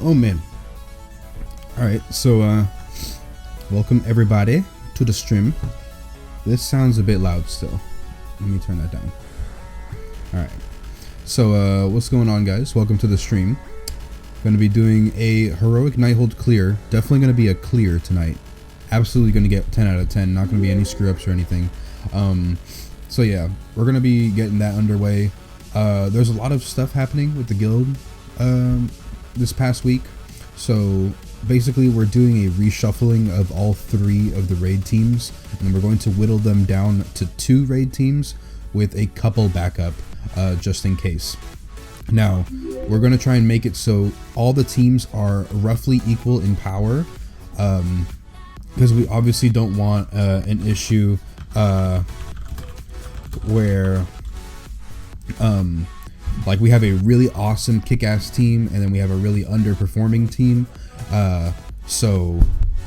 Oh man. Alright, so welcome everybody to the stream. This sounds a bit loud still. Let me turn that down. Alright. So what's going on, guys? Welcome to the stream. Gonna be doing a heroic Nighthold clear. Definitely gonna be a clear tonight. Absolutely gonna get 10 out of 10. Not gonna be any screw ups or anything. So yeah, we're gonna be getting that underway. There's a lot of stuff happening with the guild this past week. So basically we're doing a reshuffling of all 3 of the raid teams, and we're going to whittle them down to 2 raid teams with a couple backup just in case. Now we're going to try and make it so all the teams are roughly equal in power, because we obviously don't want an issue where like we have a really awesome kick-ass team and then we have a really underperforming team, so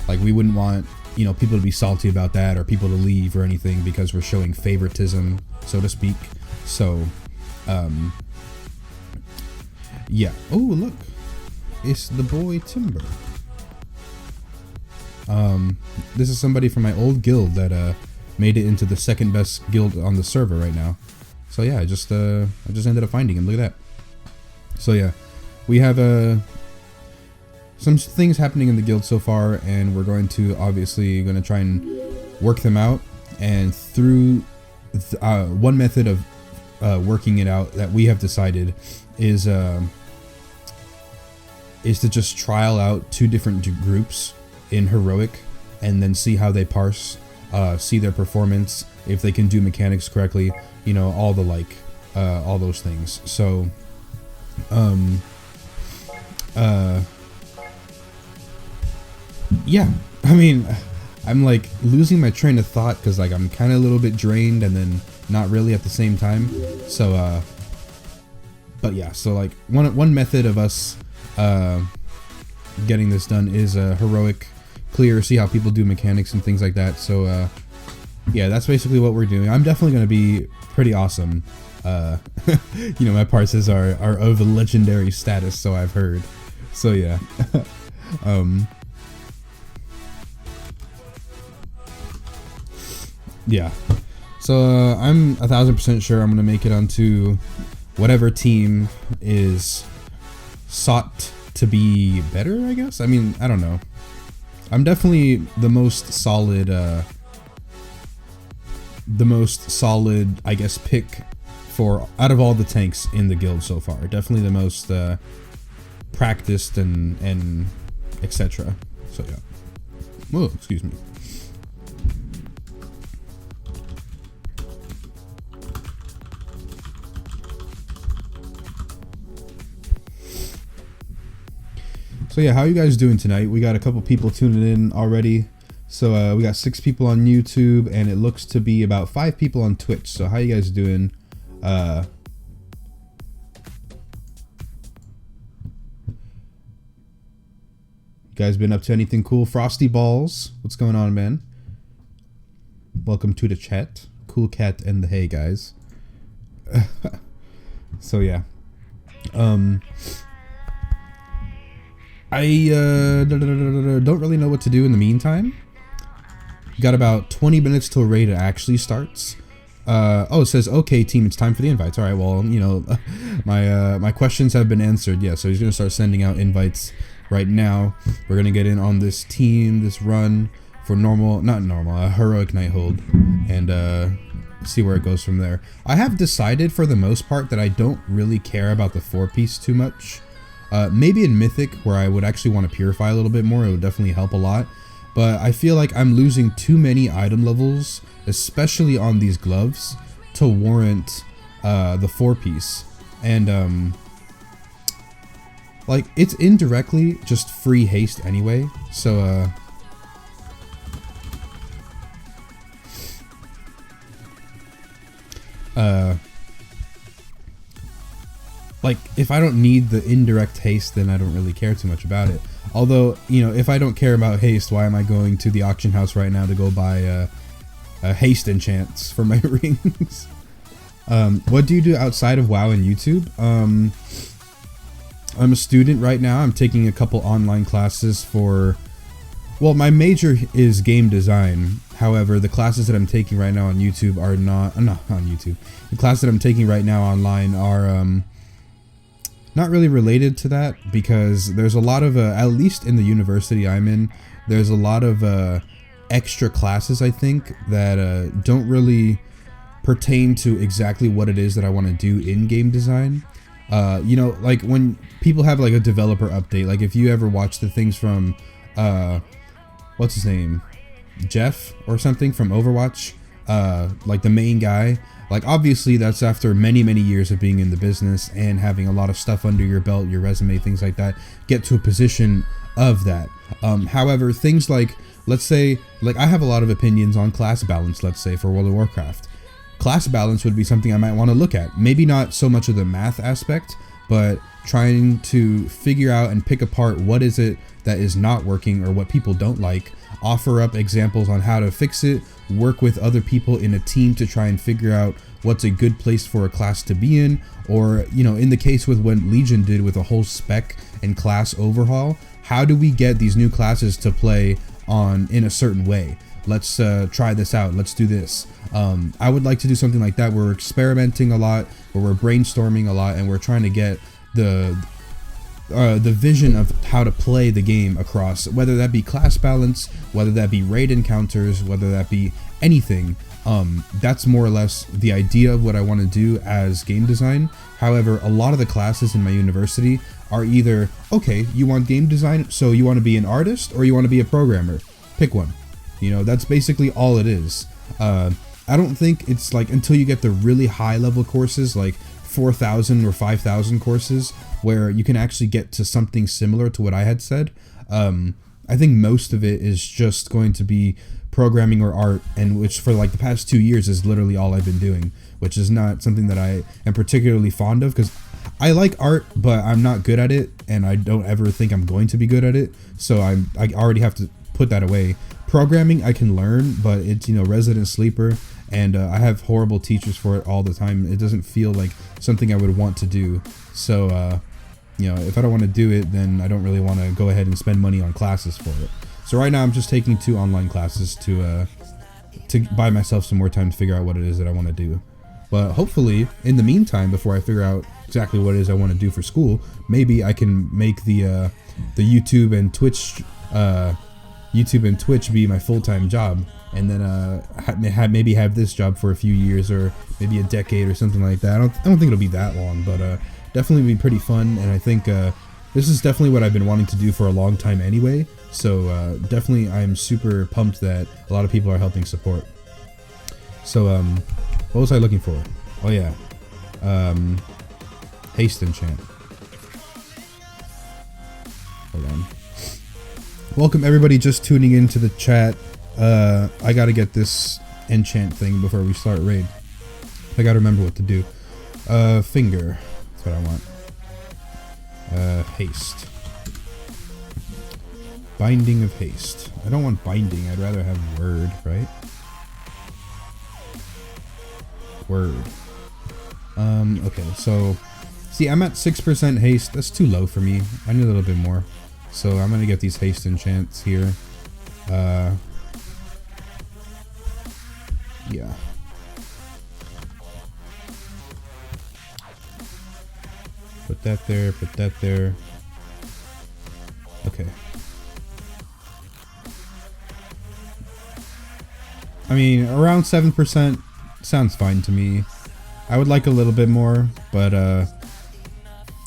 like we wouldn't want, you know, people to be salty about that or people to leave or anything because we're showing favoritism, so to speak. So yeah. Oh look, it's the boy Timber. This is somebody from my old guild that made it into the 2nd best guild on the server right now. So yeah, I just ended up finding him. Look at that. So yeah, we have some things happening in the guild so far, and we're going to try and work them out. And through one method of working it out that we have decided is to just trial out 2 different groups in heroic, and then see how they parse, see their performance, if they can do mechanics correctly, you know, all the all those things. So yeah, I mean, I'm like losing my train of thought because like I'm kind of a little bit drained and then not really at the same time. So but yeah, so like one method of us getting this done is a heroic clear, see how people do mechanics and things like that. So yeah, that's basically what we're doing. I'm definitely going to be pretty awesome. You know, my parses are of a legendary status, so I've heard. So yeah. Yeah. So I'm 1000% sure I'm going to make it onto whatever team is sought to be better, I guess. I mean, I don't know. I'm definitely the most solid, I guess, pick for out of all the tanks in the guild so far. Definitely the most practiced and etc. So yeah. Whoa, excuse me. So yeah, how are you guys doing tonight? We got a couple people tuning in already. So we got 6 people on YouTube, and it looks to be about 5 people on Twitch. So how you guys doing? You guys been up to anything cool? Frosty Balls, what's going on, man? Welcome to the chat. Cool Cat and the Hey guys. So yeah. I don't really know what to do in the meantime. Got about 20 minutes till raid actually starts. Oh, it says, okay team, it's time for the invites. Alright, well, you know, my questions have been answered. Yeah, so he's gonna start sending out invites right now. We're gonna get in on this team, this run for heroic Nighthold, and see where it goes from there. I have decided for the most part that I don't really care about the 4-piece too much. Maybe in Mythic, where I would actually want to purify a little bit more, it would definitely help a lot. But I feel like I'm losing too many item levels, especially on these gloves, to warrant the 4-piece. And like, it's indirectly just free haste anyway. So like, if I don't need the indirect haste, then I don't really care too much about it. Although, you know, if I don't care about haste, why am I going to the auction house right now to go buy haste enchants for my rings? What do you do outside of WoW and YouTube? I'm a student right now. I'm taking a couple online classes for, well, my major is game design. However, the classes that I'm taking right now on YouTube are not on YouTube. The classes that I'm taking right now online are not really related to that, because there's a lot of, at least in the university I'm in, there's a lot of extra classes, I think, that don't really pertain to exactly what it is that I want to do in game design. You know, like when people have like a developer update, like if you ever watch the things from, what's his name? Jeff or something from Overwatch, like the main guy, like obviously that's after many years of being in the business and having a lot of stuff under your belt, your resume, things like that, get to a position of that. However, things like, let's say, like I have a lot of opinions on class balance, let's say for World of Warcraft. Class balance would be something I might want to look at. Maybe not so much of the math aspect, but trying to figure out and pick apart what is it that is not working or what people don't like, offer up examples on how to fix it, work with other people in a team to try and figure out what's a good place for a class to be in, or, you know, in the case with what Legion did with a whole spec and class overhaul, how do we get these new classes to play on in a certain way? Let's try this out. Let's do this. I would like to do something like that where we're experimenting a lot, where we're brainstorming a lot, and we're trying to get the vision of how to play the game across, whether that be class balance, whether that be raid encounters, whether that be anything. That's more or less the idea of what I want to do as game design. However, a lot of the classes in my university are either, okay, you want game design, so you want to be an artist or you want to be a programmer. Pick one. You know, that's basically all it is. I don't think it's like until you get the really high level courses, like 4,000 or 5,000 courses, where you can actually get to something similar to what I had said. I think most of it is just going to be programming or art, and which for like the past 2 years is literally all I've been doing, which is not something that I am particularly fond of, because I like art, but I'm not good at it, and I don't ever think I'm going to be good at it, so I already have to put that away. Programming I can learn, but it's, you know, resident sleeper, and I have horrible teachers for it all the time. It doesn't feel like something I would want to do, so you know, if I don't want to do it, then I don't really want to go ahead and spend money on classes for it. So right now I'm just taking 2 online classes to buy myself some more time to figure out what it is that I want to do. But hopefully, in the meantime, before I figure out exactly what it is I want to do for school, maybe I can make the YouTube and Twitch be my full-time job, and then maybe have this job for a few years or maybe a decade or something like that. I don't think it'll be that long, but definitely be pretty fun, and I think this is definitely what I've been wanting to do for a long time anyway, so definitely I'm super pumped that a lot of people are helping support. So what was I looking for? Oh yeah, haste enchant. Hold on. Welcome everybody just tuning into the chat. I gotta get this enchant thing before we start raid. I gotta remember what to do. Finger. That's what I want. Haste. Binding of haste. I don't want binding, I'd rather have word, right? Word. Okay, so see, I'm at 6% haste. That's too low for me. I need a little bit more. So I'm gonna get these haste enchants here. Yeah. Put that there, put that there. Okay. I mean, around 7% sounds fine to me. I would like a little bit more, but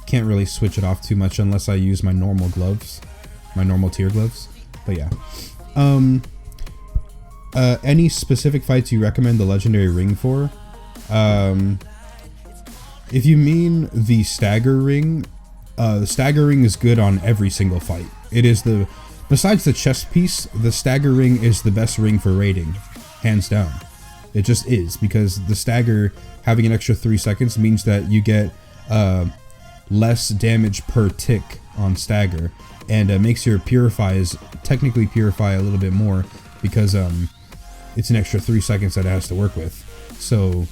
can't really switch it off too much unless I use my normal gloves, my normal tier gloves. But yeah. Any specific fights you recommend the legendary ring for? If you mean the stagger ring is good on every single fight. It is besides the chest piece, the stagger ring is the best ring for raiding, hands down. It just is, because the stagger having an extra 3 seconds means that you get less damage per tick on stagger, and makes your purifies technically purify a little bit more, because it's an extra 3 seconds that it has to work with. So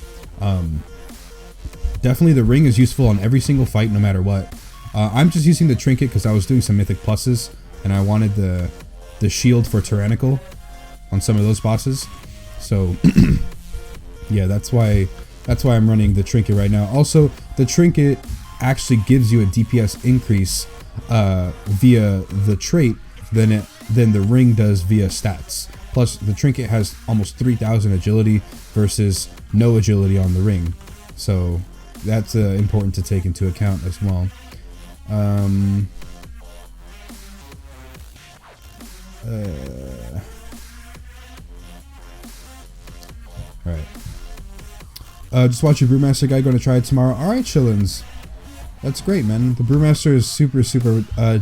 definitely the ring is useful on every single fight, no matter what. I'm just using the trinket because I was doing some mythic pluses and I wanted the shield for tyrannical on some of those bosses. So yeah, that's why I'm running the trinket right now. Also, the trinket actually gives you a DPS increase via the trait than the ring does via stats. Plus, the trinket has almost 3,000 agility versus no agility on the ring. So that's important to take into account as well. Alright. Just watch your Brewmaster guy, going to try it tomorrow. Alright, chillins. That's great, man. The Brewmaster is super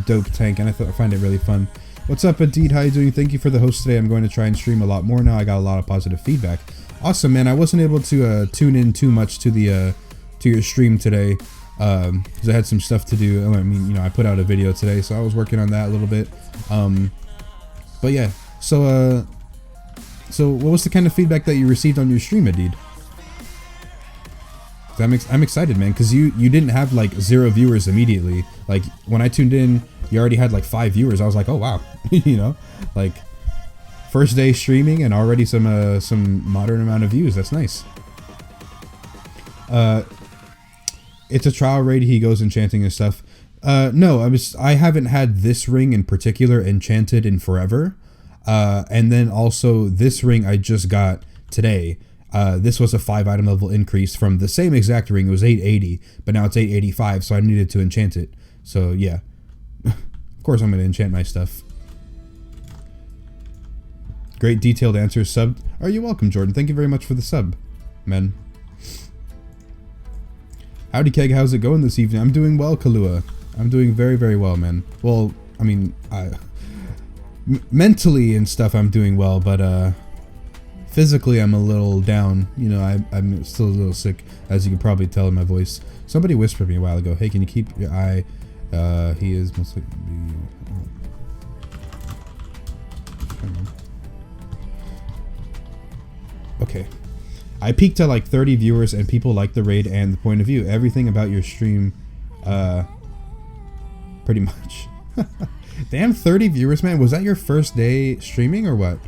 dope tank, and I find it really fun. What's up, Adid? How you doing? Thank you for the host today. I'm going to try and stream a lot more now. I got a lot of positive feedback. Awesome, man. I wasn't able to tune in too much to the to your stream today because I had some stuff to do. I mean, you know, I put out a video today, so I was working on that a little bit. But yeah, so what was the kind of feedback that you received on your stream, Adid? I'm excited, man, because you didn't have like 0 viewers immediately. Like when I tuned in, you already had like 5 viewers. I was like, oh wow, you know, like first day streaming and already some moderate amount of views. That's nice. It's a trial raid. He goes enchanting and stuff. No, I haven't had this ring in particular enchanted in forever. And then also this ring I just got today. This was a 5 item level increase from the same exact ring. It was 880, but now it's 885, so I needed to enchant it. So yeah, of course I'm going to enchant my stuff. Great detailed answers. Sub. Are you welcome, Jordan? Thank you very much for the sub, man. Howdy, Keg. How's it going this evening? I'm doing well, Kalua. I'm doing very well, man. Well, I mean, mentally and stuff I'm doing well, but physically I'm a little down. You know, I'm still a little sick, as you can probably tell in my voice. Somebody whispered me a while ago, hey, can you keep your eye? He is most likely okay. I peaked at like 30 viewers and people like the raid and the point of view. Everything about your stream, pretty much. Damn, 30 viewers, man. Was that your first day streaming or what?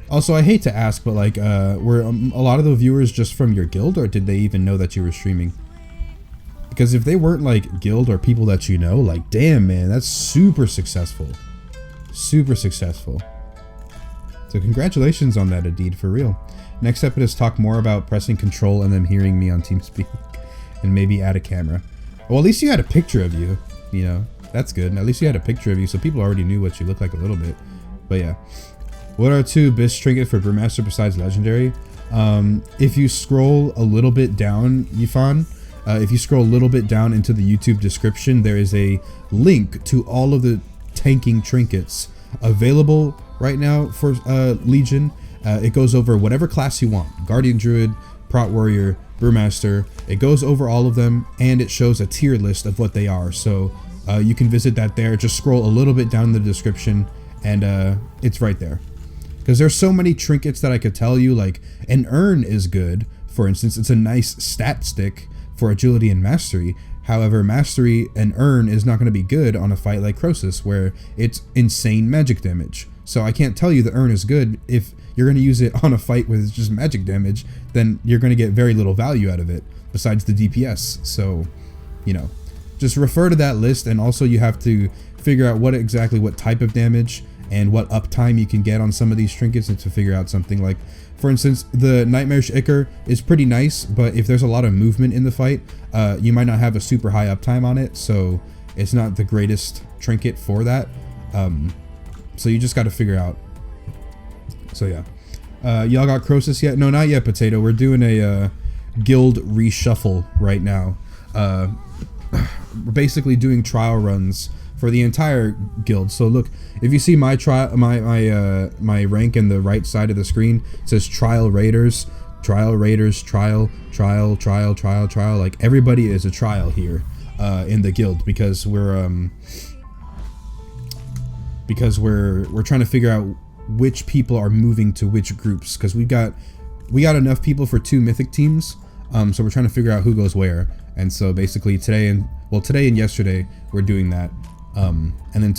Also, I hate to ask, but like, were a lot of the viewers just from your guild, or did they even know that you were streaming? Because if they weren't like guild or people that you know, like, damn, man, that's super successful. Super successful. So congratulations on that, Adid, for real. Next step is talk more about pressing control and them hearing me on TeamSpeak, and maybe add a camera. Well, at least you had a picture of you, you know. That's good. At least you had a picture of you, so people already knew what you looked like a little bit. But yeah. What are 2 best trinkets for Brewmaster besides Legendary? If you scroll a little bit down, Yifan, if you scroll a little bit down into the YouTube description, there is a link to all of the tanking trinkets available right now for Legion. It goes over whatever class you want. Guardian Druid, Prot Warrior, Brewmaster. It goes over all of them, and it shows a tier list of what they are. So you can visit that there. Just scroll a little bit down in the description, and it's right there. Because there's so many trinkets that I could tell you, like an urn is good, for instance. It's a nice stat stick for agility and mastery. However, mastery and urn is not going to be good on a fight like Croesus, where it's insane magic damage. So I can't tell you the urn is good. If you're going to use it on a fight with just magic damage, then you're going to get very little value out of it, besides the DPS. So, you know, just refer to that list, and also you have to figure out what type of damage and what uptime you can get on some of these trinkets, and to figure out something like, for instance, the Nightmarish Ichor is pretty nice, but if there's a lot of movement in the fight, you might not have a super high uptime on it, so it's not the greatest trinket for that. So you just got to figure out. So yeah. Y'all got Croesus yet? No, not yet, Potato. We're doing a guild reshuffle right now. We're basically doing trial runs for the entire guild. So look, if you see my my rank in the right side of the screen, it says Trial Raiders, Trial Raiders, Trial. Like everybody is a trial here in the guild, because we're trying to figure out which people are moving to which groups, because we got enough people for 2 mythic teams, So we're trying to figure out who goes where. And so basically today and yesterday we're doing that. And then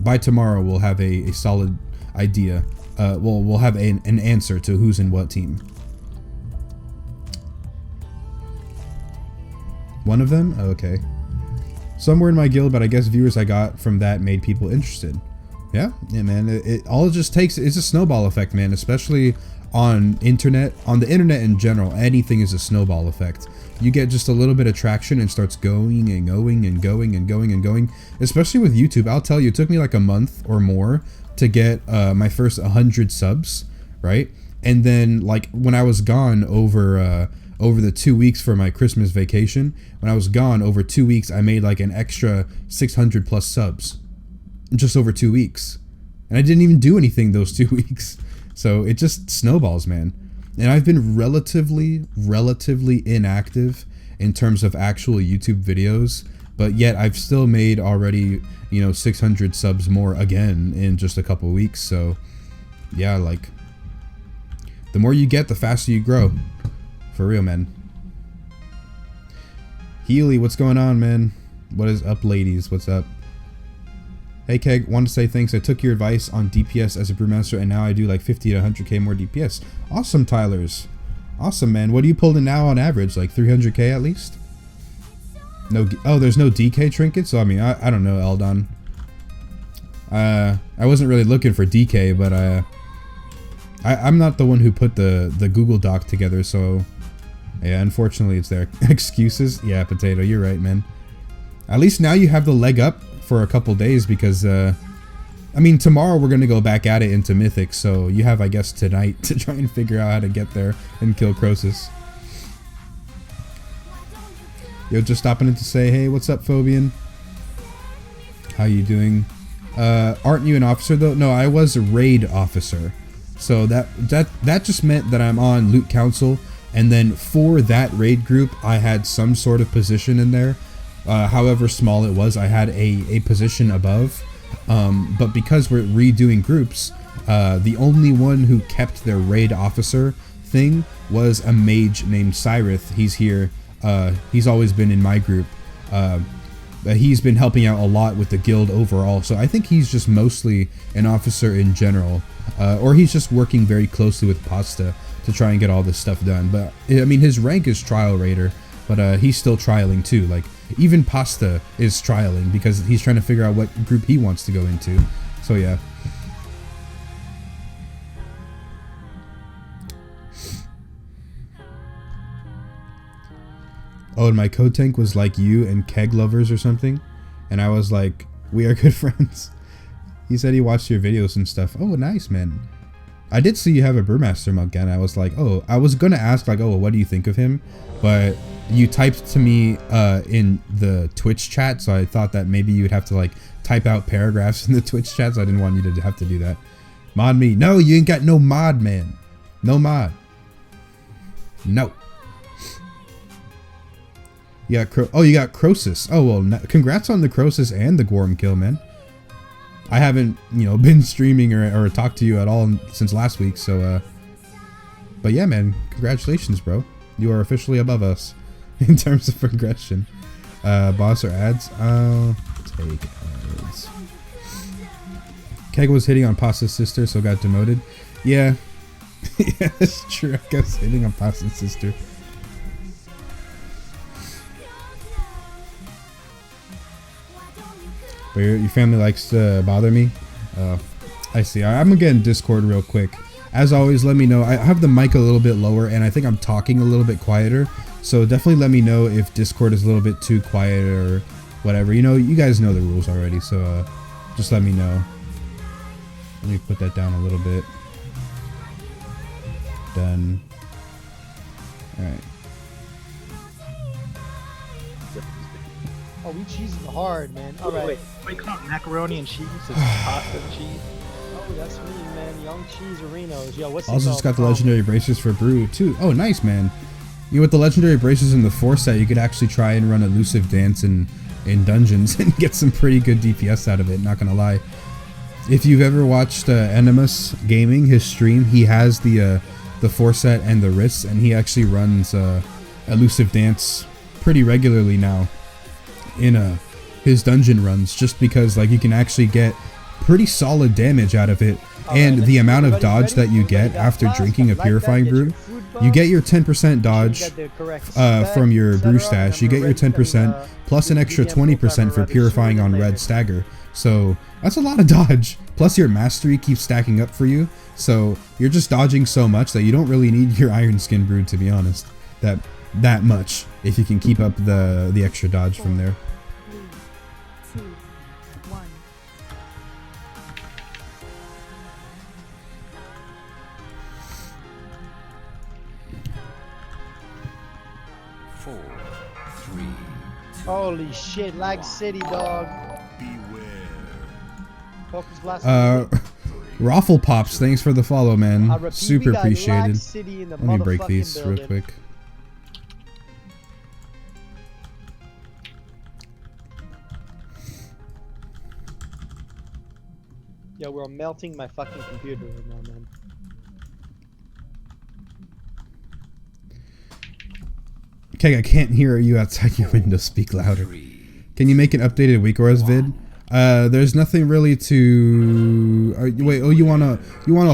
by tomorrow we'll have a solid idea. We'll have an answer to who's in what team. One of them? Okay. Somewhere in my guild, but I guess viewers I got from that made people interested. Yeah, man. It all it just takes is a snowball effect, man. Especially on the internet in general. Anything is a snowball effect. You get just a little bit of traction and starts going and going and going and going and going. Especially with YouTube, I'll tell you, it took me like a month or more to get my first 100 subs, right? And then like when I was gone over the 2 weeks for my Christmas vacation, when I was gone over 2 weeks, I made like an extra 600 plus subs just over 2 weeks. And I didn't even do anything those 2 weeks. So it just snowballs, man. And I've been relatively inactive in terms of actual YouTube videos, but yet I've still made already, 600 subs more again in just a couple weeks. So yeah, like the more you get, the faster you grow. For real, man. Healy, what's going on, man? What is up, ladies? What's up? Hey, Keg, wanted to say thanks. I took your advice on DPS as a Brewmaster, and now I do like 50 to 100k more DPS. Awesome, Tylers. Awesome, man. What are you pulling now on average? Like 300k at least? No. Oh, there's no DK trinket? So, I mean, I don't know, Eldon. I wasn't really looking for DK, but I'm not the one who put the Google Doc together, so yeah, unfortunately it's there. Excuses? Yeah, Potato, you're right, man. At least now you have the leg up for a couple days because, I mean, tomorrow we're going to go back at it into Mythic, so you have, I guess, tonight to try and figure out how to get there and kill Croesus. Yo, just stopping in to say, hey, what's up, Phobian? How you doing? Aren't you an officer, though? No, I was a raid officer. So that just meant that I'm on Loot Council, and then for that raid group, I had some sort of position in there. However small it was, I had a position above. But because we're redoing groups, the only one who kept their raid officer thing was a mage named Cyrith. He's here. He's always been in my group. He's been helping out a lot with the guild overall. So I think he's just mostly an officer in general. Or he's just working very closely with Pasta to try and get all this stuff done. But I mean, his rank is trial raider, but he's still trialing too. Like even Pasta is trialing because he's trying to figure out what group he wants to go into. So yeah. Oh, and my code tank was like you and Keg lovers or something, and I was like, we are good friends. He said he watched your videos and stuff. Oh, nice, man. I did see you have a Brewmaster mug, and I was like, oh, I was gonna ask like, oh, what do you think of him? But you typed to me in the Twitch chat, so I thought that maybe you'd have to like type out paragraphs in the Twitch chat, so I didn't want you to have to do that. Mod me. No, you ain't got no mod, man. No mod. No. You got you got Croesus. Oh, well, congrats on the Croesus and the Gorm kill, man. I haven't, been streaming or talked to you at all since last week, so, but yeah, man, congratulations, bro. You are officially above us in terms of progression. Boss or ads? I'll take ads. Keg was hitting on Pasta's sister, so got demoted. Yeah. Yeah, that's true. I was hitting on Pasta's sister. But your family likes to bother me? I see. I'm gonna get in Discord real quick. As always, let me know. I have the mic a little bit lower, and I think I'm talking a little bit quieter. So definitely let me know if Discord is a little bit too quiet or whatever. You guys know the rules already, so just let me know. Let me put that down a little bit. Done. Alright. Oh, we cheesing hard, man. All right. Wait, come on, macaroni and cheese? It's pasta and cheese. Oh, that's me, man. Young Cheeserinos. Yo, what's also just got the legendary braces for brew too. Oh, nice, man. With the legendary braces in the 4 set, you could actually try and run elusive dance in dungeons and get some pretty good DPS out of it. Not gonna lie. If you've ever watched Animus Gaming, his stream, he has the 4 set and the wrists, and he actually runs elusive dance pretty regularly now in his dungeon runs, just because like you can actually get pretty solid damage out of it. And the amount of dodge that you get after drinking a purifying brew, you get your 10% dodge from your brew stash. You get your 10% plus an extra 20% for purifying on red stagger. So that's a lot of dodge. Plus your mastery keeps stacking up for you. So you're just dodging so much that you don't really need your iron skin brew, to be honest. That much, if you can keep up the extra dodge from there. 3, 2, 1. Holy shit, Lag City, dog. Focus blast. Raffle Pops, thanks for the follow, man. repeat, Super we got Lag appreciated. City in the Let me break motherfucking these real building. quick. Yo, we're melting my fucking computer right now, man. Okay, I can't hear you outside your window. Speak louder. Can you make an updated week auras vid? There's nothing really to. Wait, oh, you want a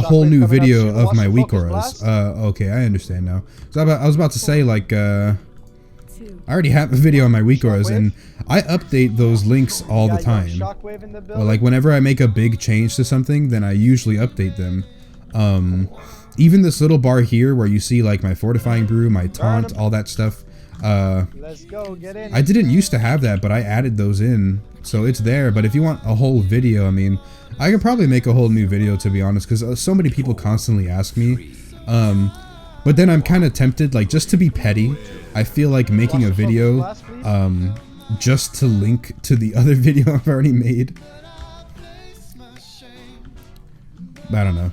whole new video of my week auras? Okay, I understand now. So I was about to say like, I already have a video on my week auras, and I update those links all the time. Well, like whenever I make a big change to something, then I usually update them. Even this little bar here where you see like my fortifying brew, my taunt, all that stuff. Let's go, get in. I didn't used to have that, but I added those in, so it's there. But if you want a whole video, I mean, I could probably make a whole new video, to be honest, because so many people constantly ask me. But then I'm kind of tempted, like, just to be petty, I feel like making a video just to link to the other video I've already made. I don't know.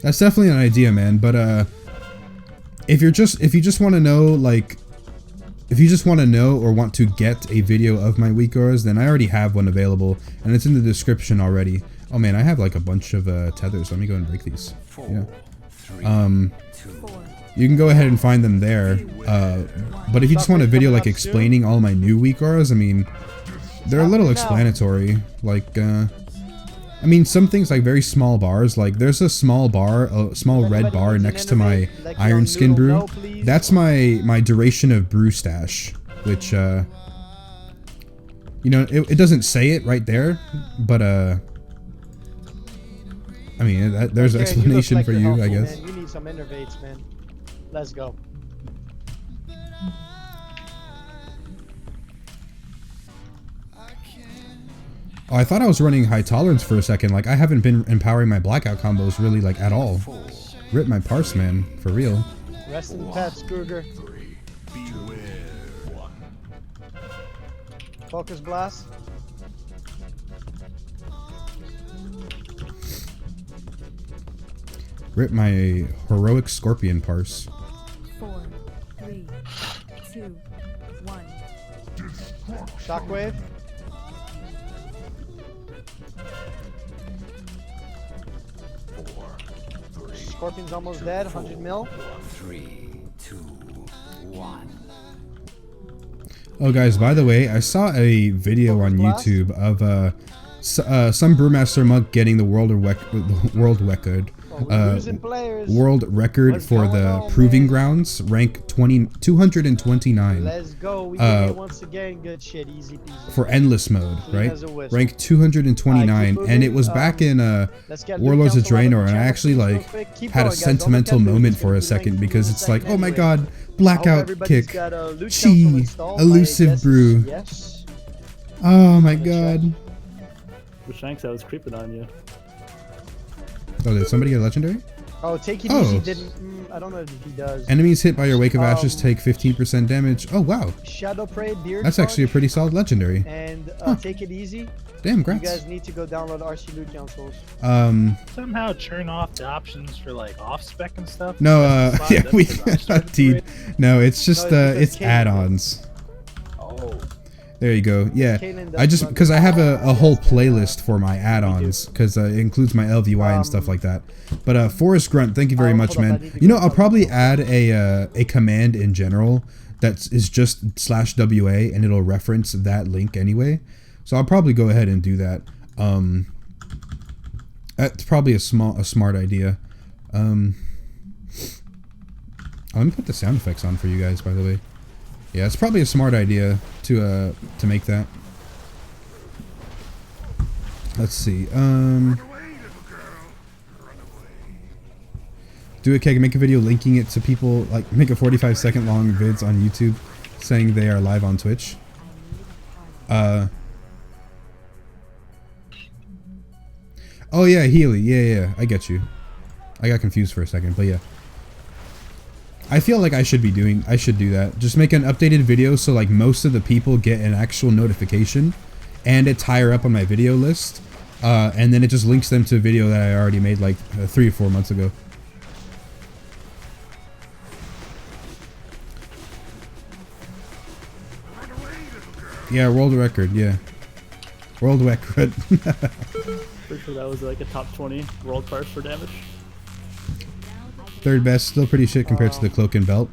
That's definitely an idea, man. But if you just want to know, like, if you just want to know or want to get a video of my week auras, then I already have one available, and it's in the description already. Oh man, I have like a bunch of tethers. Let me go and break these. Yeah. You can go ahead and find them there. But if you just want a video like explaining all my new week auras, I mean, they're a little explanatory. Like, I mean, some things like very small bars. Like, there's a small bar, a small red bar next to my iron skin brew. That's my duration of brew stash, which you know, it doesn't say it right there, but I mean, there's an explanation for you, I guess. Man. You need some innervates, man. Let's go. Oh, I thought I was running high tolerance for a second. Like, I haven't been empowering my blackout combos really, like, at all. Rip my parse, man. For real. Rest in pets, Kruger. Focus blast. Rip my heroic scorpion parse. 4, 3, 2, 1. Shockwave. Scorpion's almost dead. 100 mil. 3, 2, 1. Oh, guys, by the way, I saw a video on YouTube of some Brewmaster monk getting the world record. World record for the proving grounds, rank 229. Let's go. We did it once again. Good shit, easy peasy. For endless mode, right? Rank 229, and it was back in Warlords of Draenor, and I actually like had a sentimental moment for a second because it's like, oh my god, blackout kick, chi, elusive brew. Oh my god. Shanks, I was creeping on you. Oh, did somebody get a legendary? Oh, take it easy. Didn't. I don't know if he does. Enemies hit by your Wake of Ashes take 15% damage. Oh wow. Shadow Prey, Beard. That's actually a pretty solid legendary. And take it easy. Damn, grats. You guys need to go download RC Loot Councils. Somehow turn off the options for like off spec and stuff. No, yeah, no, it's just it's add-ons. Oh. There you go. Yeah, Kaylin I does just run because I have a whole Yes, playlist for my add-ons because it includes my LVY and stuff like that. But Forest Grunt, thank you very much, hold up, I man. need to You know, go I'll talk probably to add a command in general that is just /WA and it'll reference that link anyway. So I'll probably go ahead and do that. That's probably a smart idea. Let me put the sound effects on for you guys, by the way. Yeah, it's probably a smart idea to make that. Let's see. Do it, Keg. Make a video linking it to people. Like, make a 45-second long vids on YouTube saying they are live on Twitch. Oh yeah, Healy. Yeah. I get you. I got confused for a second, but yeah. I feel like I should do that. Just make an updated video so like most of the people get an actual notification and it's higher up on my video list. And then it just links them to a video that I already made like 3 or 4 months ago. Yeah, world record, yeah. World record. Pretty sure that was like a top 20 world first for damage. Third best, still pretty shit compared to the cloak and belt.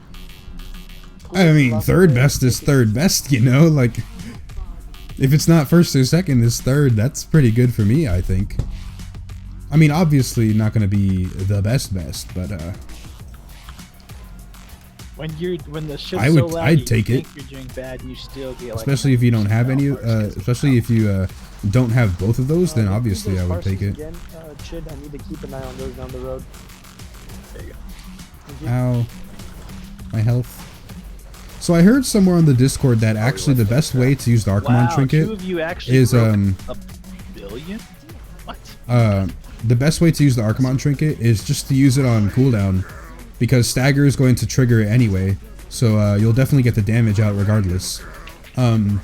I mean, third best is third best, you know? Like, if it's not first or second, it's third. That's pretty good for me, I think. I mean, obviously not going to be the best, but, When the shit's I would- so loud, I'd you take think it. you're doing bad, and you still get like. especially if you don't have any, especially if you, don't have both of those, then obviously I would take it. Again, Chid, I need to keep an eye on those down the road. There you go. Thank you. Ow. My health. So I heard somewhere on the Discord that actually the best way to use the Archimon Wow, trinket 2 of you actually is, broke a billion? What? the best way to use the Archimon trinket is just to use it on cooldown, because stagger is going to trigger it anyway, so you'll definitely get the damage out regardless. Man,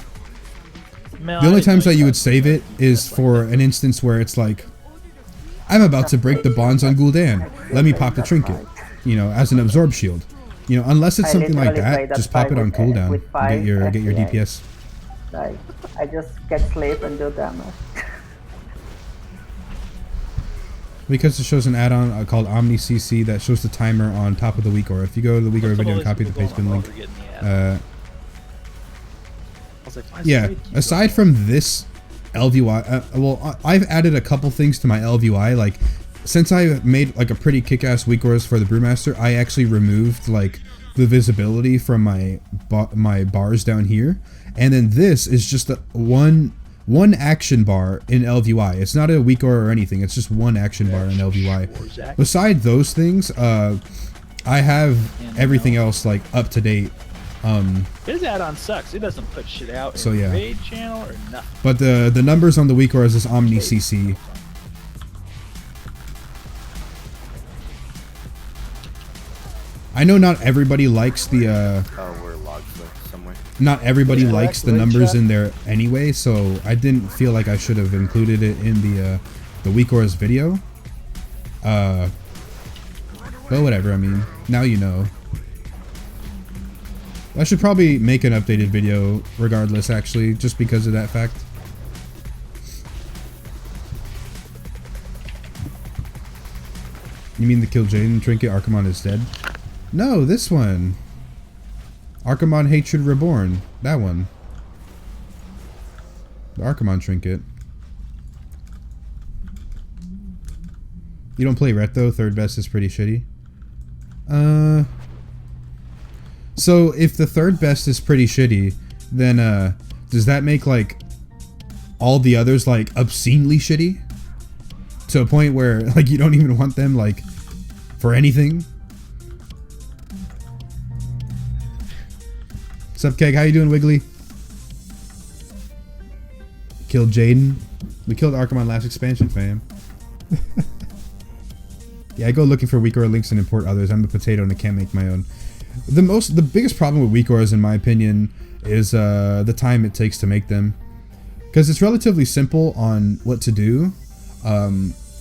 The only times that you would save it is for an instance where it's like, I'm about to break the bonds on Gul'dan, let me pop the trinket, you know, as an absorb shield. You know, unless it's something like that, just pop it on cooldown and get your DPS. Like, I just get slave and do damage. Because it shows an add-on called Omni CC that shows the timer on top of the weak aura. If you go to the weak aura video and copy the paste bin link, yeah, aside from this LVY, well, I've added a couple things to my LVY. Like, since I made like a pretty kick-ass weak auras for the Brewmaster, I actually removed like the visibility from my bars down here, and then this is just one action bar in LVY. It's not a weak aura or anything. It's just one action bar in LVY. Beside those things, I have everything else like up to date. His add-on sucks. It doesn't put shit out So in yeah. the raid channel or nothing. But the numbers on the weak auras is Omni CC. I know not everybody likes the Oh, we're logged somewhere. not everybody Yeah, likes the link numbers chat. in there anyway, so I didn't feel like I should have included it in the weak auras video. But whatever, I mean, now you know. I should probably make an updated video regardless, actually, just because of that fact. You mean the Kill Jaden trinket, Archimon is dead? No, this one. Archimon Hatred Reborn. That one. The Archimon trinket. You don't play Ret though? Third best is pretty shitty. So if the third best is pretty shitty, then does that make like all the others like obscenely shitty? To a point where like you don't even want them like for anything? What's up, Keg? How you doing, Wiggly? Killed Jaden. We killed Archimon last expansion, fam. Yeah, I go looking for weak aura links and import others. I'm a potato and I can't make my own. The biggest problem with weak auras, in my opinion, is the time it takes to make them. Because it's relatively simple on what to do.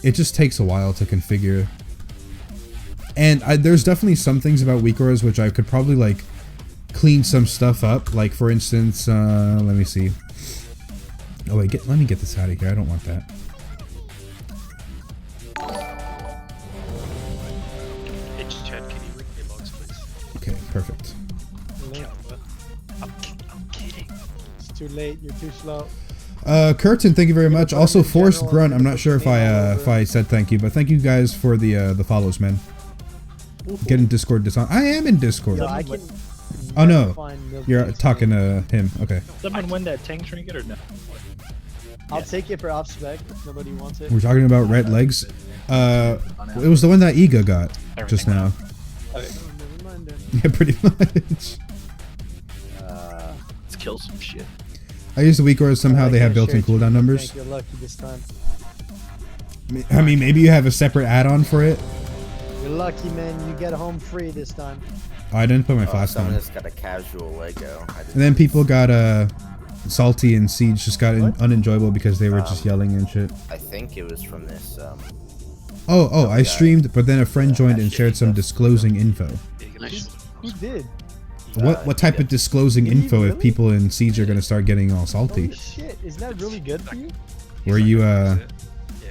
It just takes a while to configure. And there's definitely some things about weak auras which I could probably like clean some stuff up. Like for instance, let me see. Oh wait, let me get this out of here. I don't want that. Hey, Chad, can you link me logs, please? Okay, perfect. Link. I'm kidding. It's too late. You're too slow. Curtin, thank you very much. put Also, them in Forrest general, Grunt. I'm I'm gonna not sure put if I said thank you, but thank you guys for the follows, man. Get in Discord. I am in Discord. Yo, I can. Oh never no, find milk you're teas. talking to him. Okay, Someone win that tank trinket or no? I'll take it for off spec if nobody wants it. we're talking about red legs. It was the one that Iga got just Everything. now. Oh, never mind then. Yeah, pretty much. Let's kill some shit. I use the weak auras. Somehow I they have can't built-in share it, cooldown you numbers. think You're lucky this time. I mean, maybe you have a separate add-on for it. You're lucky, man. You get home free this time. Oh, I didn't put my Oh, flask someone on. just got a casual Lego. I didn't And then people got Salty and Siege just got What? unenjoyable because they were just yelling and shit. I think it was from this. Oh, I guy. streamed, but then a friend joined and shit, shared some stuff. disclosing info. Who did? What type of disclosing Did he info if really? people in Siege are gonna start getting all Holy salty? shit! Is that really good for you? Were you Yeah,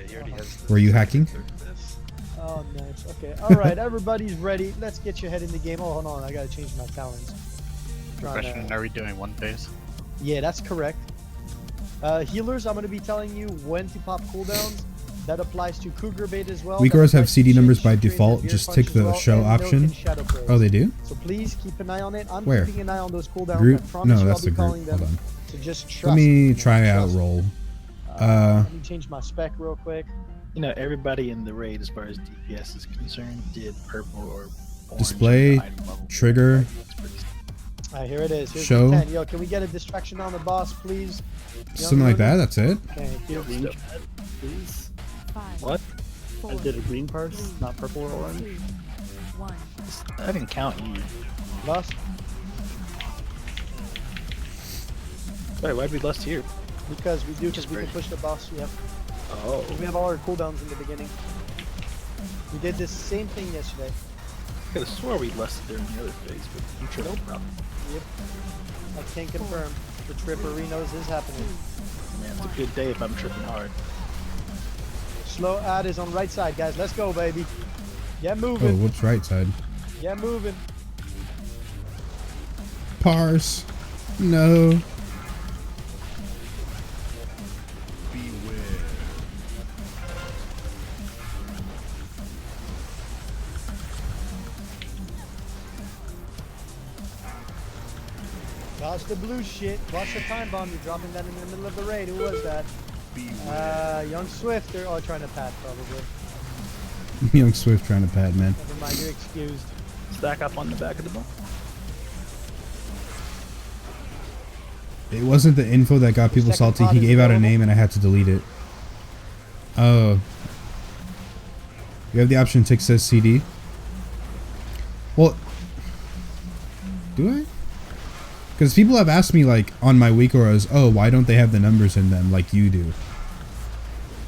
he already has. were you hacking? Oh, nice. Okay. All right. Everybody's ready. Let's get your head in the game. Oh, hold on. I gotta change my talents. Question, are we doing one phase? Yeah, that's correct. Healers, I'm gonna be telling you when to pop cooldowns. That applies to Cougar Bait as well. Weak That auras have applies to CD Shin, numbers by Shoot Trains, default. and Just Beer tick Punch the as well, show and Milk option. and Shadow Praise. Oh, they do? So please keep an eye on it. I'm Where? keeping an eye on those cooldowns. Group? I promise No, you that's I'll be the calling group. them. Hold on. So just trust Let me me. try out Trust me. roll. Let me change my spec real quick. You know, everybody in the raid, as far as DPS is concerned, did purple or orange Display, at the item level. trigger. That's pretty Alright, here it is. Here's Show. the 10. Yo, can we get a distraction on the boss, please? Something like that. That's it. Thank you. Green chat, please. 5, What? 4, I did a green parse, 3, not purple or 2, orange. 1. I didn't count you. Lost? Wait, why'd we lust here? Because we do, because Just we can break. push the boss. Yeah. Oh. We have all our cooldowns in the beginning. We did this same thing yesterday. I could have swore we lusted during the other phase, but you tripped probably. Yep. I can confirm. The Tripperinos is happening. Man, it's a good day if I'm tripping hard. Slow ad is on right side, guys. Let's go, baby. Get Oh, moving. whoops, right side. Get moving. Parse. No. Watch the blue shit. Watch the time bomb. You're dropping that in the middle of the raid. Who was that? Young Swift. They're all trying to pat, probably. Young Swift trying to pad, man. Never mind. You're excused. Stack up on the back of the ball. It wasn't the info that got people Second salty. pod He is gave out a available. name and I had to delete it. Oh. You have the option tick says CD. Well, do I? Because people have asked me like on my weak auras, oh, why don't they have the numbers in them like you do?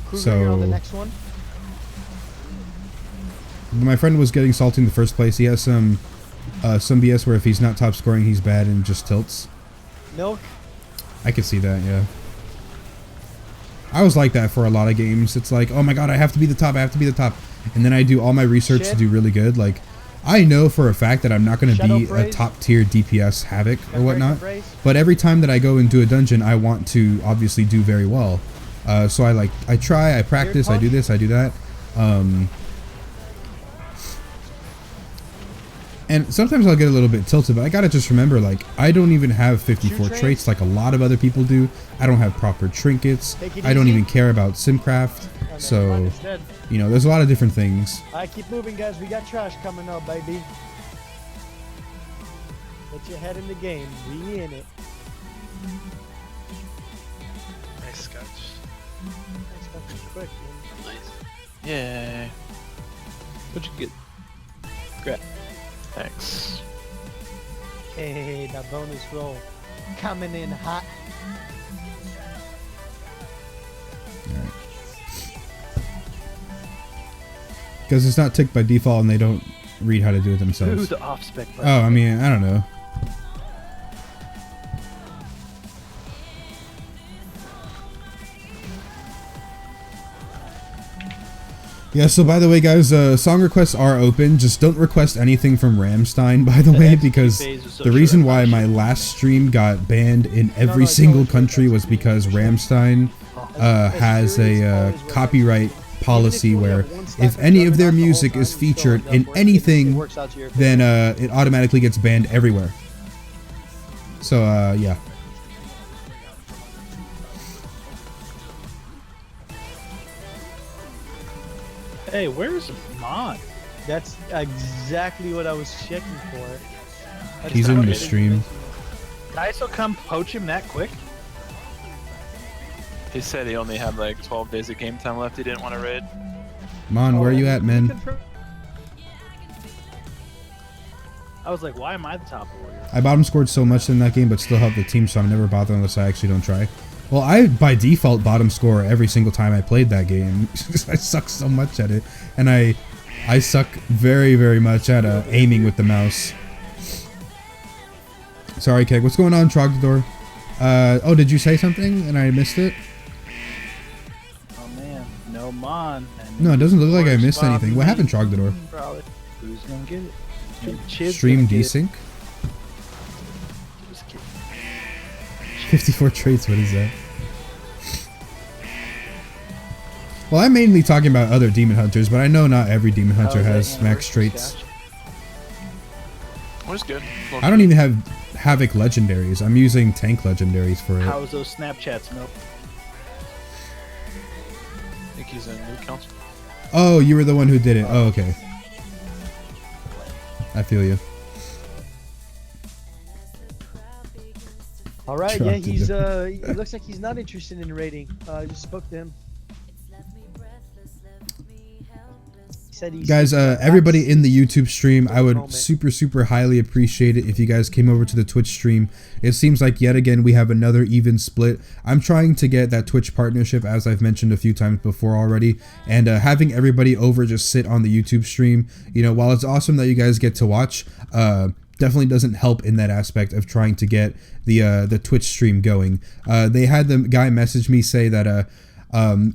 Kruger, you're on the So- next one. My friend was getting salty in the first place. He has some BS where if he's not top scoring, he's bad and just tilts. Milk. I could see that, yeah. I was like that for a lot of games. It's like, oh my god, I have to be the top, I have to be the top. And then I do all my research to Shit. do really good. Like, I know for a fact that I'm not going to Shadow be a Praise. top tier DPS Havoc or whatnot. Praise. But every time that I go into a dungeon, I want to obviously do very well. So I try, I practice, I do this, I do that. And sometimes I'll get a little bit tilted, but I gotta just remember, like, I don't even have 54 Shoe traits like a lot of other people do. I don't have proper trinkets. Take it I don't easy. even care about Simcraft. Oh, never mind, So, it's dead. you know, there's a lot of different things. Alright, keep moving, guys. We got trash coming up, baby. Get your head in the game. We in it. Nice scotch. That's fucking quick, man. Nice. Yay. What'd you get? Grab. Thanks. Hey, that bonus roll coming in hot. Because it's not ticked by default and they don't read how to do it Ooh, themselves. the off spec. Oh, I mean, I don't know. Yeah, so by the way, guys, song requests are open. Just don't request anything from Rammstein, by the way, because the reason why my last stream got banned in every single country was because Rammstein has a copyright policy where if any of their music is featured in anything, then it automatically gets banned everywhere. So, yeah. Hey, where's Mon? That's exactly what I was checking for. He's in the stream. Did I still come poach him that quick? He said he only had like 12 days of game time left. He didn't want to raid. Mon, where are you at, man? I was like, why am I the top warrior? I bottom scored so much in that game, but still helped the team, so I'm never bothered unless I actually don't try. Well, I, by default, bottom score every single time I played that game. I suck so much at it. And I suck very, very much at aiming with the mouse. Sorry, Keg. What's going on, Trogdor? Oh, did you say something and I missed it? Oh, man. No Mon. No, it doesn't look like I missed anything. What happened, Trogdor? Who's gonna get it? Stream desync? 54 traits, what is that? Well, I'm mainly talking about other demon hunters, but I know not every demon hunter has max traits. Which is good. I don't even have Havoc legendaries. I'm using tank legendaries for it. How's those Snapchats, Milk? I think he's in new council. Oh, you were the one who did it. Oh, okay. I feel you. All right, yeah, he's it looks like he's not interested in raiding. I just spoke to him. He said he's Guys, everybody in the YouTube stream, I would super highly appreciate it if you guys came over to the Twitch stream. It seems like yet again we have another even split. I'm trying to get that Twitch partnership, as I've mentioned a few times before already, and having everybody over just sit on the YouTube stream, you know, while it's awesome that you guys get to watch, definitely doesn't help in that aspect of trying to get the Twitch stream going. They had the guy message me say that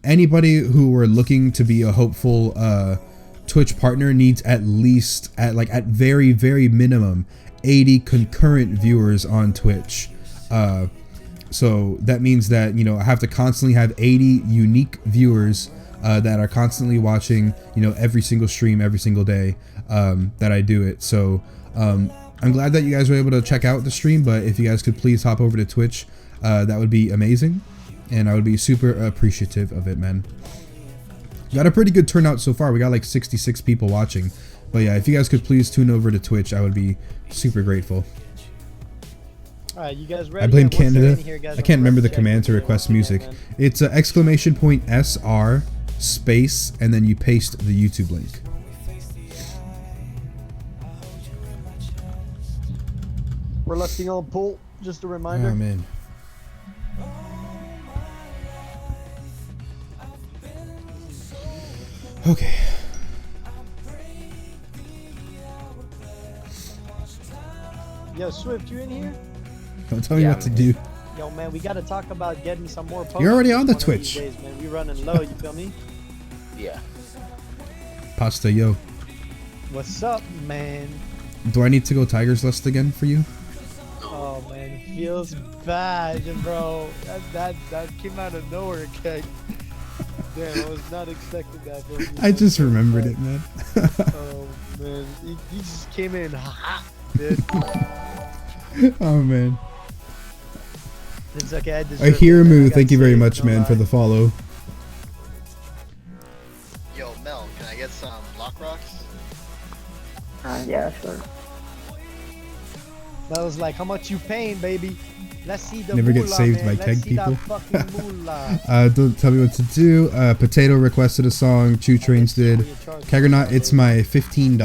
anybody who were looking to be a hopeful Twitch partner needs at least at very minimum 80 concurrent viewers on Twitch. So that means that, you know, I have to constantly have 80 unique viewers that are constantly watching, you know, every single stream every single day that I do it. So I'm glad that you guys were able to check out the stream, but if you guys could please hop over to Twitch, that would be amazing, and I would be super appreciative of it, man. Got a pretty good turnout so far. We got like 66 people watching, but yeah, if you guys could please tune over to Twitch, I would be super grateful. All right, you guys ready? I blame Yeah, once they're Canada. in here, guys, I can't I'm remember the gonna command to check request once music. again, man. It's !SR space and then you paste the YouTube link. We're lefting on pull. Just a reminder. Oh man. Okay. Yo, Swift, you in here? Don't tell me what to do. Yo, man, we gotta talk about getting some more posts. You're already on the one of these Twitch. days, man. We running low. You feel me? Yeah. Pasta, yo. What's up, man? Do I need to go Tigers list again for you? Oh man, it feels bad, bro. That came out of nowhere, Keg. Damn, I was not expecting that. Bro. I just remembered it, man. Oh man, he just came in hot, dude. Oh man. It's okay. I deserve it, Ahiramu, man. I thank you got very saved, much, no man, lie. for the follow. Yo, Mel, can I get some block rocks? Yeah, sure. That was like, how much you paying, baby? Let's see the Never get moolah, saved man. by Let's keg see that people. fucking moolah. Don't tell me what to do. Potato requested a song. Chew Trains did. Keg or not, it's my $15.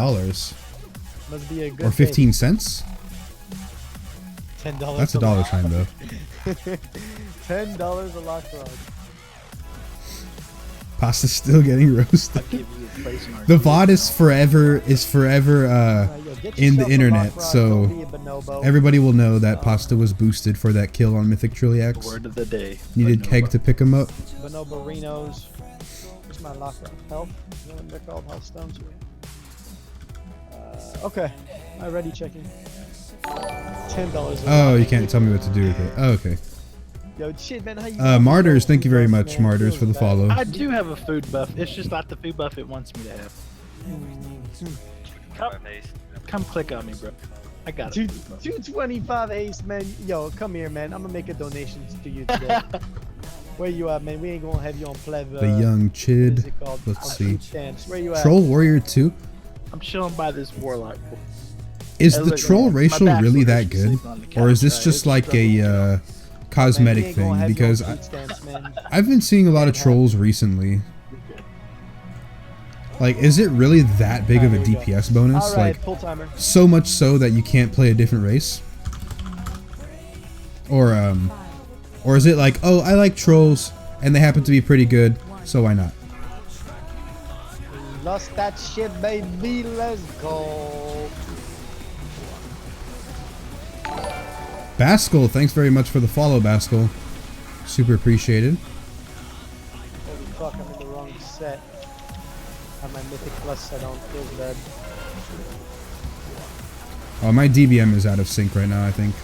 Must be a good Or 15 cents? $10. That's a dollar sign, though. $10 a lock rod. Pasta's still getting roasted. The VOD is forever in the internet, so everybody will know that Pasta was boosted for that kill on Mythic Trilliax. Word of the day. Needed Keg to pick him up. Bonobo Renos. my lock rock? Health? Is that what they're called? Health stones? Okay. Already checking. $10. Oh, you can't tell me what to do with it. Oh, okay. Yo, shit, man, how you Martyrs, thank you very buff, much, man? Martyrs, for the follow. I do have a food buff. It's just not the food buff it wants me to have. Come click on me, bro. I got it. 225 haste, man. Yo, come here, man. I'm gonna make a donation to you today. Where you at, man? We ain't gonna have you on pleb. The young chid. What is it called? Let's On see. food stamps. Where you at? Troll Warrior 2? I'm chilling by this warlock. Is Hey, the look, troll my racial back really looks that like good? sleeping on the Or is couch, this right? just It's like a cosmetic Man, we ain't gonna thing? have you Because on food stamps, man. I've been seeing a lot of trolls recently. Like, is it really that big of a DPS bonus? Alright, Like, pull timer. so much so that you can't play a different race? Or is it like, oh, I like trolls, and they happen to be pretty good, so why not? Lost that shit, baby. Let's go. Baskel, thanks very much for the follow, Baskel. Super appreciated. Holy fuck, I'm in the wrong set. I have my mythic plus set on. Feels bad. Oh, my DBM is out of sync right now, I think.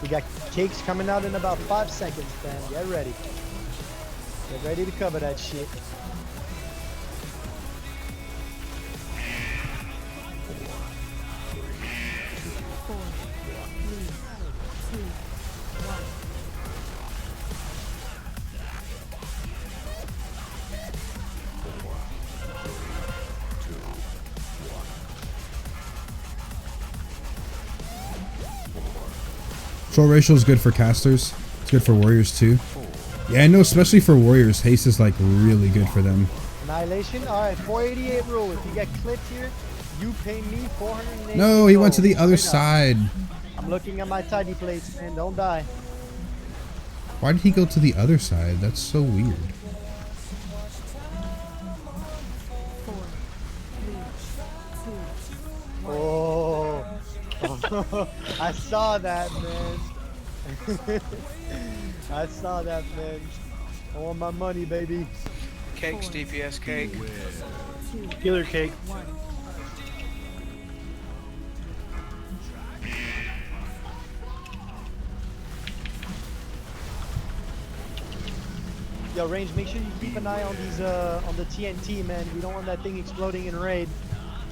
We got cakes coming out in about 5 seconds, fam. Get ready. Get ready to cover that shit. Four, three, two, one. Troll ratio is good for casters. It's good for warriors too. Yeah, I know, especially for warriors, haste is like really good for them. Annihilation. All right, 488 rule. If you get clipped here, you pay me 480. No, he went to the gold. other Straight up. side. I'm looking at my tidy plates, man. Don't die. Why did he go to the other side? That's so weird. 4, 3, 2, 1. Oh, I saw that, man. I saw that, man. I want my money, baby. Cakes, DPS cake. 2, Killer cake. 1. Yo, range. Make sure you keep an eye on these on the TNT, man. We don't want that thing exploding in raid.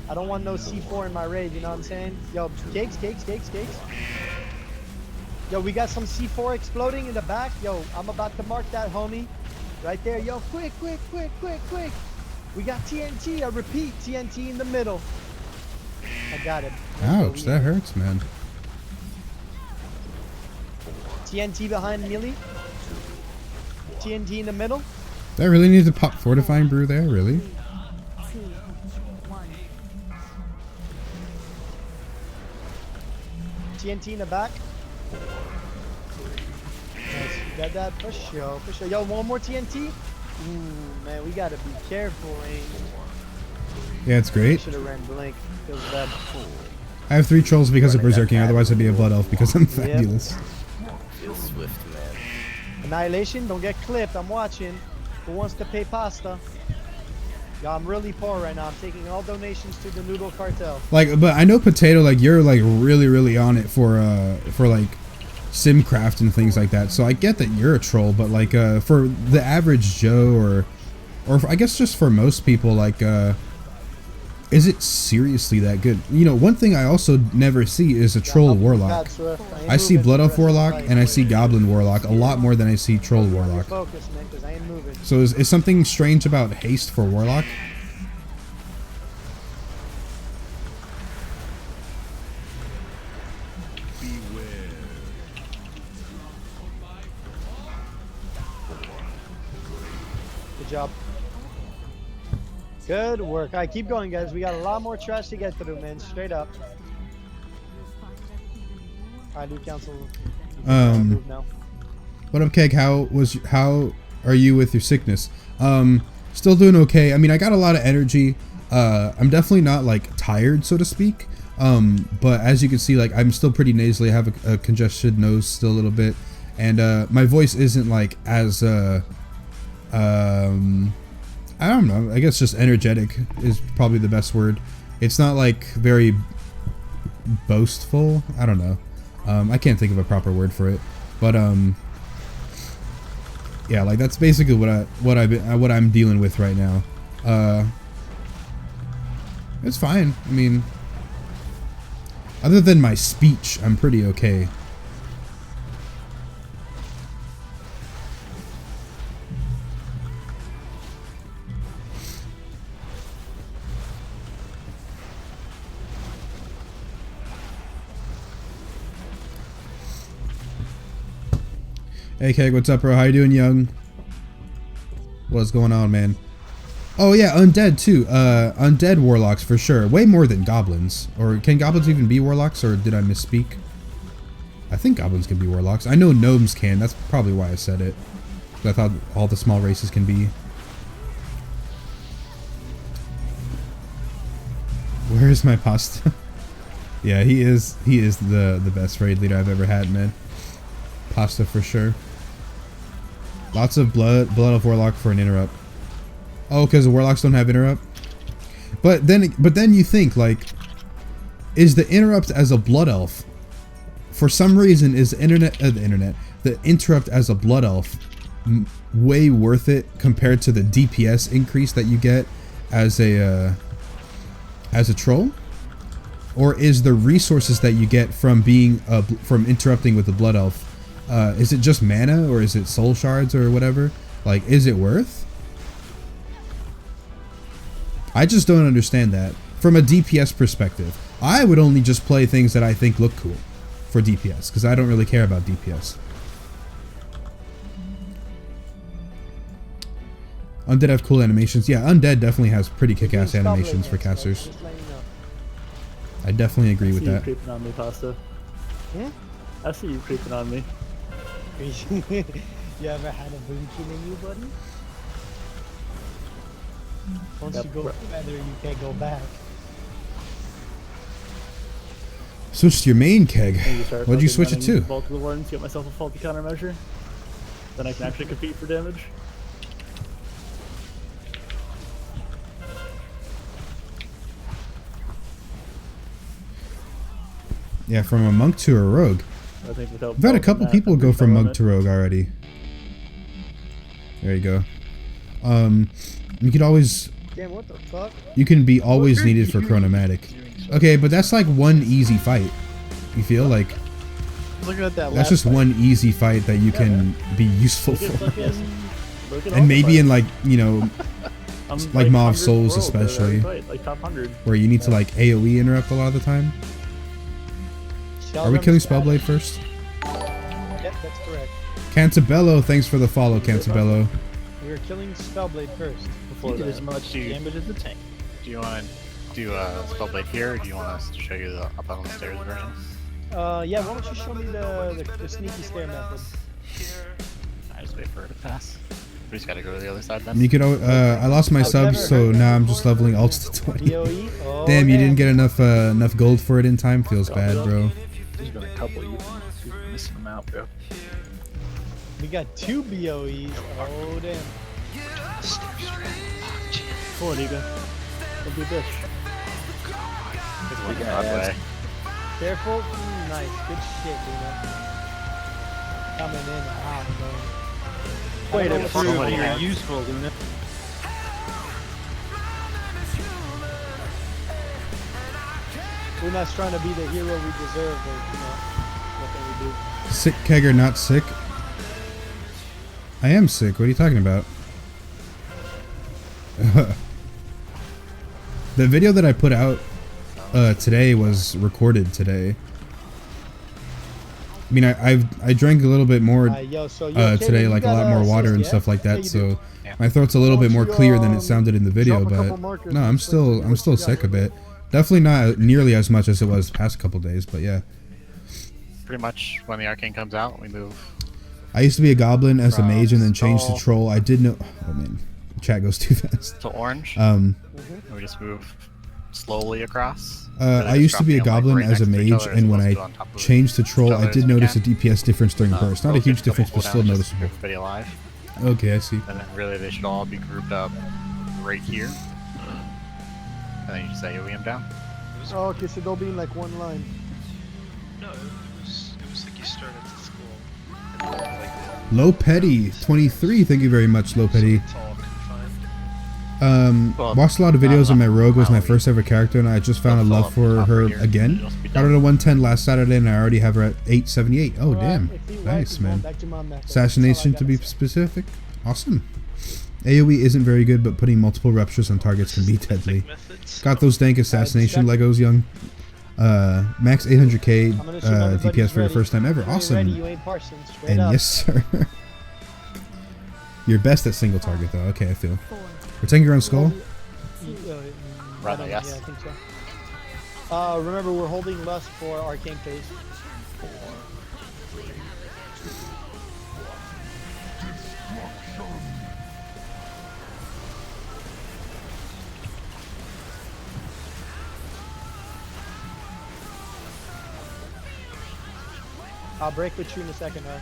I don't want no C4 in my raid. You know what I'm saying? Yo, cakes. Yo, we got some C4 exploding in the back. Yo, I'm about to mark that, homie. Right there. Yo, quick. We got TNT. I repeat, TNT in the middle. I got it. Ouch, that hurts, man. TNT behind melee. TNT in the middle. Do I really need to pop fortifying brew there? Really? 2, 1. TNT in the back. Nice. You got that for sure. Yo, one more TNT. Ooh, man, we gotta be careful, Rain. Yeah, it's great. Should have ran blink. Feels bad. I have 3 trolls because of berserking, otherwise I'd be a blood elf because I'm fabulous. Feels swift, man. Annihilation, don't get clipped. I'm watching. Who wants to pay pasta? Yo, I'm really poor right now. I'm taking all donations to the Noodle Cartel. Like, but I know Potato, like, you're like really on it for like Simcraft and things like that. So I get that you're a troll, but like for the average Joe or I guess just for most people, like is it seriously that good? You know, one thing I also never see is a troll warlock. I see blood elf warlock and I see goblin warlock a lot more than I see troll warlock. Focus, man, 'cause I ain't moving. So is something strange about haste for warlock? Good job. Good work. All right, keep going, guys. We got a lot more trash to get through, man. Straight up. All right, Loot Council. Move now. What up, Keg? How are you with your sickness? Still doing okay. I mean, I got a lot of energy. I'm definitely not like tired, so to speak. But as you can see, like I'm still pretty nasally. I have a congested nose still a little bit, and my voice isn't like as I don't know. I guess just energetic is probably the best word. It's not like very boastful. I don't know. I can't think of a proper word for it, but yeah, like that's basically what I'm dealing with right now. It's fine. I mean, other than my speech, I'm pretty okay. Hey Keg, what's up, bro? How you doing, young? What's going on, man? Oh yeah, undead too. Undead warlocks for sure. Way more than goblins. Or can goblins even be warlocks, or did I misspeak? I think goblins can be warlocks. I know gnomes can. That's probably why I said it. I thought all the small races can be. Where is my pasta? Yeah, he is the best raid leader I've ever had, man. Pasta for sure. Lots of blood of warlock for an interrupt. Oh, because the warlocks don't have interrupt. But then you think, like, is the interrupt as a blood elf? For some reason, is the interrupt as a blood elf way worth it compared to the DPS increase that you get as a troll? Or is the resources that you get from being from interrupting with the blood elf? Is it just mana, or is it soul shards or whatever? Like, is it worth? I just don't understand that. From a DPS perspective, I would only just play things that I think look cool for DPS, because I don't really care about DPS. Undead have cool animations. Yeah, Undead definitely has pretty kick-ass animations for casters. I definitely agree with that. I see you creeping on me, Pasta. Hmm? I see you creeping on me. You ever had a boom killing you, buddy? Once you go feather, you can't go back. Switch to your main, Keg. What'd you switch it to? Bulk of the Wardens, get myself a faulty countermeasure. Then I can actually compete for damage. Yeah, from a monk to a rogue. I think I've had a couple people go from monk to rogue already. There you go. You could always... Damn, what the fuck? You can be always needed for chronomatic. Okay, but that's like one easy fight. You feel like... Look at that. That's just one easy fight that you can be useful for. And maybe in like, you know, like Maw of Souls especially. Like top 100. Where you need to like AoE interrupt a lot of the time. Are we killing Spellblade first? Yep, that's correct. Cantabello, thanks for the follow, Cantabello. We are killing Spellblade first. You did as much damage as the tank. Do you want to do Spellblade here, or do you want us to show you the up on the stairs version? Yeah, why don't you show me the sneaky stair method? I just wait for it to pass. We just gotta go to the other side then. You could, I lost my subs, so now I'm just leveling alts to 20. Oh, damn, you didn't get enough gold for it in time. Feels bad, bro. There's been a couple you missing them out, bro. We got 2 BOEs. Oh damn. Pull it, Ega. Don't be a bitch. Careful. Nice. Good shit, Luna. Coming in hot, bro. Way to to prove you're useful, Luna. Luna's trying to be the hero we deserve, but you know, what can we do? Sick Kegger, not sick. I am sick. What are you talking about? The video that I put out today was recorded today. I mean, I drank a little bit more today, like a lot more water and stuff like that. So my throat's a little bit more clear than it sounded in the video. But no, I'm still sick a bit. Definitely not nearly as much as it was past couple days. But yeah. Pretty much when the arcane comes out, we move. I used to be a goblin as a mage and then changed to troll. I did know. Oh man, the chat goes too fast. To orange. We just move slowly across. I used to be a goblin as a mage, and when I changed to troll, I did notice a DPS difference during burst. Not a huge difference, but still noticeable. Everybody alive. Okay, I see. And then really they should all be grouped up right here. And then you just AoE them down. Oh, okay, so they'll be in like one line. No, it was like you started at school. And then, like, Low Petty 23. Thank you very much, Low Petty. tall, confined. Watched a lot of videos on my rogue. Was my first ever character, and I just found a love for her again. Got her to 110 last Saturday, and I already have her at 878. Oh damn, nice man. Assassination to be specific. Awesome. AoE isn't very good, but putting multiple ruptures on targets can be deadly. Got those dank assassination Legos, young. Max 800k DPS for your first time ever. Awesome. And yes, sir. You're best at single target, though. Okay, I feel. We're taking your own skull. Rather, yes. Yeah, I think so. Remember, we're holding lust for arcane phase. I'll break with you in a second, huh?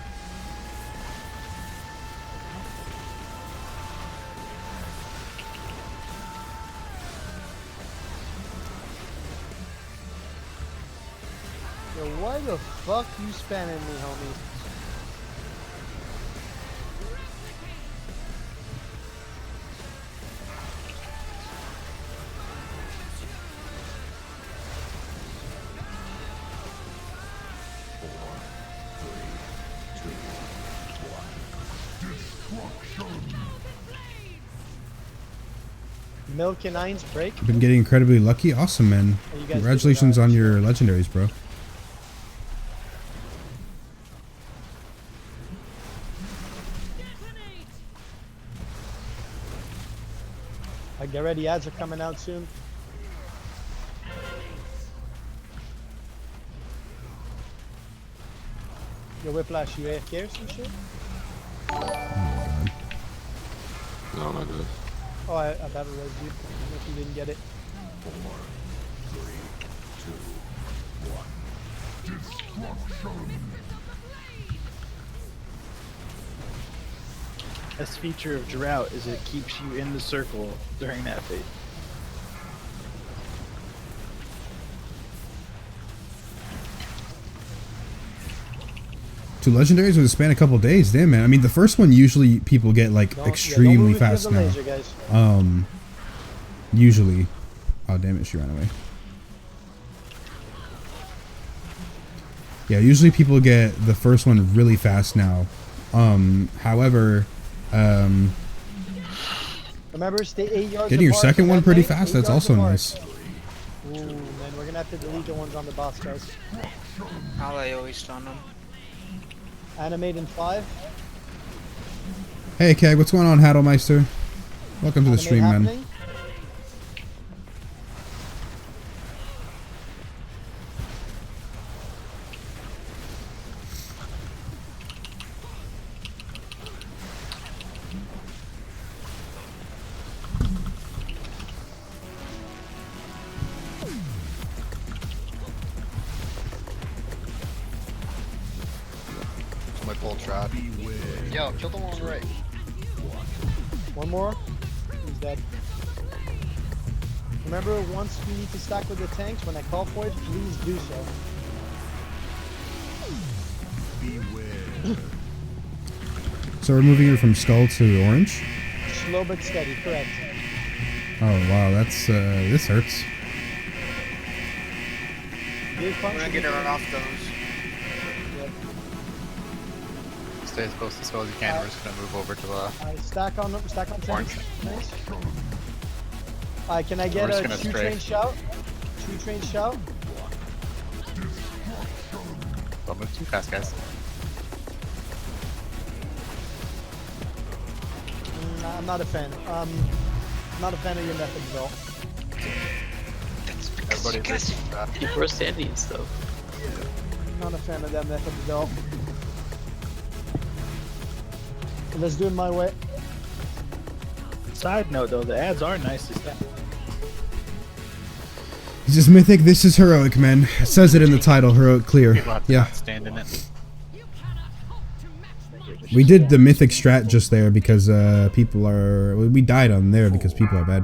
Yo, why the fuck you spamming me, homie? Milk and Nines break. Been getting incredibly lucky. Awesome, man. Congratulations on your legendaries, bro. Get ready, ads are coming out soon. Yo, Whiplash, you AFK or some shit? Oh my god. No, not good. Oh, I battle res you if you didn't get it. 4, 3, 2, 1. Destruction. Best feature of Drought is it keeps you in the circle during that phase. Two legendaries with a span a couple days. Damn, man. I mean, the first one usually people get like extremely fast now. Laser, guys. Usually. Oh damn it, she ran away. Yeah, usually people get the first one really fast now. However, remember, stay 8 yards. Getting your second one pretty fast. That's also nice. Ooh, man, we're gonna have to delete the ones on the boss, guys. How I always stun them. Animate in 5. Hey, Keg, what's going on, Haddlemeister? Welcome to the stream, man. Yo, kill the one on the right. One more. He's dead. Remember, once you need to stack with the tanks, when I call for it, please do so. So we're moving it from skull to orange? Slow but steady, correct. Oh wow, that's this hurts. We're gonna get her off those. Stay as close to skull as you can. We're just gonna move over to the stack on tanks. orange. Nice. Can I get a 2-train shout? 2-train shout? Don't move too fast, guys. I'm not a fan. Not a fan of your methods, though. Everybody, people are standing and stuff. Not a fan of that method, though. Let's do it my way. Side note though, the ads are nice to stack. This is mythic, this is heroic, man. It says it in the title, heroic clear. People have to Yeah. not stand in it. We did the mythic strat just there because people are... We died on there because people are bad.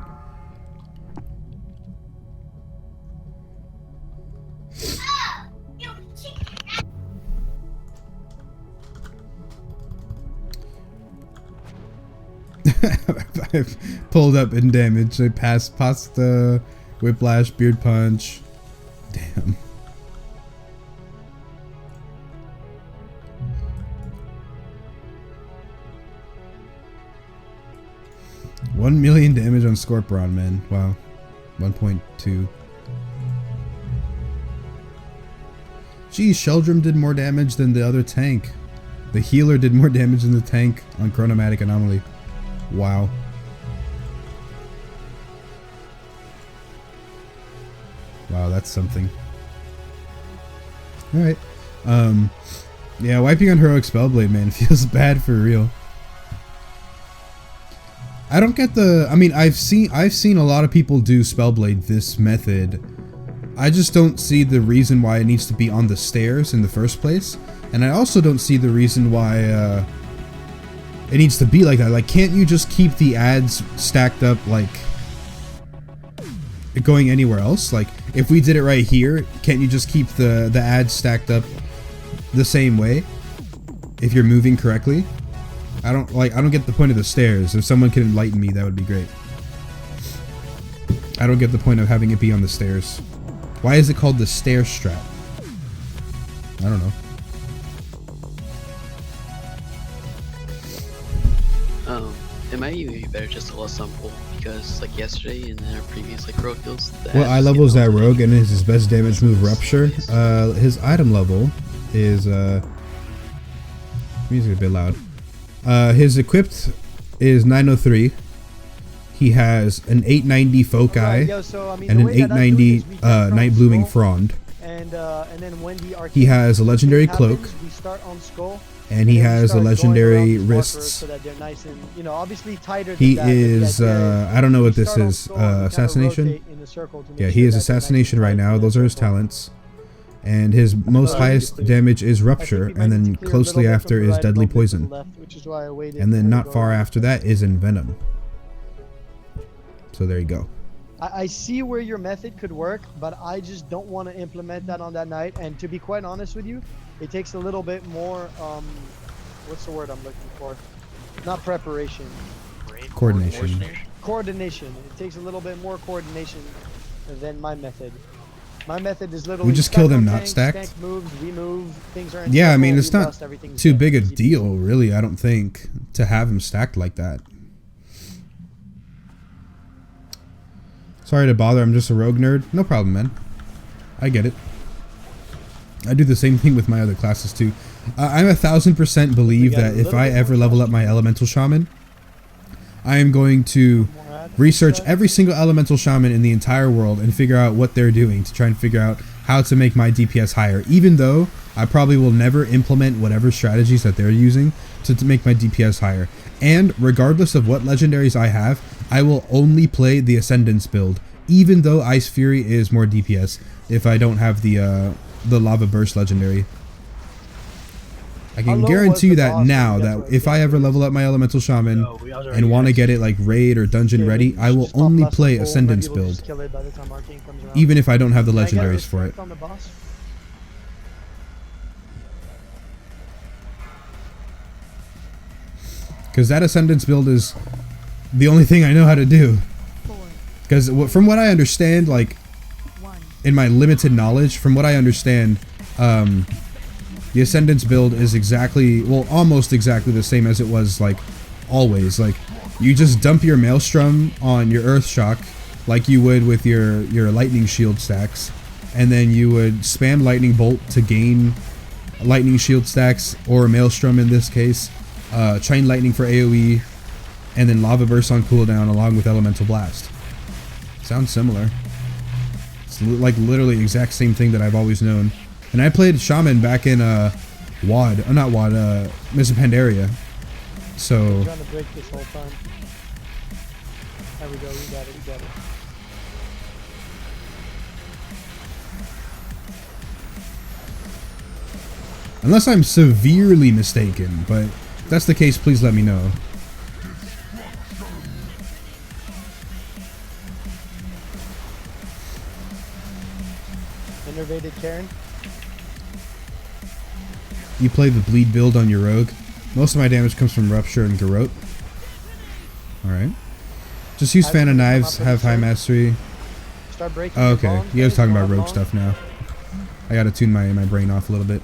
I've pulled up in damage. I passed pasta, whiplash, beard punch. Damn. $1 million damage on Scorpion, man. Wow. 1.2. Geez, Sheldrum did more damage than the other tank. The healer did more damage than the tank on Chronomatic Anomaly. Wow. Wow, that's something. Alright. Yeah, wiping on Heroic Spellblade, man, feels bad for real. I don't get the... I mean, I've seen a lot of people do Spellblade this method. I just don't see the reason why it needs to be on the stairs in the first place. And I also don't see the reason why it needs to be like that. Like, can't you just keep the ads stacked up, like, going anywhere else? Like, if we did it right here, can't you just keep the ads stacked up the same way if you're moving correctly? I don't get the point of the stairs. If someone can enlighten me, that would be great. I don't get the point of having it be on the stairs. Why is it called the stair strat? I don't know. It might even be better just to let some pull, because like yesterday in our previous like rogue kills. Well, eye level is that rogue, and his best damage move Rupture. His item level is music a bit loud. His equipped is 903. He has an 890 Foci and an 890 Night Blooming Frond. And then when the he has a legendary cloak. We start on skull. And he has a legendary wrists. So that they're nice and, you know, obviously tighter than he that, is, I don't know what this is, assassination? Yeah, he is assassination right now. Those are his talents. And his most highest damage is Rupture, and then closely after is Deadly Poison. And then not far after that is Envenom. So there you go. I see where your method could work, but I just don't want to implement that on that night. And to be quite honest with you, it takes a little bit more, what's the word I'm looking for? Not preparation. Coordination. Coordination. It takes a little bit more coordination than my method. My method is literally... We just kill them not stacked? Tank moves, we move, things are in yeah, I circle, mean, it's not too big a easy. deal, really, I don't think, to have them stacked like that. Sorry to bother, I'm just a rogue nerd. No problem, man. I get it. I do the same thing with my other classes, too. I'm 1000% believe that if I ever level up my Elemental Shaman, I am going to research every single Elemental Shaman in the entire world and figure out what they're doing to try and figure out how to make my DPS higher, even though I probably will never implement whatever strategies that they're using to make my DPS higher. And regardless of what legendaries I have, I will only play the Ascendance build, even though Ice Fury is more DPS if I don't have the Lava Burst legendary. I can guarantee you that now, that if I ever level up my Elemental Shaman and want to get it like raid or dungeon ready, I will only play Ascendance build, even if I don't have the legendaries for it. Because that Ascendance build is the only thing I know how to do. Because from what I understand, like, in my limited knowledge, from what I understand, the Ascendance build is exactly, well, almost exactly the same as it was, like, always. Like, you just dump your Maelstrom on your Earth Shock, like you would with your Lightning Shield stacks, and then you would spam Lightning Bolt to gain Lightning Shield stacks, or Maelstrom in this case, Chain Lightning for AoE, and then Lava Burst on cooldown along with Elemental Blast. Sounds similar. It's like literally exact same thing that I've always known. And I played Shaman back in WoD, not WoD, Miss Pandaria. So I'm trying to break this whole time. There we go, we got it, we got it. Unless I'm severely mistaken, but if that's the case, please let me know. Innervated Karen. You play the bleed build on your rogue. Most of my damage comes from Rupture and Garrote. Alright. Just use Fan of Knives, have high mastery. Start breaking. Oh, okay. You guys talking about rogue stuff now. I gotta tune my brain off a little bit.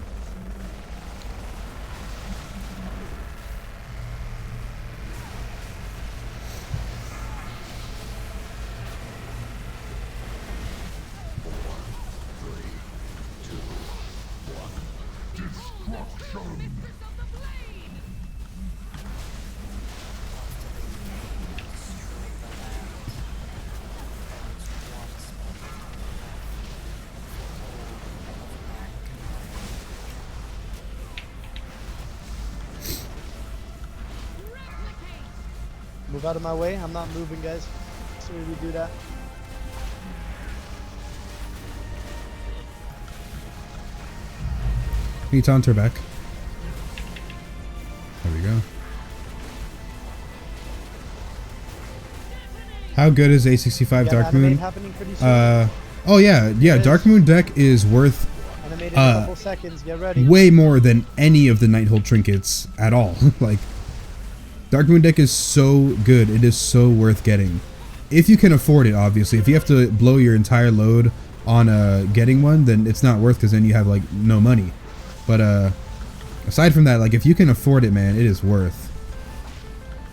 Move out of my way. I'm not moving, guys. As soon as we do that. Can you taunt her back? There we go. How good is A65 Dark Moon? Oh yeah, Dark Moon deck is worth Animate in a couple seconds. Get ready. way more than any of the Nighthold trinkets at all. Like, Dark Moon deck is so good. It is so worth getting. If you can afford it, obviously. If you have to blow your entire load on getting one, then it's not worth, because then you have like no money. But aside from that, like, if you can afford it, man, it is worth.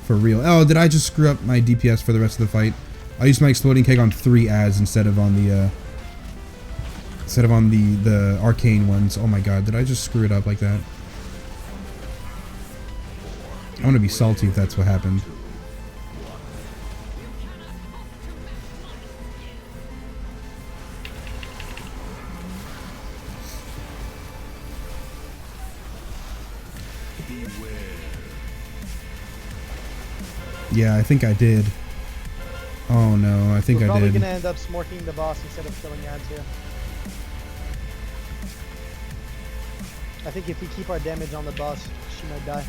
For real. Oh, did I just screw up my DPS for the rest of the fight? I used my exploding keg on 3 ads instead of on the arcane ones. Oh my god, did I just screw it up like that? I'm gonna be salty if that's what happened. Yeah, I think I did. Oh no, I think We're I probably did. gonna end up smorking the boss instead of killing ads here. I think if we keep our damage on the boss, she might die.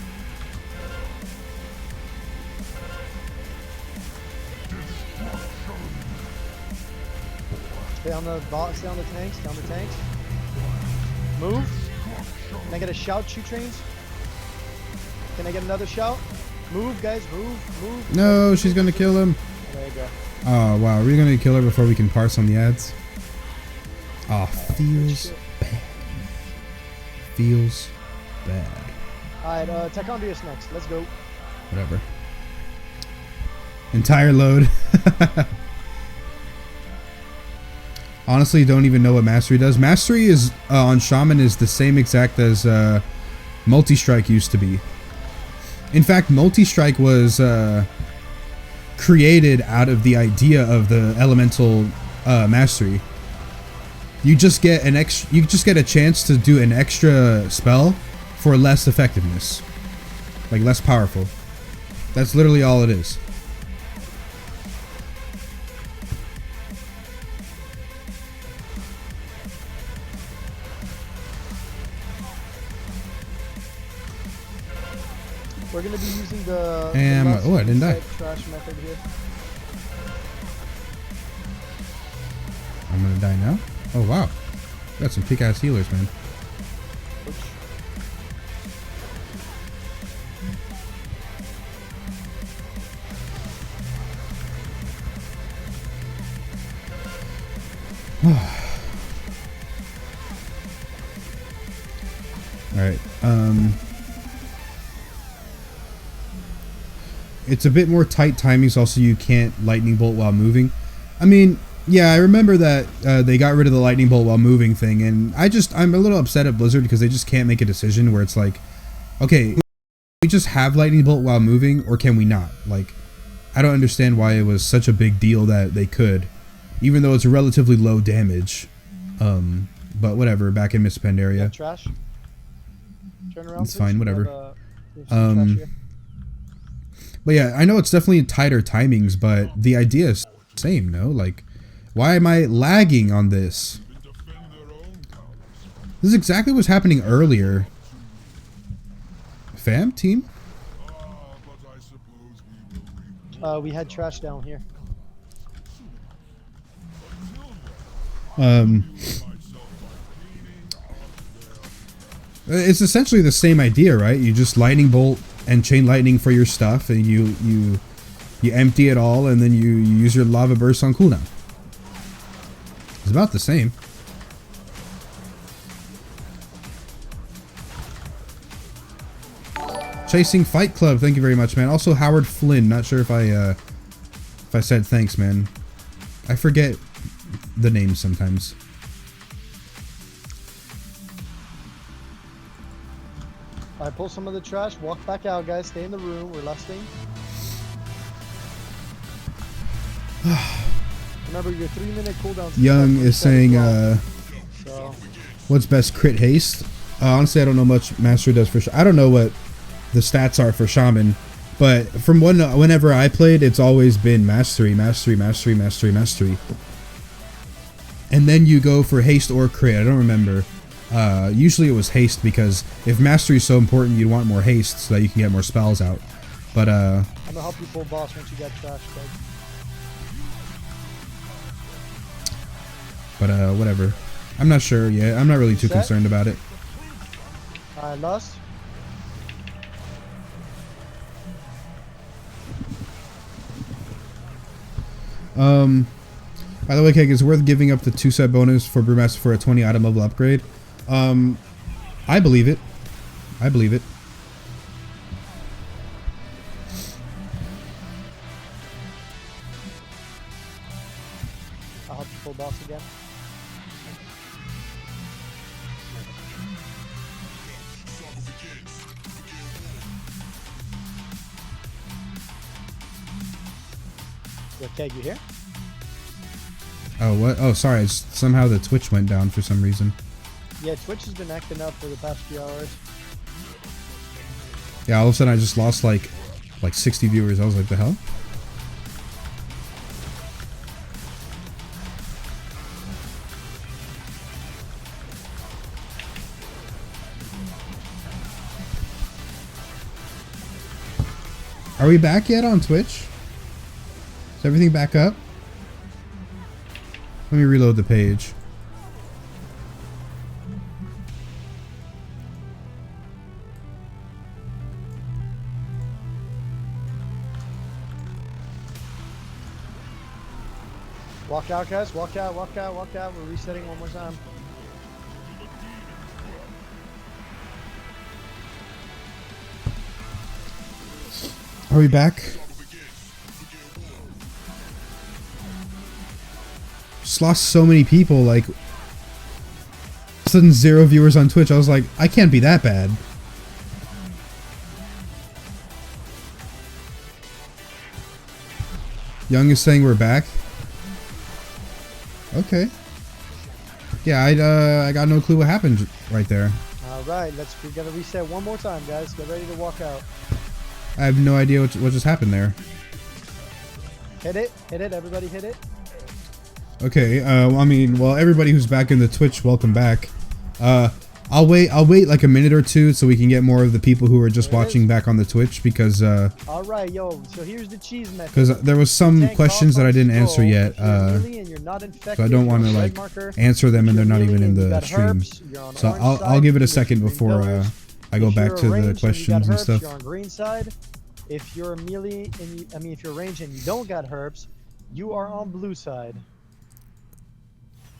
Stay on the boss, stay on the tanks, stay on the tanks. Move. Can I get a shout, shoot trains? Can I get another shout? Move, guys, move. No, she's gonna kill him. There you go. Oh wow, are we gonna kill her before we can parse on the ads? Oh, feels bad. Feels bad. Alright, Tichondrius next. Let's go. Whatever. Entire load. Honestly, don't even know what Mastery does. Mastery is on Shaman is the same exact as Multi-Strike used to be. In fact, Multi-Strike was created out of the idea of the Elemental Mastery. You just get an you just get a chance to do an extra spell for less effectiveness, like less powerful. That's literally all it is. We're gonna be using the Oh, I didn't die. trash method here. I'm gonna die now. Oh wow, got some kick-ass healers, man. Alright, it's a bit more tight timings, also you can't lightning bolt while moving. I mean, yeah, I remember that they got rid of the lightning bolt while moving thing, and I'm a little upset at Blizzard because they just can't make a decision where it's like, okay, we just have lightning bolt while moving, or can we not? Like, I don't understand why it was such a big deal that they could, even though it's a relatively low damage. But whatever, back in Mispend area. Trash. Turn around. It's fine, whatever. But yeah, I know it's definitely tighter timings, but the idea is the same, no? Like, why am I lagging on this? This is exactly what's happening earlier. Fam team? We had trash down here. It's essentially the same idea, right? You just lightning bolt and chain lightning for your stuff, and you empty it all, and then you use your lava burst on cooldown. It's about the same. Chasing Fight Club, thank you very much, man. Also Howard Flynn, not sure if I said thanks, man. I forget the names sometimes. Alright, pull some of the trash, walk back out, guys. Stay in the room, we're lusting. Remember your 3-minute cooldown. Young is saying, so. what's best crit haste? Honestly, I don't know much Mastery does for I don't know what the stats are for Shaman, but from whenever I played, it's always been Mastery, Mastery, Mastery, Mastery, Mastery. And then you go for haste or crit, I don't remember. Usually it was haste, because if Mastery is so important, you'd want more haste so that you can get more spells out. But I'm gonna help you pull boss once you get trash, Craig. But whatever. I'm not sure yet. I'm not really too concerned about it. Alright, Lust. By the way, Keg, it's worth giving up the 2-set bonus for Brewmaster for a 20 item level upgrade. I believe it. I believe it. I'll help you pull boss again. Yo, Keg, you here? Oh, what? Oh, sorry. Somehow the Twitch went down for some reason. Yeah, Twitch has been acting up for the past few hours. Yeah, all of a sudden I just lost like 60 viewers. I was like, the hell? Are we back yet on Twitch? Is everything back up? Let me reload the page. Walk out, guys. Walk out, walk out, walk out. We're resetting one more time. Are we back? Just lost so many people, like sudden 0 viewers on Twitch. I was like, I can't be that bad. Young is saying we're back. Okay. Yeah, I got no clue what happened right there. All right, we gotta reset one more time, guys. Get ready to walk out. I have no idea what just happened there. Hit it, everybody hit it. Okay, I mean, well, everybody who's back in the Twitch, welcome back. I'll wait like a minute or two so we can get more of the people who are just watching back on the Twitch, because all right, yo, so here's the cheese method. Because there was some questions that I didn't answer yet, so I don't want to like answer them and they're not even in the stream. So I'll give it a second before I go back to the questions and stuff. You're on green side. If you're melee and if you're ranged and you don't got herbs, you are on blue side.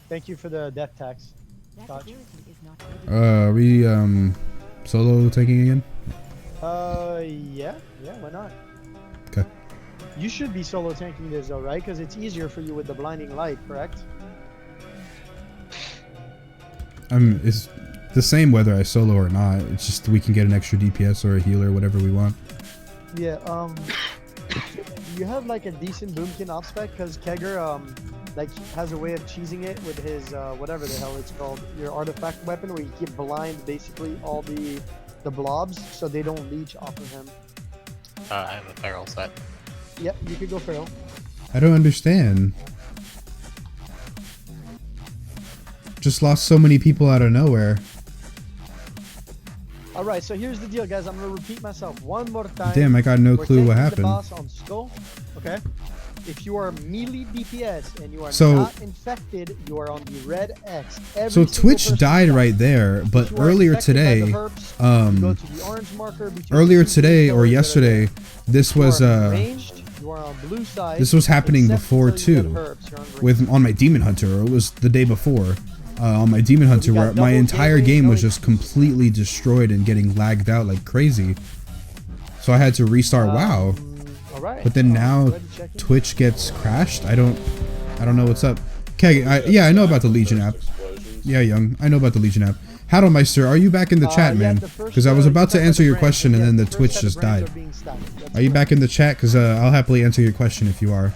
Thank you for the death tax. Are we solo taking again? Yeah, why not? Okay. You should be solo tanking this though, right? Because it's easier for you with the blinding light, correct? It's the same whether I solo or not. It's just we can get an extra DPS or a healer, whatever we want. Yeah, you have like a decent boomkin off spec, because Kegger like has a way of cheesing it with his whatever the hell it's called, your artifact weapon, where you keep blind basically all the blobs so they don't leech off of him. I have a feral set. Yep, you could go feral. I don't understand. Just lost so many people out of nowhere. All right, so here's the deal, guys. I'm gonna repeat myself one more time. Damn, I got no We're clue what tanking happened. The boss on skull. Okay. If you are melee DPS and you are So- not infected, you are on the red X. Every So single Twitch person died dies. right there, If but you are earlier infected by the today, herps, you go to the orange marker between earlier the two today or pillars that are yesterday, there. this You was are ranged, you are on blue side, this was happening except before until you too, get herps, you're on green. with on my Demon Hunter. Or it was the day before. On my Demon Hunter, got where my double entire gateway, game no was just completely destroyed and getting lagged out like crazy. So I had to restart WoW. All right. But then now Go ahead and check in. Twitch gets crashed. I don't know what's up. Okay, yeah, I know about the Legion app. Yeah, Young, I know about the Legion app. Hadowmeister, are you back in the chat, yeah, man? the first, Because I was about to set of answer your brands, question and yeah, then the first Twitch set of just brands died. are being stacked. That's Are you correct. back in the chat? Because I'll happily answer your question if you are.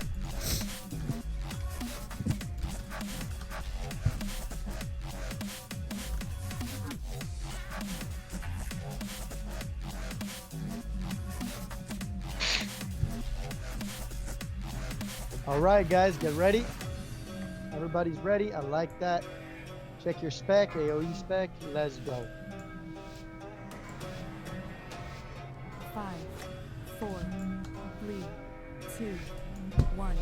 All right, guys, get ready. Everybody's ready. I like that. Check your spec, AOE spec. Let's go. 5, 4, 3, 2, 1.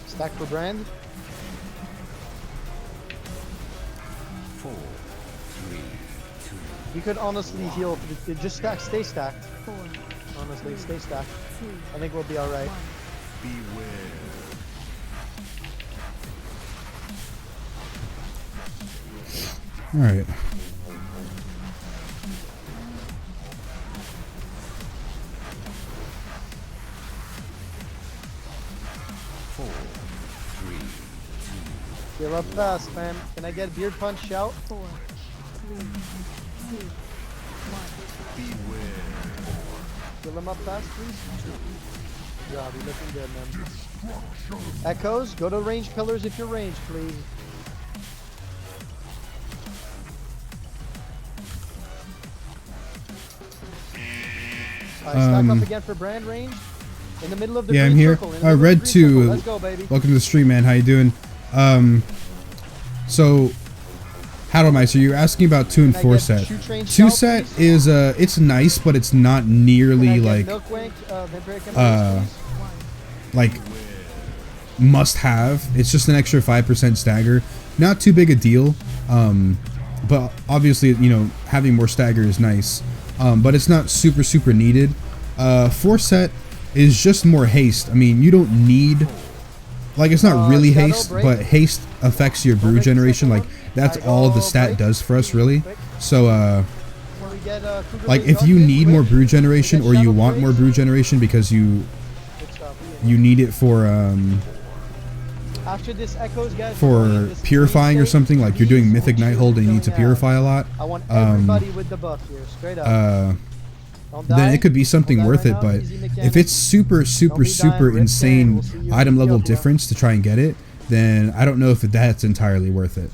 Stack for brand. 4, 3, 2. You could honestly heal. Just stack, stay stacked. 4, Honestly, stay stacked. 2, I think we'll be all right. 1. All right. Heal up fast, man. Can I get beard punch shout? 4, 3, 2, 1. Heal him up fast, please. Yeah, we looking good, man. Echoes, go to range pillars if you're ranged, please. Stack up again for brand range. In the middle of the Yeah, green I'm here. circle. In the middle of the Red green circle. 2. Let's go, baby. Welcome to the stream, man. How you doing? So, Hadowmeister, you're asking about 2 and Can I 4 get set. 2 train 2 shout, set please? is it's nice, but it's not Can I nearly get like milk wank, vampiric embers, please? like must have. It's just an extra 5% stagger. Not too big a deal. But obviously, you know, having more stagger is nice. But it's not super needed. 4 set is just more haste. I mean, you don't need, like, it's not really Shadow haste, break. but haste affects your brew Break the generation. second Like, one. that's I all the go stat break. does for us, really. Quick. So Can we get, Cougar like, Blade if you Dark need Blade more quick? brew generation, Can or we get you Shadow want more Blades? brew generation because you Good stuff, we in. need it for After this echoes, guys, we're going in for this purifying or green state. something, like you're doing Please, Mythic won't you Nighthold and you need to going purify a lot. I want everybody with the buff here, straight up. Don't Then die. it could be something Don't die worth right it. now, But easy if mechanics. it's super dying, rip insane sand, we'll see you item in level Ethiopia. difference to try and get it, then I don't know if that's entirely worth it.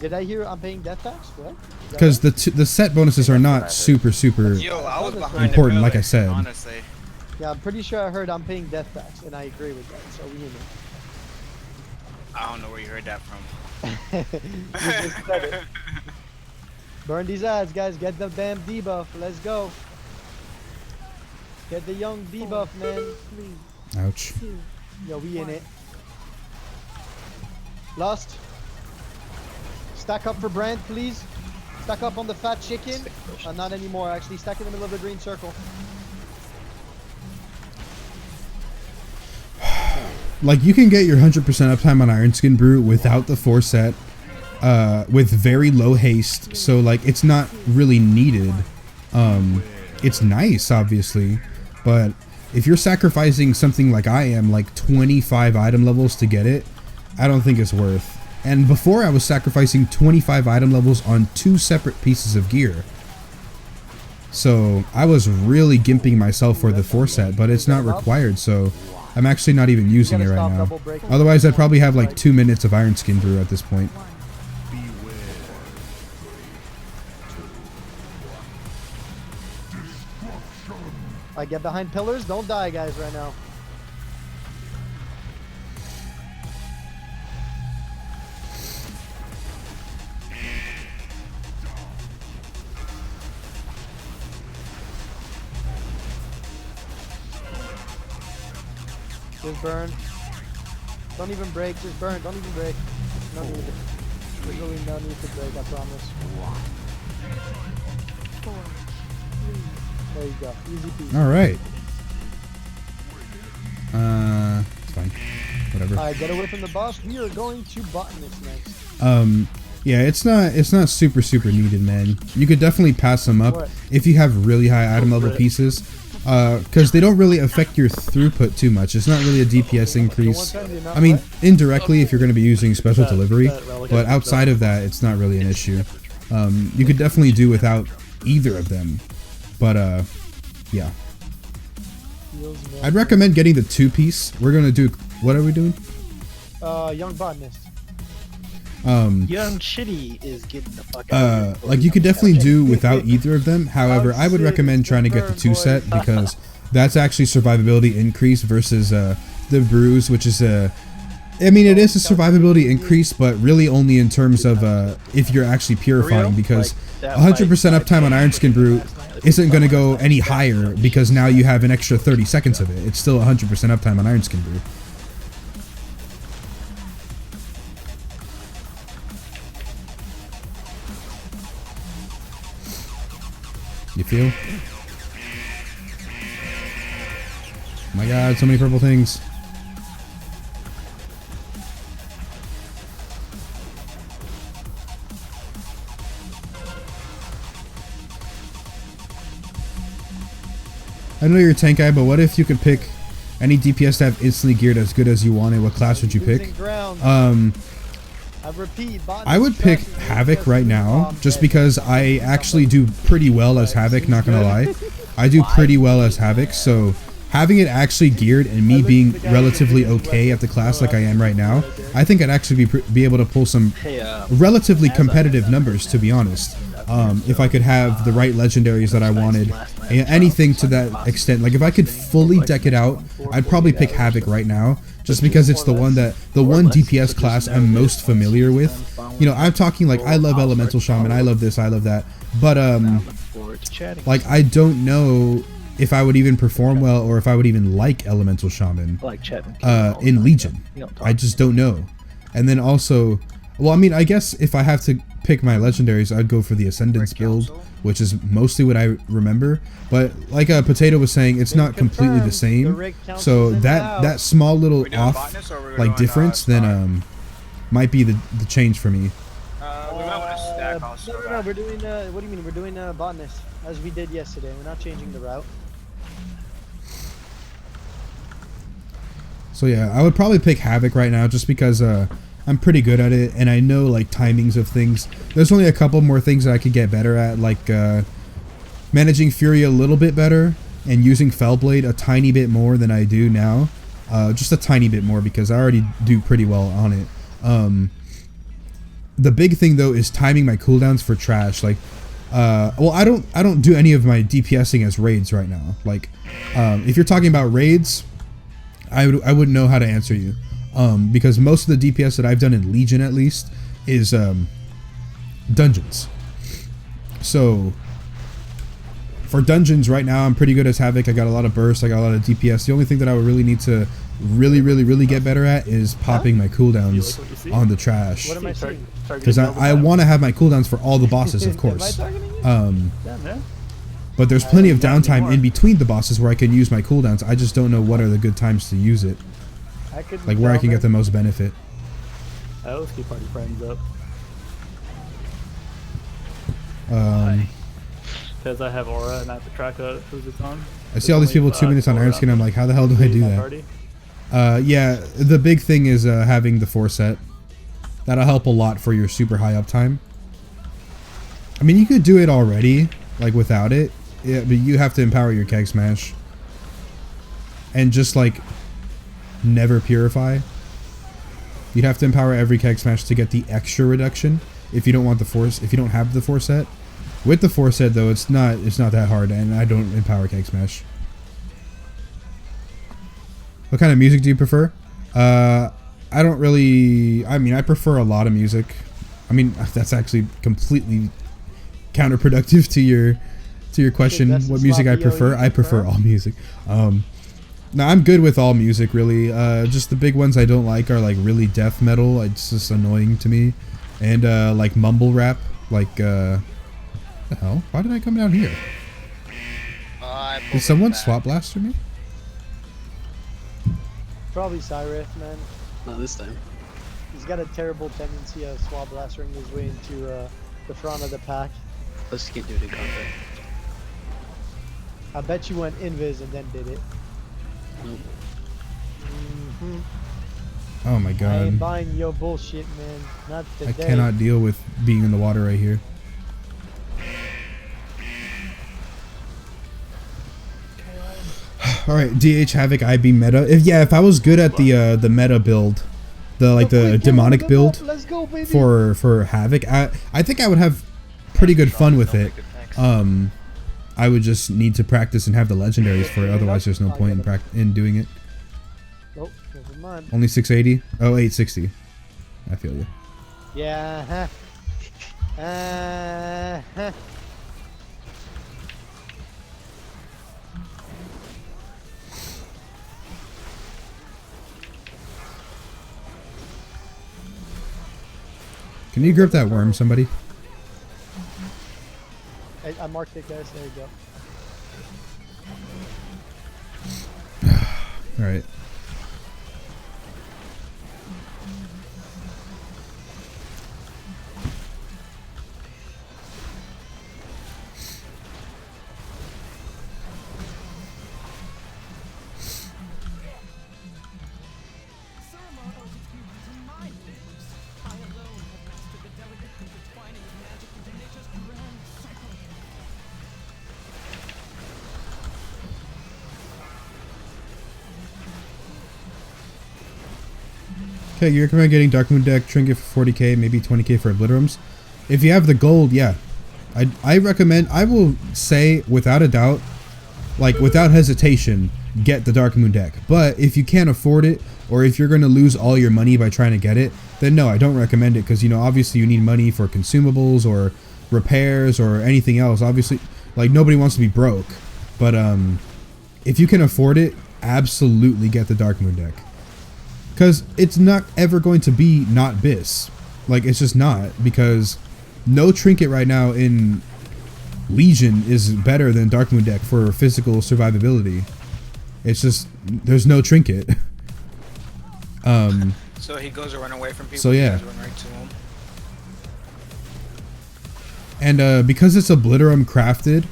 Did I hear I'm paying death tax? What? Is that Because right? the set bonuses are not super Yo, I was behind important, the like I pillar, said. honestly. Yeah, I'm pretty sure I heard I'm paying death tax, and I agree with that. So we in it. I don't know where you heard that from. You just said it. Burn these ads, guys. Get the damn debuff. Let's go. Get the young debuff, man. 3, Ouch. 2, Yo, we in it. Lost. Stack up for brand, please. Stack up on the fat chicken. Not anymore, actually. Stack in the middle of the green circle. Like, you can get your 100% uptime on Iron Skin Brew without the 4 set, with very low haste. So, like, it's not really needed. It's nice, obviously, but if you're sacrificing something like I am, like 25 item levels to get it, I don't think it's worth. And before, I was sacrificing 25 item levels on 2 separate pieces of gear. So I was really gimping myself for the 4 set, but it's not required, so I'm actually not even using it right now. Otherwise, I'd probably have like 2 minutes of Iron Skin Brew at this point. I get behind pillars. Don't die, guys, right now. Just burn. Don't even break. Just burn. Don't even break. No need. There's really no need to break. I promise. 4, 3. There you go. Easy peasy. All right. It's fine. Whatever. Alright, get away from the boss. We are going to botanist next. Yeah, it's not super needed, man. You could definitely pass them up What? if you have really high item level pieces, because they don't really affect your throughput too much. It's not really a DPS increase. I mean, indirectly if you're going to be using special delivery, but outside of that, it's not really an issue. You could definitely do without either of them, but yeah. I'd recommend getting the 2-piece. We're gonna do. What are we doing? Young botanist. Young Shitty is getting the fuck out. Like you could definitely do without either of them. However, I would recommend trying to get the 2 set because that's actually survivability increase versus the brews, which is a. I mean, it is a survivability increase, but really only in terms of if you're actually purifying, because 100% uptime on Iron Skin Brew isn't going to go any higher because now you have an extra 30 seconds of it. It's still 100% uptime on Iron Skin Brew. You feel? Oh my god, so many purple things. I know you're a tank guy, but what if you could pick any DPS to have instantly geared as good as you wanted? What class would you pick? I would pick Havoc right now, just because I actually do pretty well as Havoc, not gonna lie. I do pretty well as Havoc, so having it actually geared and me being relatively okay at the class like I am right now, I think I'd actually be able to pull some relatively competitive numbers, to be honest. If I could have the right legendaries that I wanted, anything to that extent. Like if I could fully deck it out, I'd probably pick Havoc right now, just because it's the one DPS class I'm most familiar with. You know, I'm talking like I love Elemental Shaman, I love this, I love that, but like I don't know if I would even perform well or if I would even like Elemental Shaman in Legion. I just don't know. And then also, well, I mean, I guess if I have to pick my legendaries, I'd go for the Ascendance build, which is mostly what I remember. But like Potato was saying, it's not completely the same. So that small little off like difference then might be the change for me. No, we're doing what do you mean? We're doing botanist as we did yesterday. We're not changing the route. So yeah, I would probably pick Havoc right now just because I'm pretty good at it, and I know like timings of things. There's only a couple more things that I could get better at, like managing Fury a little bit better and using Fellblade a tiny bit more than I do now. Just a tiny bit more because I already do pretty well on it. The big thing though is timing my cooldowns for trash. Like, well, I don't do any of my DPSing as raids right now. Like, if you're talking about raids, I wouldn't know how to answer you. Because most of the DPS that I've done in Legion at least is dungeons. So for dungeons right now, I'm pretty good as Havoc. I got a lot of burst, I got a lot of DPS. The only thing that I would really need to really get better at is popping my cooldowns on the trash. What am I saying? Because I want to have my cooldowns for all the bosses, of course. But there's plenty of downtime in between the bosses where I can use my cooldowns. I just don't know what are the good times to use it. Like where I can get the most benefit. I always keep party friends up. Because I have aura and I have to track who's it's on. I see all these people 2 minutes on Iron Skin. I'm like, how the hell do I do that? Yeah, the big thing is having the 4 set. That'll help a lot for your super high uptime. I mean, you could do it already, like without it. Yeah, but you have to empower your keg smash. And just like never purify. You'd have to empower every keg smash to get the extra reduction if you don't want the force, if you don't have the 4 set. With the 4 set though, it's not that hard, and I don't empower keg smash. What kind of music do you prefer? I don't really. I mean, I prefer a lot of music. I mean, that's actually completely counterproductive to your question. What music I prefer? I prefer all music. No, I'm good with all music, really. Just the big ones I don't like are like really death metal. It's just annoying to me, and like mumble rap. Like, the hell? Why did I come down here? Did someone swap blaster me? Probably Cyrus, man. Not this time. He's got a terrible tendency of swab blastering his way into the front of the pack. Plus, you can't do it in combat. I bet you went invis and then did it. Nope. Oh my I god. ain't buying your bullshit, man. Not today. I cannot deal with being in the water right here. All right, DH Havoc IB meta. If I was good at the meta build, the demonic build Let's go, baby. for Havoc, I think I would have pretty good fun with it. I would just need to practice and have the legendaries for it. Otherwise, there's no point in doing it. Nope, never mind. Only 680? Oh, 860. I feel you. Yeah. Can you grip that worm, somebody? I marked it, guys. There you go. All right. Okay, you recommend getting Dark Moon deck, trinket for 40k, maybe 20k for Obliterums. If you have the gold, yeah. I recommend, I will say without a doubt, like without hesitation, get the Dark Moon deck. But if you can't afford it, or if you're going to lose all your money by trying to get it, then no, I don't recommend it, because, you know, obviously you need money for consumables or repairs or anything else. Obviously, like, nobody wants to be broke. But if you can afford it, absolutely get the Dark Moon deck. Because it's not ever going to be not BIS. Like, it's just not. Because no trinket right now in Legion is better than Dark Moon deck for physical survivability. It's just, there's no trinket. So he goes to run away from people. So yeah. He goes to run right to him. And because it's Obliterum crafted,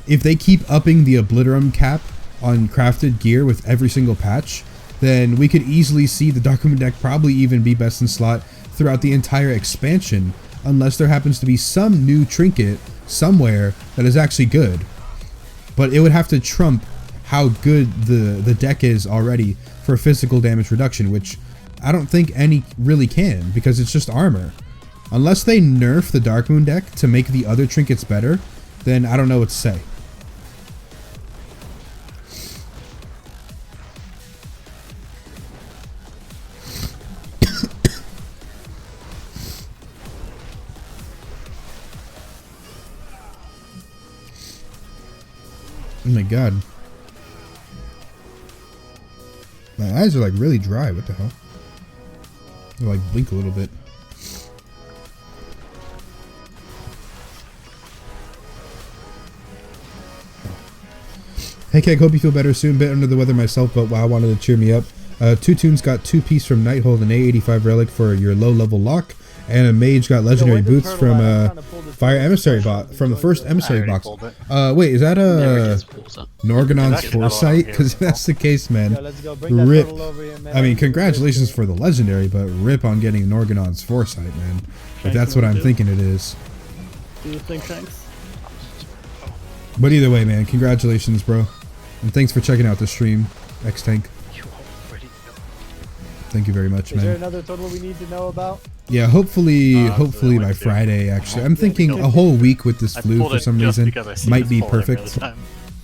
if they keep upping the Obliterum cap on crafted gear with every single patch, then we could easily see the Dark Moon deck probably even be best in slot throughout the entire expansion, unless there happens to be some new trinket somewhere that is actually good. But it would have to trump how good the deck is already for physical damage reduction, which I don't think any really can, because it's just armor. Unless they nerf the Dark Moon deck to make the other trinkets better, then I don't know what to say. Oh my god. My eyes are like really dry. What the hell? They like blink a little bit. Hey Keg, hope you feel better soon. Bit under the weather myself, but WoW wanted to cheer me up. Two Tunes got 2-piece from Nighthold and A85 relic for your low level lock. And a mage got legendary boots from Fire Emissary bot from the first Emissary box. Wait, is that Norganon's Foresight? Because if that's the case, man, rip. I mean, congratulations for the legendary, but rip on getting Norganon's Foresight, man. If that's what I'm thinking it is. Do you think, Shanks? But either way, man, congratulations, bro, and thanks for checking out the stream, X-Tank. Thank you very much, man. Is there another total we need to know about? Yeah, hopefully by Friday, actually. I'm thinking a whole week with this flu for some reason might be perfect.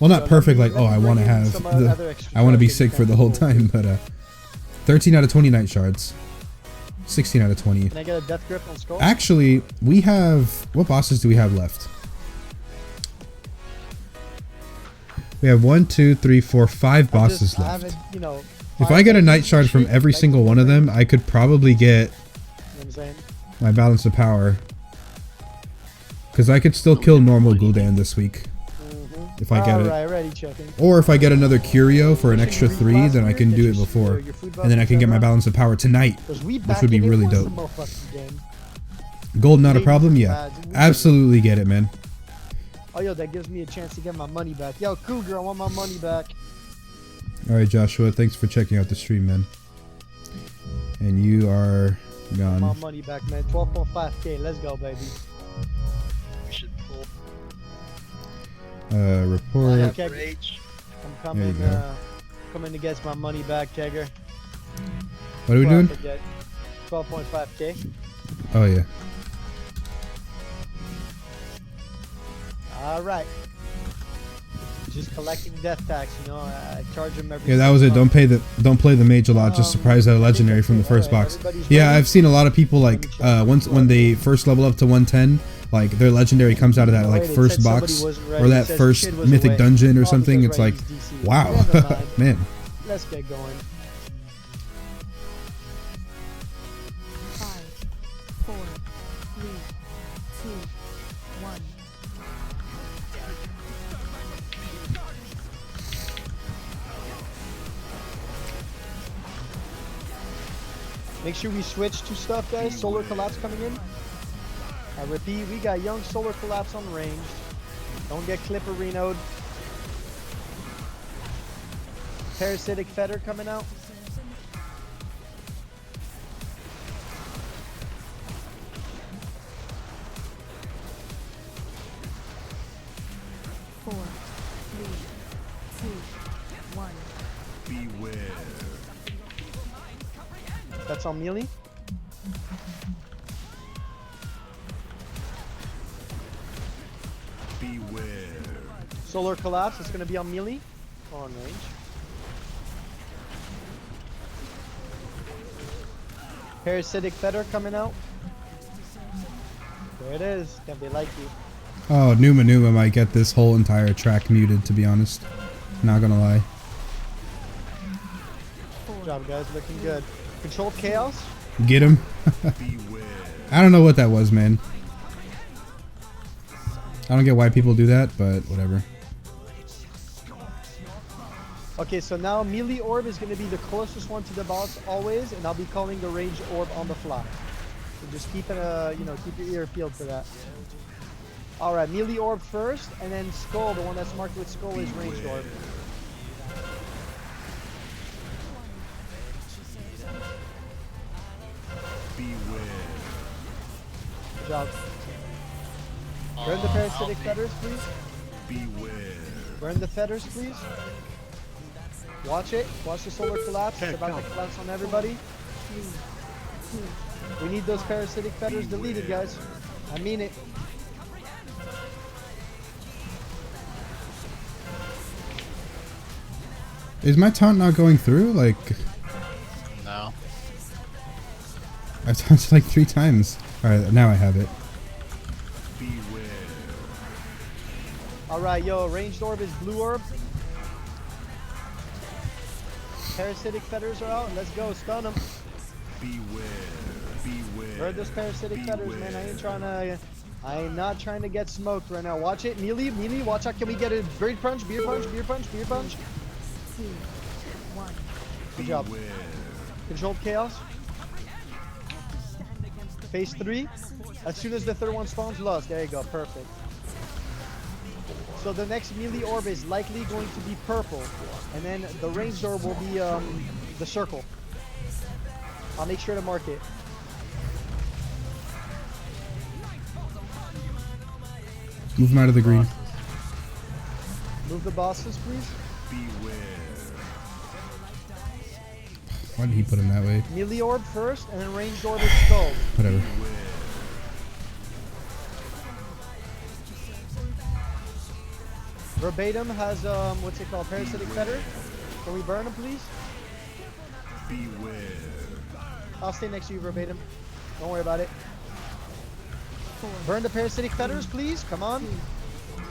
Well, not So perfect, let me- like, oh, let me I want to bring in have, some other extra I want to be tokens sick for the whole time, but 13 out of 20 night shards. 16 out of 20. Can I get a death grip on skull? Actually, we have, what bosses do we have left? We have 1, 2, 3, 4, 5 bosses I left. haven't, you know, If I get a night shard from every single one of them, I could probably get You know what I'm saying? my balance of power. Because I could still kill normal Gul'dan this week. If I get Alright, it. ready, checking. Or if I get another Curio for an extra 3, then I can do it before. And then I can get my balance of power tonight. Which would be really dope. Gold not a problem? Yeah. Absolutely get it, man. Oh, yo, that gives me a chance to get my money back. Yo, Cougar, I want my money back. Alright, Joshua. Thanks for checking out the stream, man. And you are My gone. money back, man. 12.5k. Let's go, baby. We should pull. Report. Okay. I'm There coming, you go. coming to get my money back, Kegger. What are we doing? 12.5k. Oh, yeah. Alright. Just collecting death tax, you know. I charge them every Yeah, that was it. month. Don't play the mage a lot. Just surprise that legendary from the first box. Yeah, I've seen a lot of people like when they first level up to 110, like their legendary comes out of that like first box or that first mythic dungeon or something. It's like, wow, man. Let's get going. 5, 4, 3, 2, 1. Make sure we switch to stuff, guys. Solar Collapse coming in. I repeat, we got Young Solar Collapse on range. Don't get Clip Areno'd. Parasitic Fetter coming out. Four, 3, 2, 1. Beware. That's on melee. Beware. Solar Collapse, it's going to be on melee. Or on range. Parasitic Fetter coming out. There it is. Can they like you? Oh, Numa might get this whole entire track muted, to be honest. Not gonna lie. Good job, guys. Looking good. Controlled Chaos. Get him. I don't know what that was, man. I don't get why people do that, but whatever. Okay, so now melee orb is going to be the closest one to the boss always, and I'll be calling the range orb on the fly. So just keep it, keep your ear peeled for that. All right, melee orb first, and then skull. The one that's marked with skull is ranged orb. Beware. Good job. Burn the parasitic feathers, please. Beware. Burn the feathers, please. Watch it. Watch the solar collapse. It's about to collapse on everybody. We need those parasitic feathers deleted, guys. I mean it. Is my taunt not going through? Like, No. I've taunted like 3 times. Alright, now I have it. Beware. Alright, yo, ranged orb is blue orb. Parasitic feathers are out. Let's go, stun them. Beware. Beware. Burn those parasitic feathers, man. I ain't not trying to get smoked right now. Watch it. Melee, melee. Watch out. Can we get a beer punch, beer punch, beer punch, beer punch? 2, 1. Good job. Beware. Controlled chaos. Phase 3. As soon as the third one spawns, lost. There you go. Perfect. So the next melee orb is likely going to be purple. And then the ranged orb will be the circle. I'll make sure to mark it. Move him out of the green. Move the bosses, please. Beware. Why did he put him that way? Melee orb first, and then ranged orb is skull. Whatever. Verbatim has what's it called? Parasitic fetter. Can we burn him, please? Beware. I'll stay next to you, Verbatim. Don't worry about it. Burn the parasitic fetters, please. Come on.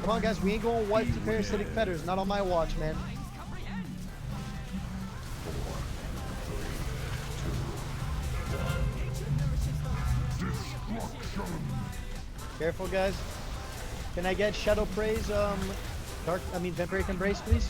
Come on, guys. We ain't going to wipe the parasitic fetters. Not on my watch, man. Careful, guys. Can I get Shadow Praise, Vampiric Embrace, please?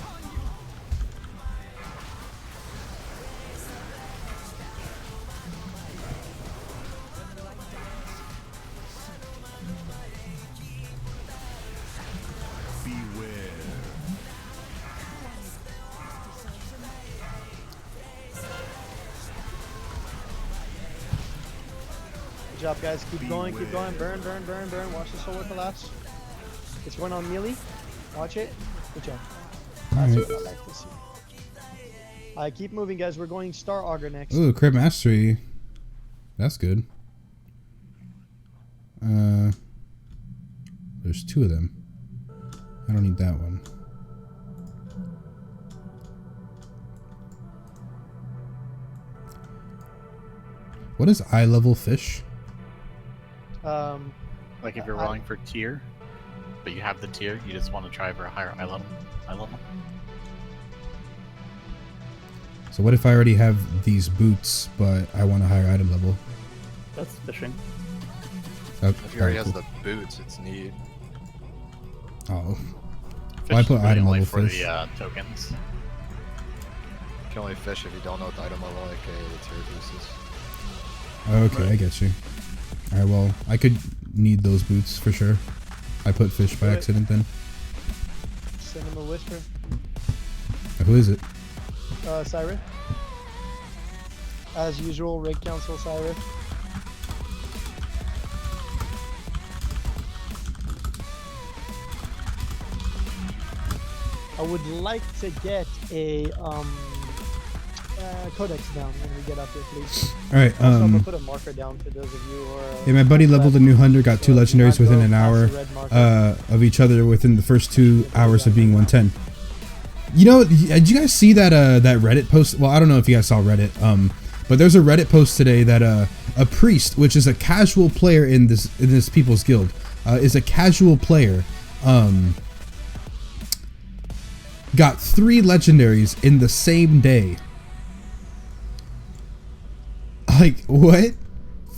Beware. Good job, guys. Keep going, keep going. Burn, burn, burn, burn. Watch the solar collapse. It's one on melee. Watch it. Good job. That's what I like to see. Alright, keep moving, guys. We're going Star Augur next. Ooh, crit mastery. That's good. There's 2 of them. I don't need that one. What is eye level fish? Like if you're rolling for tier, but you have the tier, you just want to try for a higher eye level. So what if I already have these boots, but I want a higher item level? That's fishing. If he already has the boots, it's neat. Oh. Fish Why put is really item only level for fish? the tokens. You can only fish if you don't know what the item level, aka the tier pieces. Okay, I get you. Alright, well, I could need those boots for sure. I put fish by accident then. Send him a whisper. Who is it? Cyrus. As usual, Raid Council Cyrus. I would like to get a codex down when we get up here, please. Alright, also, I'm gonna put a marker down for those of you who are... yeah, my buddy leveled a new hunter, got 2 legendaries within an hour of each other within the first 2 hours of being 110. You know, did you guys see that that Reddit post? Well, I don't know if you guys saw Reddit, but there's a Reddit post today that a priest, which is a casual player in this people's guild, is a casual player, got 3 legendaries in the same day. Like, what?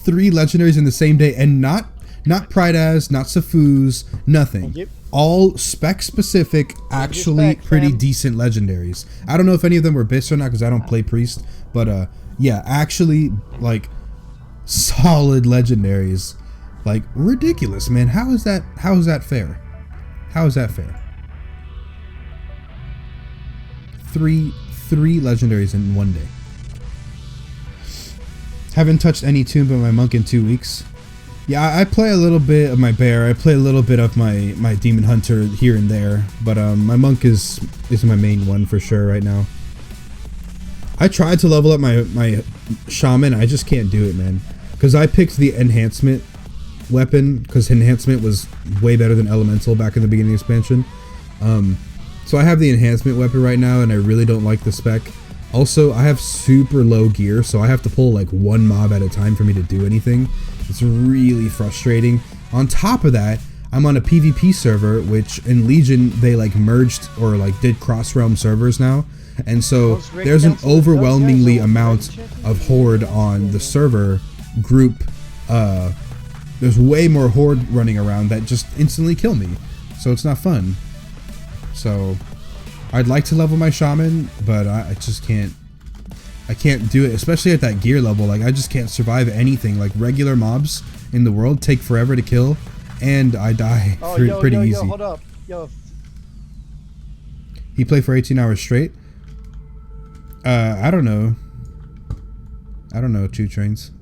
3 legendaries in the same day, and not Pride As, not Safus, nothing. All spec specific, actually pretty decent legendaries. I don't know if any of them were Biss or not because I don't play priest, but yeah, actually like solid legendaries. Like, ridiculous, man. How is that fair? How is that fair? 3 legendaries in one day. Haven't touched any tomb but my monk in 2 weeks. Yeah, I play a little bit of my bear. I play a little bit of my demon hunter here and there, but my monk is my main one for sure right now. I tried to level up my shaman. I just can't do it, man. Because I picked the enhancement weapon because enhancement was way better than elemental back in the beginning of the expansion. So I have the enhancement weapon right now, and I really don't like the spec. Also, I have super low gear, so I have to pull like 1 mob at a time for me to do anything. It's really frustrating. On top of that, I'm on a PvP server, which in Legion, they like merged or like did cross-realm servers now. And so there's an overwhelmingly amount of horde on the server group. There's way more horde running around that just instantly kill me. So it's not fun. So I'd like to level my shaman, but I just can't. I can't do it, especially at that gear level. Like, I just can't survive anything. Like, regular mobs in the world take forever to kill, and I die pretty easy. Yo, hold up. Yo. He played for 18 hours straight? I don't know. I don't know, 2 trains.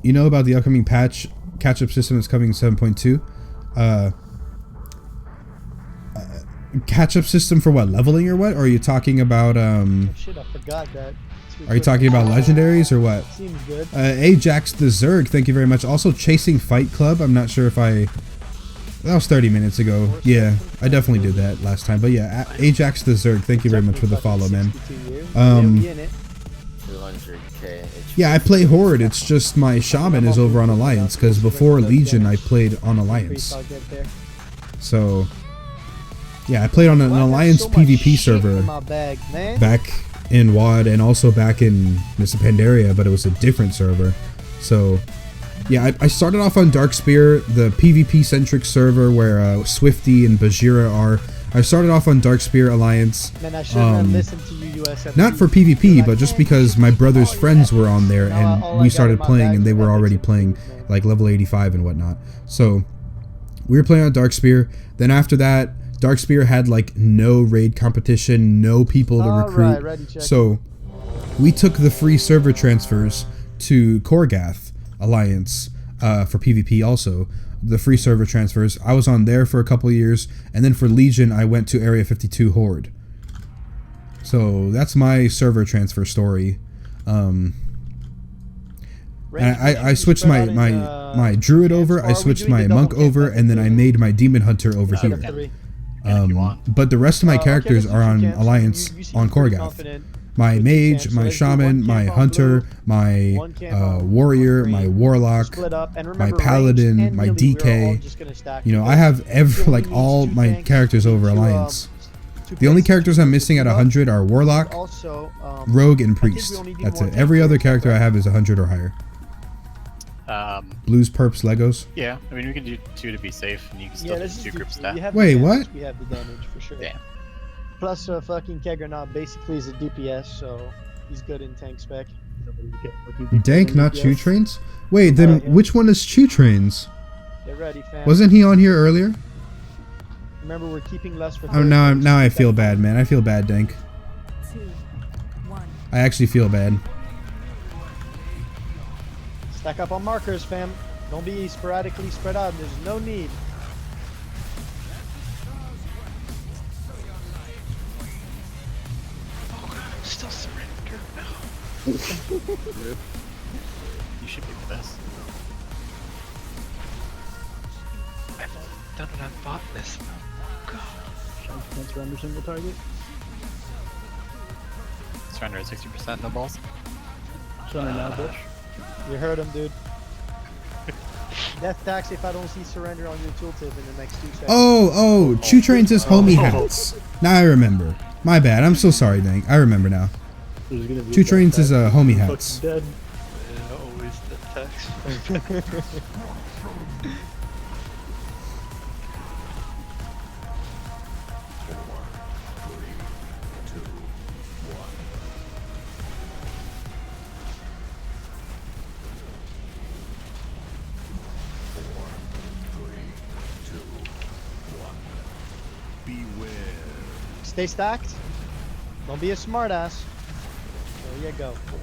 You know about the upcoming patch? Catch-up system is coming in 7.2. Catch-up system for what? Leveling or what? Or are you talking about Shit, I forgot that. Are you talking about legendaries or what? Seems good. Ajax the Zerg, thank you very much. Also, Chasing Fight Club. I'm not sure if I That was 30 minutes ago. Yeah, I definitely did that last time. But yeah, Ajax the Zerg, thank you very much for the follow, man. Yeah, I play Horde. It's just my Shaman is over on Alliance, because before Legion I played on Alliance. So, yeah, I played on an Alliance PvP server back in WoD and also back in Pandaria, but it was a different server. So, yeah, I started off on Darkspear, the PvP-centric server where Swifty and Bajira are. I started off on Darkspear Alliance, Man, I shouldn't have listened to you, USFC. not for PvP, but just because my brother's friends were on there and we started playing and they were already playing like level 85 and whatnot. So we were playing on Darkspear. Then after that, Darkspear had like no raid competition, no people to recruit. So we took the free server transfers to Korgath Alliance for PvP also. The free server transfers. I was on there for a couple years, and then for Legion I went to Area 52 Horde. So that's my server transfer story. And I switched my druid over, I switched my monk over, and then I made my demon hunter over here. But the rest of my characters are on Alliance on Korgath. My mage, my shaman, my hunter, my warrior, my warlock, my paladin, my DK. You know, I have like all my characters over Alliance. The only characters I'm missing at 100 are warlock, rogue, and priest. That's it. Every other character I have is 100 or higher. Blues, perps, Legos. Yeah, I mean we can do 2 to be safe, and you can still do 2 group stat. Wait, what? We have the damage for sure. Yeah. Plus, fucking Kegranot basically is a DPS, so he's good in tank spec. Dank, not Chew Trains? Wait, then which one is Chew Trains? Get ready, fam. Wasn't he on here earlier? Remember, we're keeping less for. Oh, now I feel bad, man. I feel bad, Dank. 2, 1. I actually feel bad. Stack up on markers, fam. Don't be sporadically spread out. There's no need. Still surrender now. You should be the best. I've done it on bot this. Oh god. Can't surrender single target. Surrender at 60%, no balls. Surrender now, bitch. You heard him, dude. Death tax if I don't see surrender on your tooltip in the next 2 seconds. Oh, Chew Trains is homie hats. Now I remember. My bad. I'm so sorry, Dank. I remember now. Chew Trains is homie hats. Yeah, always death tax. Stay stacked. Don't be a smartass. There you go. 4,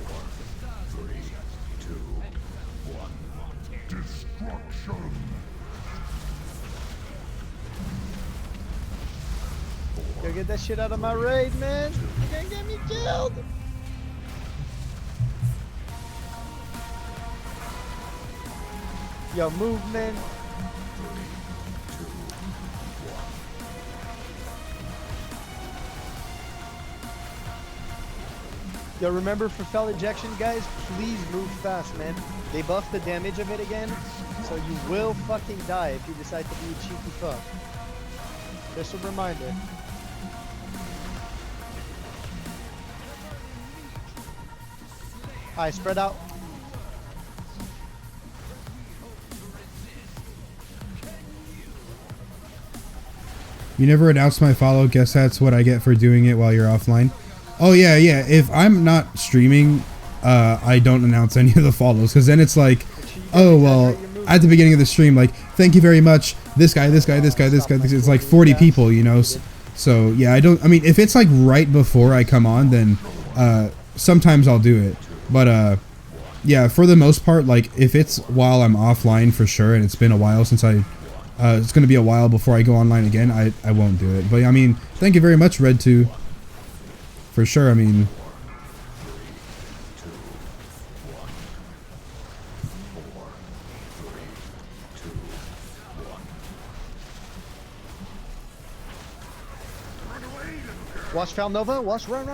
3, 2, 1. Destruction. Go get that shit out of my raid, man. You're gonna get me killed. Yo, movement. Yo, remember for fell ejection, guys, please move fast, man. They buffed the damage of it again, so you will fucking die if you decide to be a cheeky fuck. Just a reminder. Alright, spread out. You never announced my follow. Guess that's what I get for doing it while you're offline. Oh yeah. If I'm not streaming, I don't announce any of the follows, because then it's like, oh well, at the beginning of the stream, like, thank you very much. This guy. It's like 40 people, you know. So yeah, I mean, if it's like right before I come on, then sometimes I'll do it. But yeah, for the most part, like if it's while I'm offline for sure, and it's been a while since it's gonna be a while before I go online again, I won't do it. But I mean, thank you very much, Red2. For sure, I mean... Watch Foul Nova. Watch. Run.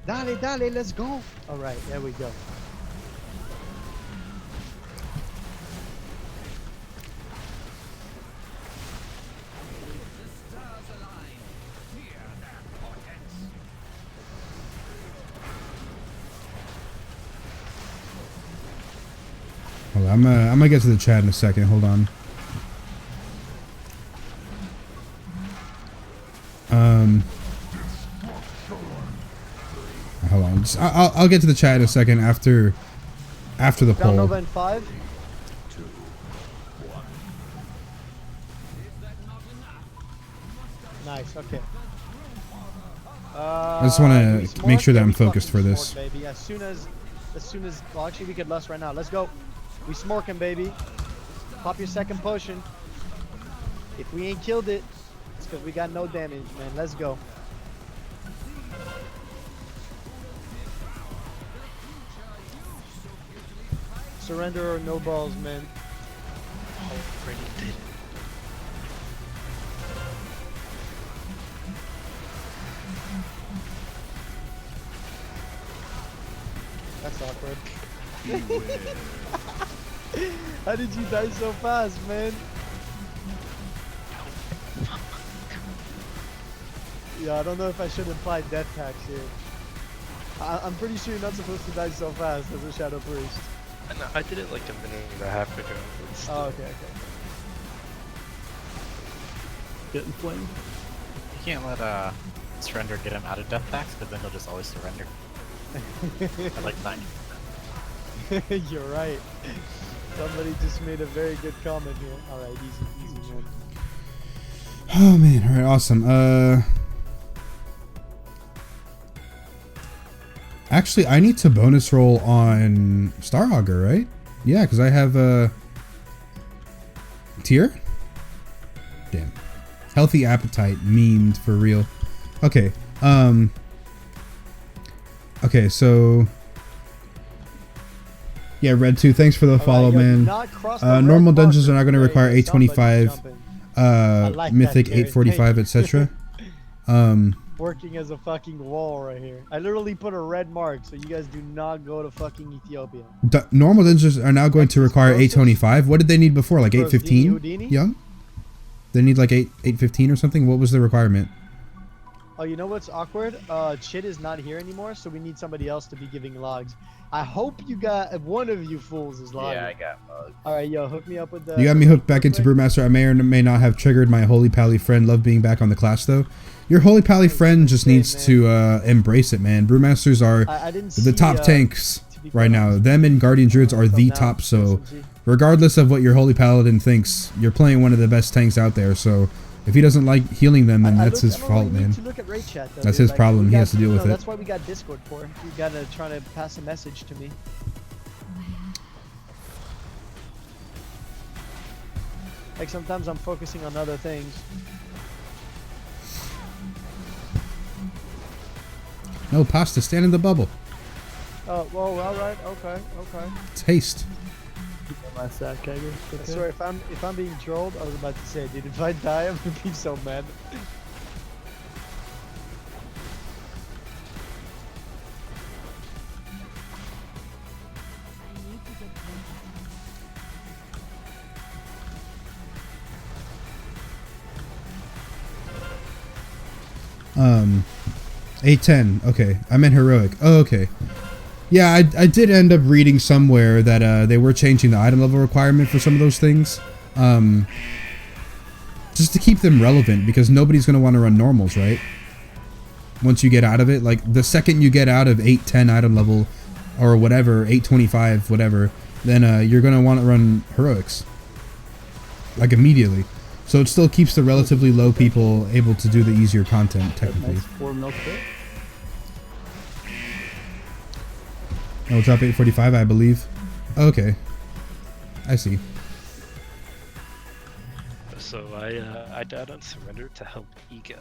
Dale, let's go. All right, there we go. Hold on, I'm gonna get to the chat in a second. Hold on. Hold on. I'll get to the chat in a second after the Foul poll. Nova in 5. Nice. Okay. I just want to make sure that I'm focused for this. Baby. As soon as, well, actually, we could lust right now. Let's go. We smorking, baby. Pop your second potion. If we ain't killed it, it's because we got no damage, man. Let's go. Surrender or no balls, man. Already did. That's awkward. How did you die so fast, man? Yeah, I don't know if I should imply death tax here. I'm pretty sure you're not supposed to die so fast as a Shadow Priest. No, I did it like a minute and a half ago. Oh, okay. Getting flamed. You can't let surrender get him out of death tax, because then he'll just always surrender. At like 90%. You're right. Somebody just made a very good comment here. Alright, easy, man. Oh man, alright, awesome. Actually, I need to bonus roll on Starhogger, right? Yeah, because I have a tier? Damn. Healthy appetite, memed for real. Okay, okay, so yeah, Red 2, thanks for the follow, man. Normal dungeons are not going to require 825, Mythic 845, etc. Working as a fucking wall right here. I literally put a red mark, so you guys do not go to fucking Ethiopia. Normal dungeons are now going to require 825. What did they need before? Like 815? Young? They need like 815 or something? What was the requirement? Oh, you know what's awkward? Chit is not here anymore, so we need somebody else to be giving logs. I hope you got one of you fools is logging. Yeah, I got logs. Alright, yo, hook me up with the. You got me hooked back into Brewmaster. I may or may not have triggered my Holy Pally friend. Love being back on the class though. Your Holy Pally friend just needs to embrace it, man. Brewmasters are the top tanks right now. Them and Guardian Druids are the top, so regardless of what your Holy Paladin thinks, you're playing one of the best tanks out there, so if he doesn't like healing them, then that's his fault, man. That's his problem. He has to deal with it. That's why we got Discord for. You gotta try to pass a message to me. Like sometimes I'm focusing on other things. No, pasta, stand in the bubble. Oh, whoa, alright, okay. Taste. My sack, Kegger. I swear, if I'm being trolled, I was about to say, dude, if I die, I'm gonna be so mad. A10. Okay, I meant heroic. Oh, okay. Yeah, I did end up reading somewhere that they were changing the item level requirement for some of those things. Just to keep them relevant, because nobody's going to want to run normals, right? Once you get out of it, like the second you get out of 810 item level or whatever, 825, whatever, then you're going to want to run heroics. Like immediately. So it still keeps the relatively low people able to do the easier content, technically. Nice 4 milk bit. I'll drop 845, I believe. Okay. I see. So I died on surrender to help Ika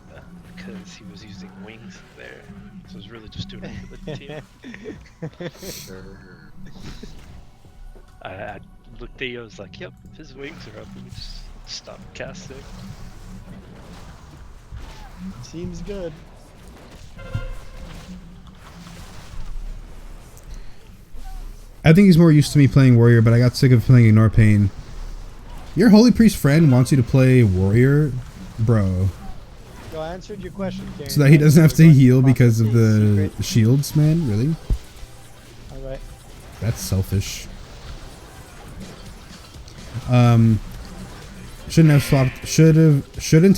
because he was using wings there. So I was really just doing it for the team. I looked at you, I was like, yep, his wings are up. Let me just stop casting. Seems good. I think he's more used to me playing warrior, but I got sick of playing Ignore Pain. Your holy priest friend wants you to play warrior, bro. Yo, I answered your question, Karen. So that he doesn't have to heal because of the shields, man. Really? All right. That's selfish. Shouldn't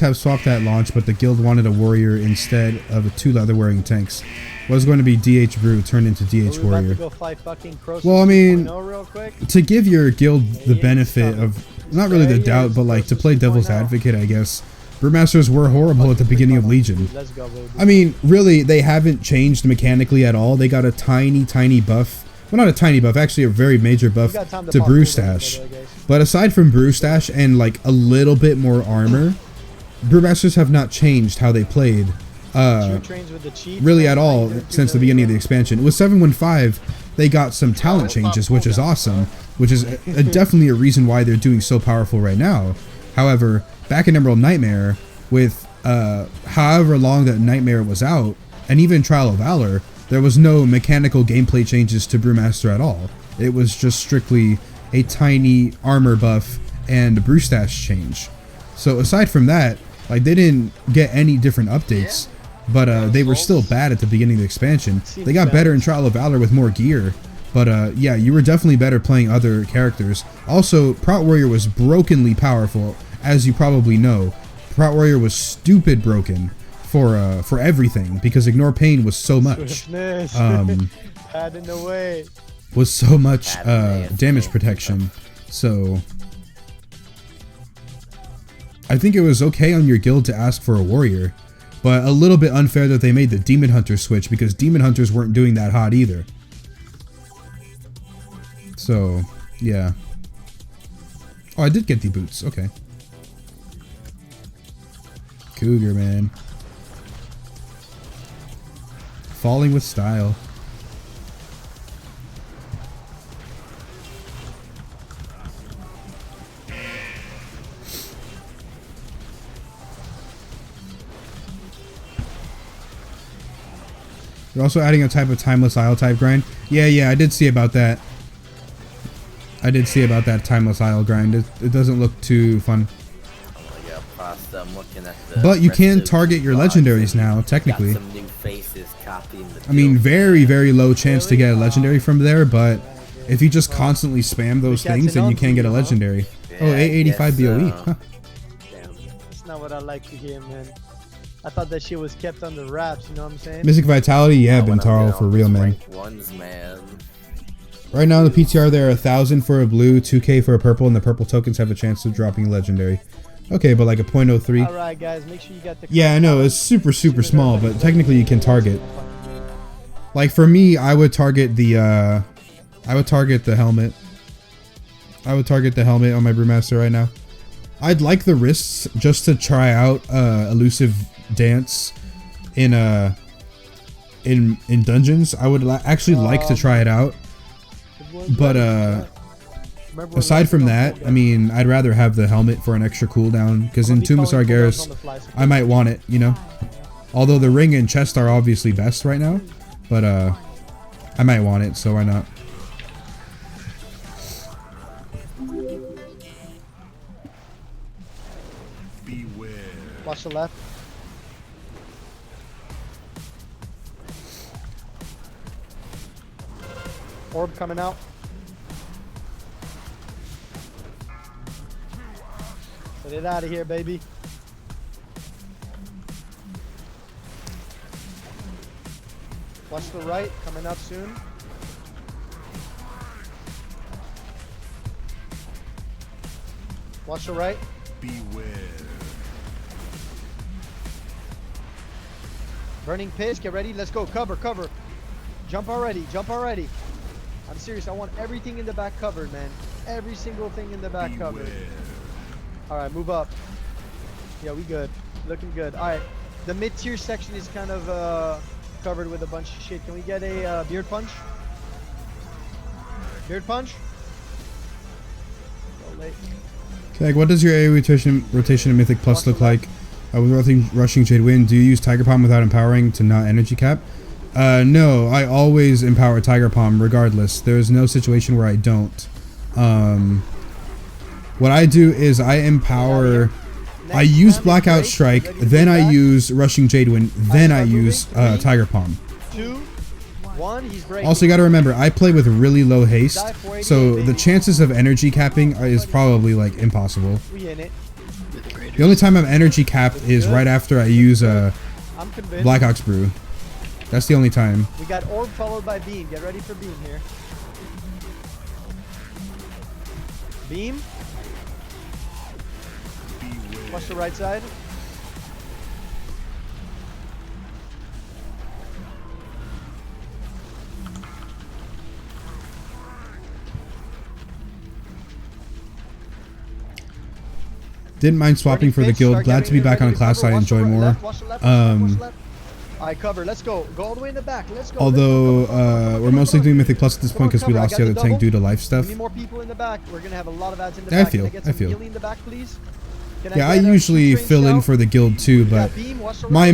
have swapped at launch, but the guild wanted a warrior instead of the 2 leather wearing tanks. Was going to be DH Brew turned into DH Warrior. Well, I mean, to give your guild the benefit of, not really the doubt, but like to play devil's advocate, I guess. Brewmasters were horrible at the beginning of Legion. I mean, really, they haven't changed mechanically at all. They got a tiny buff. Well, not a tiny buff, actually a very major buff to Brew Stash. But aside from Brew Stash and like a little bit more armor, Brewmasters have not changed how they played really at all since the beginning of the expansion. With 715, they got some talent changes, which is awesome, which is definitely a reason why they're doing so powerful right now. However, back in Emerald Nightmare, with however long that Nightmare was out, and even Trial of Valor, there was no mechanical gameplay changes to Brewmaster at all. It was just strictly a tiny armor buff and Brew Stash change. So aside from that, like, they didn't get any different updates, but they were still bad at the beginning of the expansion. They got better in Trial of Valor with more gear, but yeah, you were definitely better playing other characters. Also, Prout Warrior was brokenly powerful, as you probably know. Prout Warrior was stupid broken for everything, because Ignore Pain was so much. Pad in the way. Was so much damage protection. So I think it was okay on your guild to ask for a warrior, but a little bit unfair that they made the Demon Hunter switch, because Demon Hunters weren't doing that hot either. So yeah. Oh, I did get the boots. Okay. Cougar, man. Falling with style. They're also adding a type of timeless isle type grind. Yeah, I did see about that. I did see about that timeless isle grind. It doesn't look too fun. But you can target your legendaries now, technically. I mean, very, very low chance to get a legendary from there, but if you just constantly spam those things, then you can get a legendary. Oh, 885 BOE. Huh. That's not what I like to hear, man. I thought that shit was kept under wraps, you know what I'm saying? Mystic Vitality, yeah, Bintaro, for real, man. Right now, the PTR, there are 1,000 for a blue, 2K for a purple, and the purple tokens have a chance of dropping legendary. Okay, but like a 0.03. Alright, guys, make sure you got the... Yeah, I know, it's super, super small, but technically you can target. Like, for me, I would target the helmet. I would target the helmet on my Brewmaster right now. I'd like the wrists just to try out elusive dance in dungeons. I would actually like to try it out, but aside from that, I mean, I'd rather have the helmet for an extra cooldown, because in Tomb of Sargeras, I might want it, you know. Although the ring and chest are obviously best right now, but I might want it, so why not? Watch the left. Orb coming out. Get it out of here, baby. Watch the right, coming up soon. Watch the right. Beware. Burning Piss, get ready. Let's go. Cover, cover. Jump already, jump already. I'm serious. I want everything in the back covered, man. Every single thing in the back covered. Alright, move up. Yeah, we good. Looking good. Alright. The mid-tier section is kind of covered with a bunch of shit. Can we get a beard punch? Beard punch? Go late. Okay, what does your AoE rotation in Mythic Plus look like? With rushing Jade Wind, do you use Tiger Palm without empowering to not energy cap? No, I always empower Tiger Palm regardless. There's no situation where I don't. What I do is I empower... I use Blackout Strike, then I use Rushing Jade Wind, then I use Tiger Palm. 2, 1, he's breaking. Also, you gotta remember, I play with really low haste, so the chances of energy capping is probably like impossible. We in it. The only time I'm energy capped is right after I use Black Ox Brew. That's the only time. We got Orb followed by Beam. Get ready for Beam here. Beam. Watch the right side. Didn't mind swapping for the guild. Glad to be back on class. I enjoy more. Alright, cover. Let's go. Go all the way in the back. Let's go. Although we're mostly doing Mythic Plus at this point because we lost the other tank due to life stuff. We need more people in the back. We're gonna have a lot of ads in the I back. feel. Can I get some healing in the back, please? Yeah, I usually fill in for the guild too, but my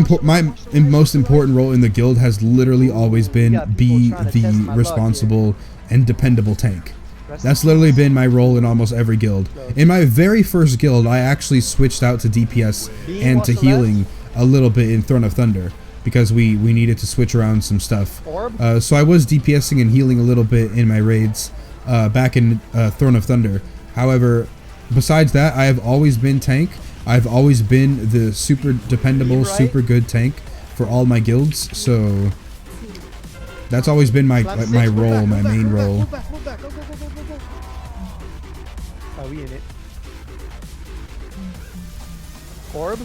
most important role in the guild has literally always been be the responsible and dependable tank. That's literally been my role in almost every guild. In my very first guild, I actually switched out to DPS and to healing a little bit in Throne of Thunder because we needed to switch around some stuff. So I was DPSing and healing a little bit in my raids back in Throne of Thunder. However, besides that, I have always been tank. I've always been the super dependable, super good tank for all my guilds. So that's always been my role, my main role. Oh, we in it. Orb.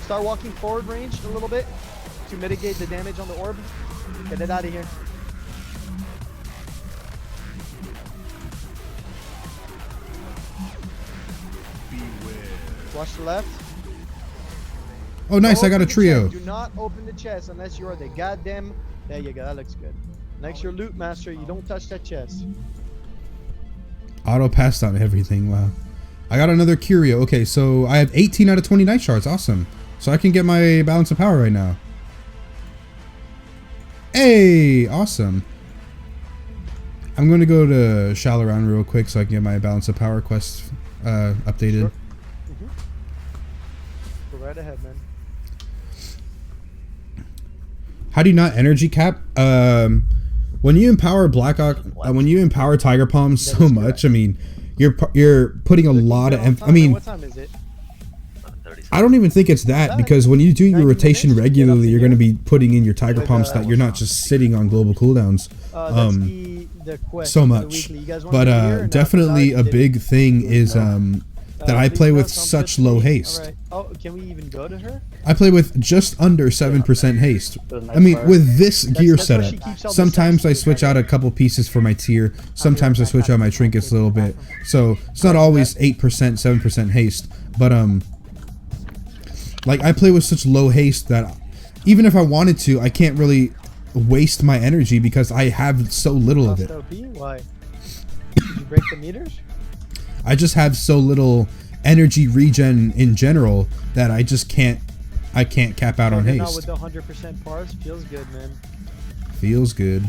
Start walking forward range a little bit to mitigate the damage on the orb. Get it out of here. Watch the left. Oh, nice! I got a trio. Do not open the chest unless you are the goddamn. There you go. That looks good. Next, your loot master. You don't touch that chest. Auto passed on everything. Wow. I got another curio. Okay, so I have 18 out of 20 night shards. Awesome. So I can get my balance of power right now. Hey, awesome. I'm going to go to Shalaran real quick so I can get my balance of power quest updated. Sure. Go right ahead, man. How do you not energy cap? When you empower when you empower Tiger Palm so much, I mean, you're putting a lot of emphasis. I mean, what time is it? I don't even think it's that, because when you do your rotation regularly, you're going to be putting in your Tiger Palm so that you're not just sitting on global cooldowns so much. But definitely a big thing is that I play with such low haste. Right. Oh, can we even go to her? I play with just under 7% haste. I mean, with this gear setup, sometimes I switch out a couple pieces for my tier, sometimes I switch out my trinkets a little bit. So it's not always 8%, 7% haste, but like I play with such low haste that even if I wanted to, I can't really waste my energy because I have so little of it. Why? Did you break the meters? I just have so little energy regen in general that I just can't cap out on haste. Not with the 100% pars. Feels good, man. Feels good.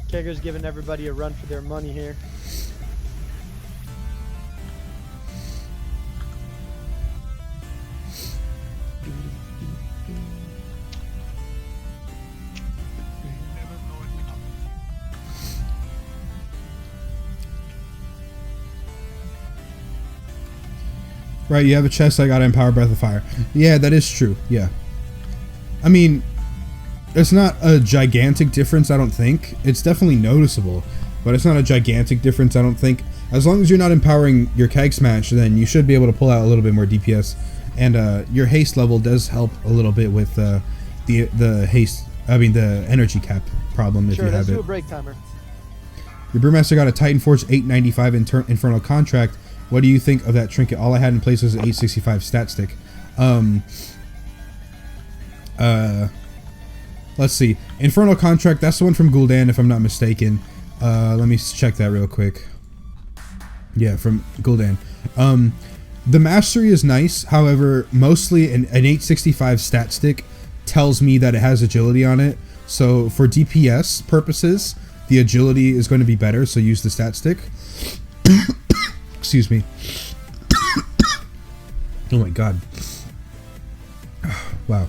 Kegger's giving everybody a run for their money here. Right, you have a chest, I got to empower Breath of Fire. Yeah, that is true, yeah. I mean, it's not a gigantic difference, I don't think. It's definitely noticeable, but it's not a gigantic difference, I don't think. As long as you're not empowering your Keg Smash, then you should be able to pull out a little bit more DPS. And your haste level does help a little bit with the haste, I mean the energy cap problem if you have it. Let's do a break timer. Your Brewmaster got a Titan Forge 895 Infernal Contract. What do you think of that trinket? All I had in place was an 865 stat stick. Let's see. Infernal Contract, that's the one from Gul'dan, if I'm not mistaken. Let me check that real quick. Yeah, from Gul'dan. The mastery is nice. However, mostly an 865 stat stick tells me that it has agility on it. So for DPS purposes, the agility is going to be better. So use the stat stick. Excuse me. Oh my god. Wow.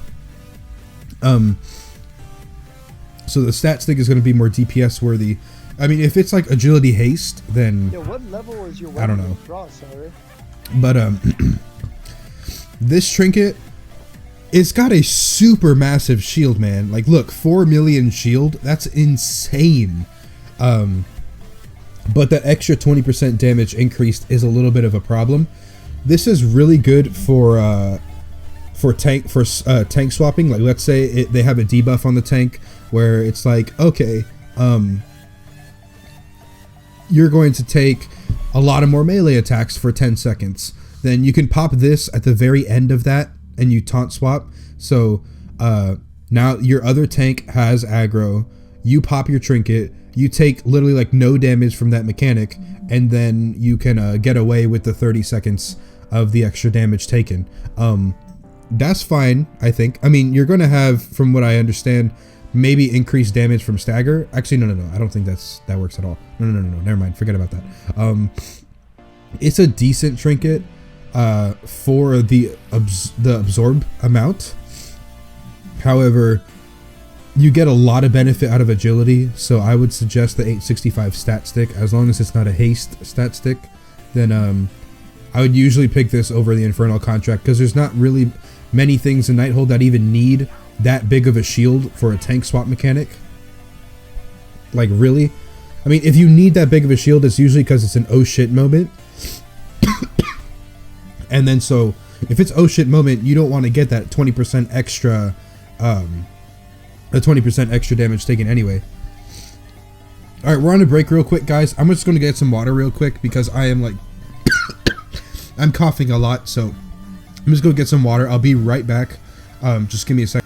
So the stat stick is going to be more DPS worthy. I mean, if it's like agility haste, then Yeah, what level is your I don't know. Draw, sorry. But this trinket, it's got a super massive shield, man. Like, look, 4 million shield. That's insane. But that extra 20% damage increased is a little bit of a problem. This is really good for tank swapping. Like, let's say they have a debuff on the tank where it's like, okay, you're going to take a lot of more melee attacks for 10 seconds. Then you can pop this at the very end of that and you taunt swap. So now your other tank has aggro, you pop your trinket, you take literally like no damage from that mechanic, and then you can get away with the 30 seconds of the extra damage taken. That's fine, I think. I mean, you're going to have, from what I understand, maybe increased damage from stagger. Actually, no. I don't think that works at all. No. Never mind. Forget about that. It's a decent trinket for the absorb amount. However, you get a lot of benefit out of agility, so I would suggest the 865 stat stick. As long as it's not a haste stat stick, then I would usually pick this over the Infernal Contract, because there's not really many things in Nighthold that even need that big of a shield for a tank swap mechanic. Like, really? I mean, if you need that big of a shield, it's usually because it's an oh shit moment. And then so, if it's oh shit moment, you don't want to get that 20% extra, the 20% extra damage taken anyway. Alright, we're on a break real quick, guys. I'm just going to get some water real quick, because I am like, I'm coughing a lot, so I'm just going to get some water. I'll be right back. Just give me a second.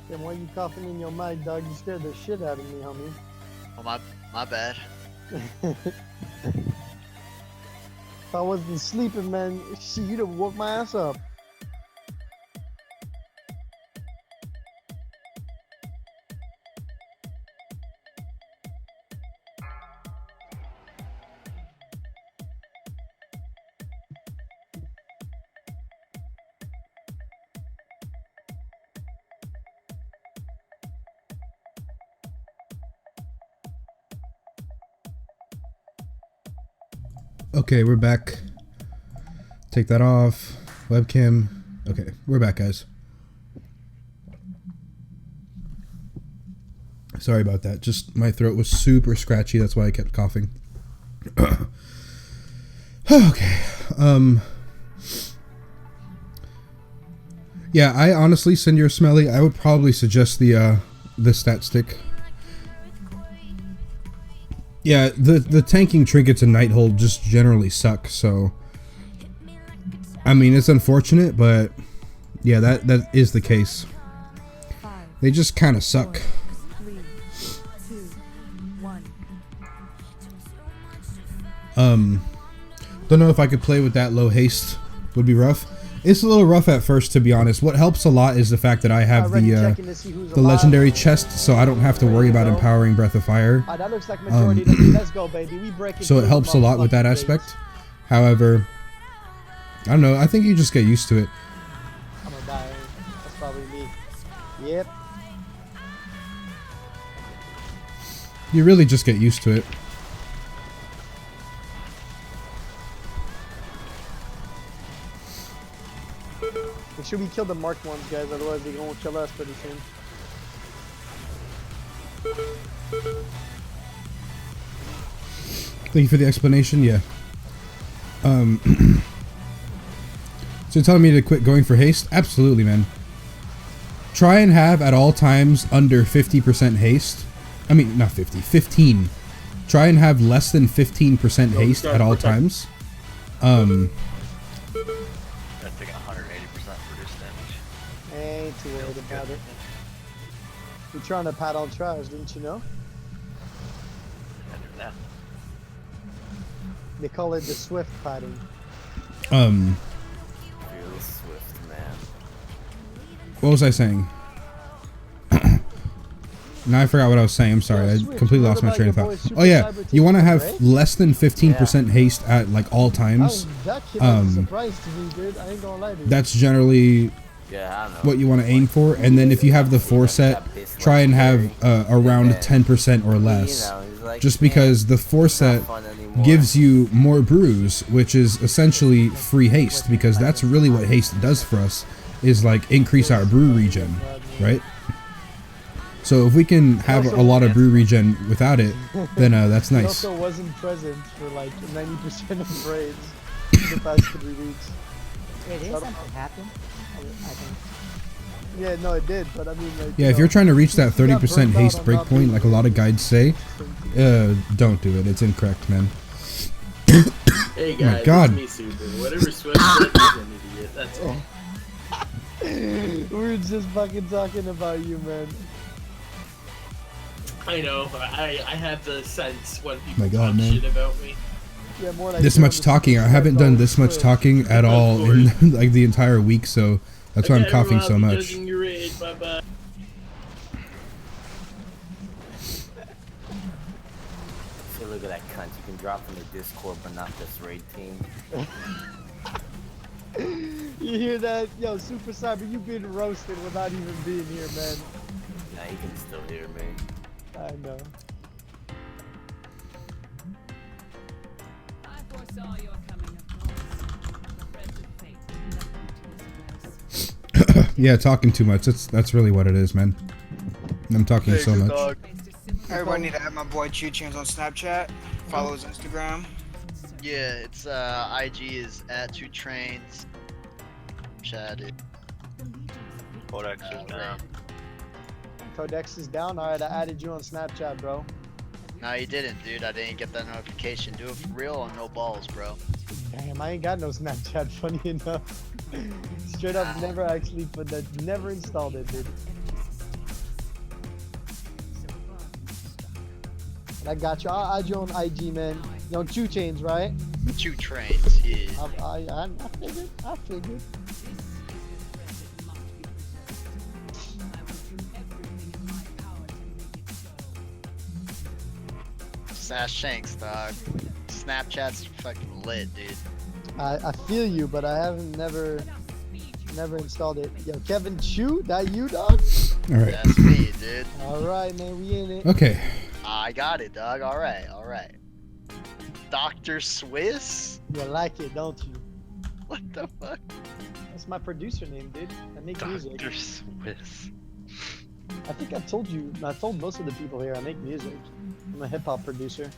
Then why you coughing in your mic, dog? You scared the shit out of me, homie. Oh, my bad. If I wasn't sleeping, man, shit, you'd have woke my ass up. Okay, we're back. Take that off. Webcam. Okay, we're back, guys. Sorry about that. Just my throat was super scratchy. That's why I kept coughing. Okay. Yeah, I honestly, Senor Smelly, I would probably suggest the stat stick. Yeah, the tanking trinkets in Nighthold just generally suck, so I mean, it's unfortunate, but yeah, that is the case. They just kind of suck. 3, 2, 1. Don't know if I could play with that low haste. Would be rough. It's a little rough at first, to be honest. What helps a lot is the fact that I have the legendary chest, so I don't have to worry about empowering Breath of Fire. That looks like majority. Let's go, baby. We break it. So it helps a lot with that aspect. However, I don't know. I think you just get used to it. I'm gonna die. That's probably me. Yep. You really just get used to it. Make sure we kill the marked ones, guys. Otherwise, they're gonna kill us pretty soon. Thank you for the explanation. Yeah. So you're telling me to quit going for haste? Absolutely, man. Try and have at all times under 50% haste. I mean, not 50, 15. Try and have less than 15% haste at all times. That's taking 180% reduced damage. Ain't too worried about it. You're trying to pat on trash, didn't you know? I do now. They call it the swift patting. Real swift, man. What was I saying? Now I forgot what I was saying. I'm sorry. I completely lost my train of thought. Oh yeah, you want to have less than 15% haste at like all times. That kid was a surprise to me, dude. I ain't gonna lie to you. That's generally what you want to aim for. And then if you have the 4 set, try and have around 10% or less. Just because the 4 set gives you more brews, which is essentially free haste, because that's really what haste does for us, is like increase our brew regen, right? So if we can have a lot of brew regen without it, then that's He nice. also wasn't present for like 90% of raids the past 3 weeks. Wait, did something happen? I think. Yeah, no, it did, but I mean, like, Yeah, if you're trying to reach that 30% haste breakpoint, like a lot of guides say, don't do it. It's incorrect, man. Hey Oh my guys, God. it's me, Super. Whatever Swift said is an idiot. That's all. we were just fucking talking about you, man. I know. I have the sense when people My God, talk man. shit about me. Yeah, more like This much talking. I haven't done this much talking at all in like the entire week, so that's why I'm coughing so much. Your raid. Bye bye. So look at that cunt. You can drop from the Discord, but not this raid team. You hear that? Yo, Super Cyber, you've been roasted without even being here, man. Nah, you can still hear me. I know. I foresaw your coming, of course. The threads of fate never to his Yeah, talking too much. That's really what it is, man. I'm talking so much. Everybody need to add my boy Chew Chance on Snapchat. Follow his Instagram. Yeah, it's IG is @2trains. Chat it. Codex is down. Codex is down. Alright, I added you on Snapchat, bro. No, you didn't, dude. I didn't get that notification. Do it for real or no balls, bro. Damn, I ain't got no Snapchat, funny enough. Straight up, never actually put that, never installed it, dude. I got you. I'll add you on IG, man. You on 2 Chains, right? 2 trains, yeah. I figured. I figured. Sash Shanks, dog. Snapchat's fucking lit, dude. I feel you, but I haven't never installed it. Yo, Kevin Chu, that you, dog? All right. That's me, dude. All right, man, we in it. Okay. I got it, dog. All right, all right. Dr. Swiss? You like it, don't you? What the fuck? That's my producer name, dude. I make music. Dr. Swiss. I think I told you. I told most of the people here I make music. I'm a hip hop producer.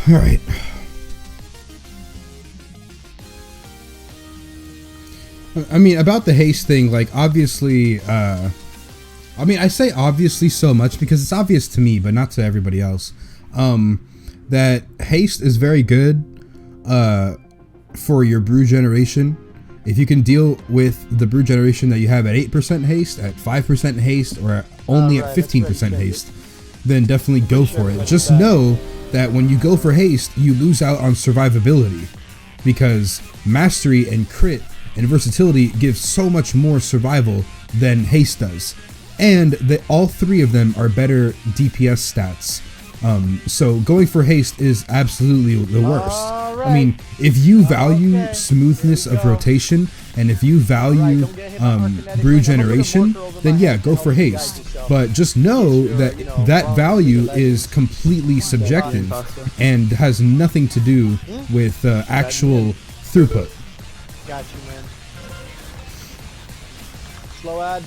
All right. I mean, about the haste thing, like, obviously, I mean, I say obviously so much because it's obvious to me, but not to everybody else, that haste is very good, for your brew generation. If you can deal with the brew generation that you have at 8% haste, at 5% haste, or only at 15% haste, then definitely go for it. Just know that when you go for haste, you lose out on survivability, because mastery and crit and versatility gives so much more survival than haste does. and all three of them are better DPS stats. So going for haste is absolutely the worst. I mean, if you value smoothness of rotation, and if you value brew generation, then yeah, go for haste. But just know that that value is completely subjective and has nothing to do with actual throughput. Got you, man. Slow ad.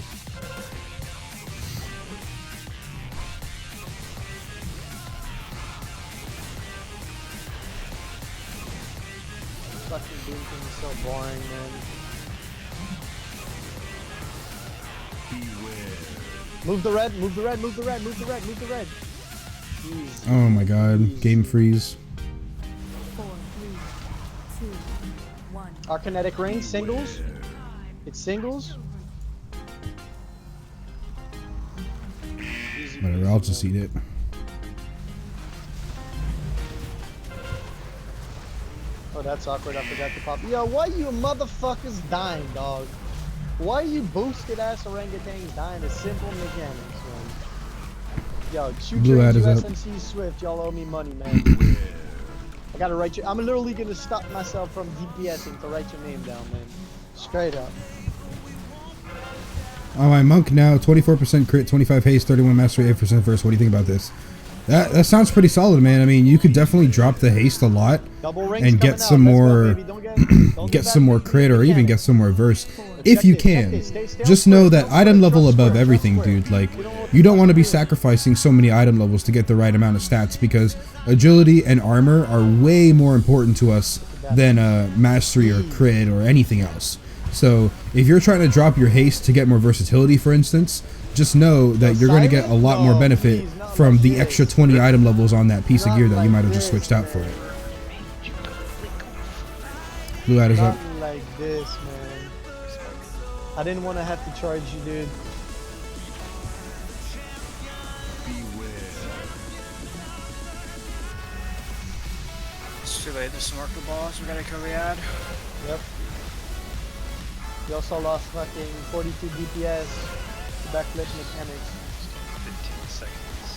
Fucking Doom King is so boring, man. Move the red, move the red, move the red, move the red, move the red. Jeez. Oh my god, game freeze. 4, 3, 2, 1. Our kinetic ring, singles. It's singles. Whatever, I'll just eat it. Oh, that's awkward. I forgot to pop. Yo, why you motherfuckers dying, dog? Why you boosted ass orangutans dying to simple mechanics, man? Yo, shoot Blue ad is up. USMC Swift, y'all owe me money, man. I gotta write you. I'm literally gonna stop myself from DPSing to write your name down, man. Straight up. Oh, my monk now, 24% crit, 25 haste, 31 mastery, 8% verse. What do you think about this? That sounds pretty solid, man. I mean, you could definitely drop the haste a lot and get some more, get some more crit, or even get some more verse if you can. Just know that item level above everything, dude. Like, you don't want to be sacrificing so many item levels to get the right amount of stats, because agility and armor are way more important to us than mastery or crit or anything else. So if you're trying to drop your haste to get more versatility, for instance, just know that you're going to get a lot more benefit from the extra 20 item levels on that piece of gear that you might have just switched out for it. Blue ad is up. Like this, man. I didn't want to have to charge you, dude. It's too late. There's some marker balls. We gotta cover the ad. Yep. You also lost fucking 42 DPS. Backflip mechanics. 15 seconds.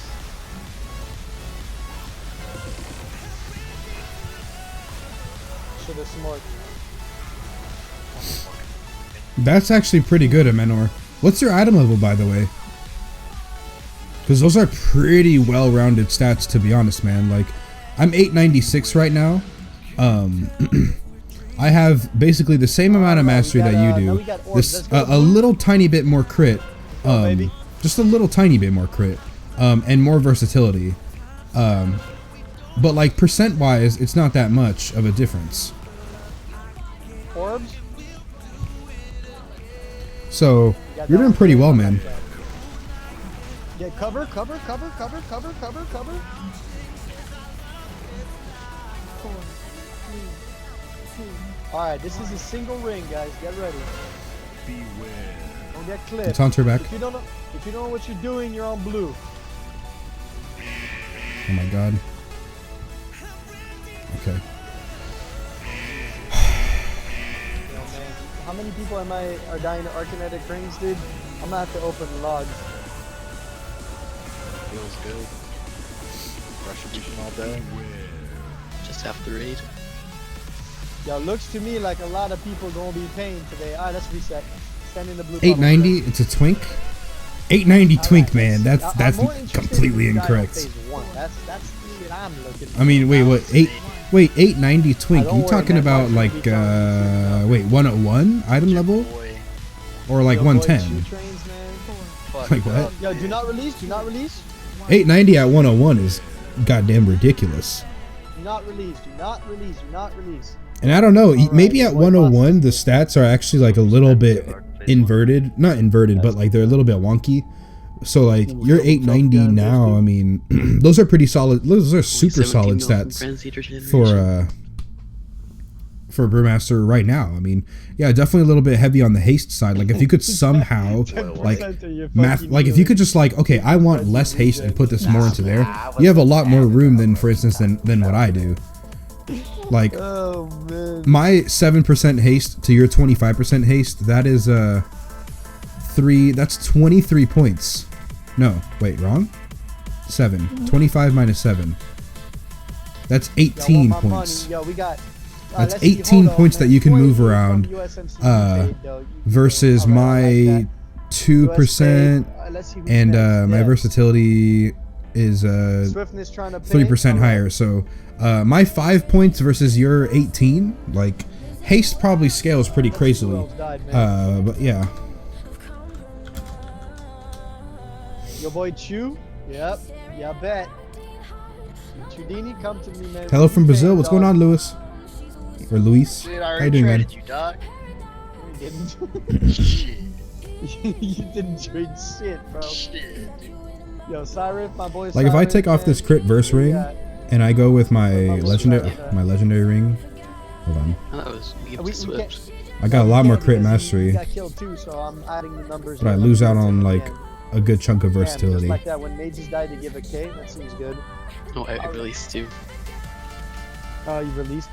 Should have smoked. That's actually pretty good, Amenor. What's your item level, by the way? Because those are pretty well-rounded stats, to be honest, man. Like, I'm 896 right now. I have basically the same amount of mastery that you do. This a little tiny bit more crit. Just a little tiny bit more crit. And more versatility. But like percent-wise, it's not that much of a difference. Orbs? So you're doing pretty well, man. Get cover, cover, cover, cover, cover, cover, cover. 4, 3, 2. Alright, this is a single ring, guys. Get ready. Beware. Don't get clipped. It's on her back. If you don't know what you're doing, you're on blue. Oh my god. Okay. Yo, man, how many people are dying to Arcanetic rings, dude? I'm gonna have to open logs. Feels good. Retribution all day. Just after raid. Yo, looks to me like a lot of people gonna be paying today. Alright, let's reset. Stand in the blue. 890. It's a twink. 890 twink, man. That's completely incorrect. That's shit I'm looking for. I mean, wait, what? 890 twink. You talking about like wait, 101 item level, or like 110? Like what? Yo, do not release. Do not release. 890 at 101 is goddamn ridiculous. Do not release. Do not release. Do not release. And I don't know, maybe at 101 the stats are actually like a little bit inverted. Not inverted, but like they're a little bit wonky. So like you're 890 now. I mean, those are pretty solid. Those are super solid stats for Brewmaster right now. I mean, yeah, definitely a little bit heavy on the haste side. Like if you could somehow like if you could just like, okay, I want less haste and put this more into there. You have a lot more room than, for instance, than what I do. Like my 7% haste to your 25% haste, that is 3. That's 23 points. No, wait, wrong? 7. 25 minus 7. That's 18 Yo, I want my points. money. Yo, we got. That's let's see, 18 hold on, points man. that you can move 23 around from USMC paid, though. You versus doing- my alright, I like that. 2%, let's see who's and next. my Yeah. versatility is Swiftness trying to pay. 3% higher. So my 5 points versus your 18, like haste probably scales pretty crazily. But yeah. Your boy Chew? Yep. Yeah, I bet. Chudini, come to me, man. Hello from Brazil. What's going on, Lewis? Or Luis? Dude, I How you already doing, man? traded you, dog. You didn't. Shit. You didn't trade shit, bro. Shit. Yo, Cyrus, my boy. Like if I Cyrus, take off this crit verse ring and I go with my legendary ring, hold on. That was we can't- I got a lot more crit because he mastery, got killed too, so I'm adding the numbers. but I lose out on like a good chunk of Damn, just versatility. like that, when mages die, they give a K. That seems good. Oh, I released 2. Oh, you released?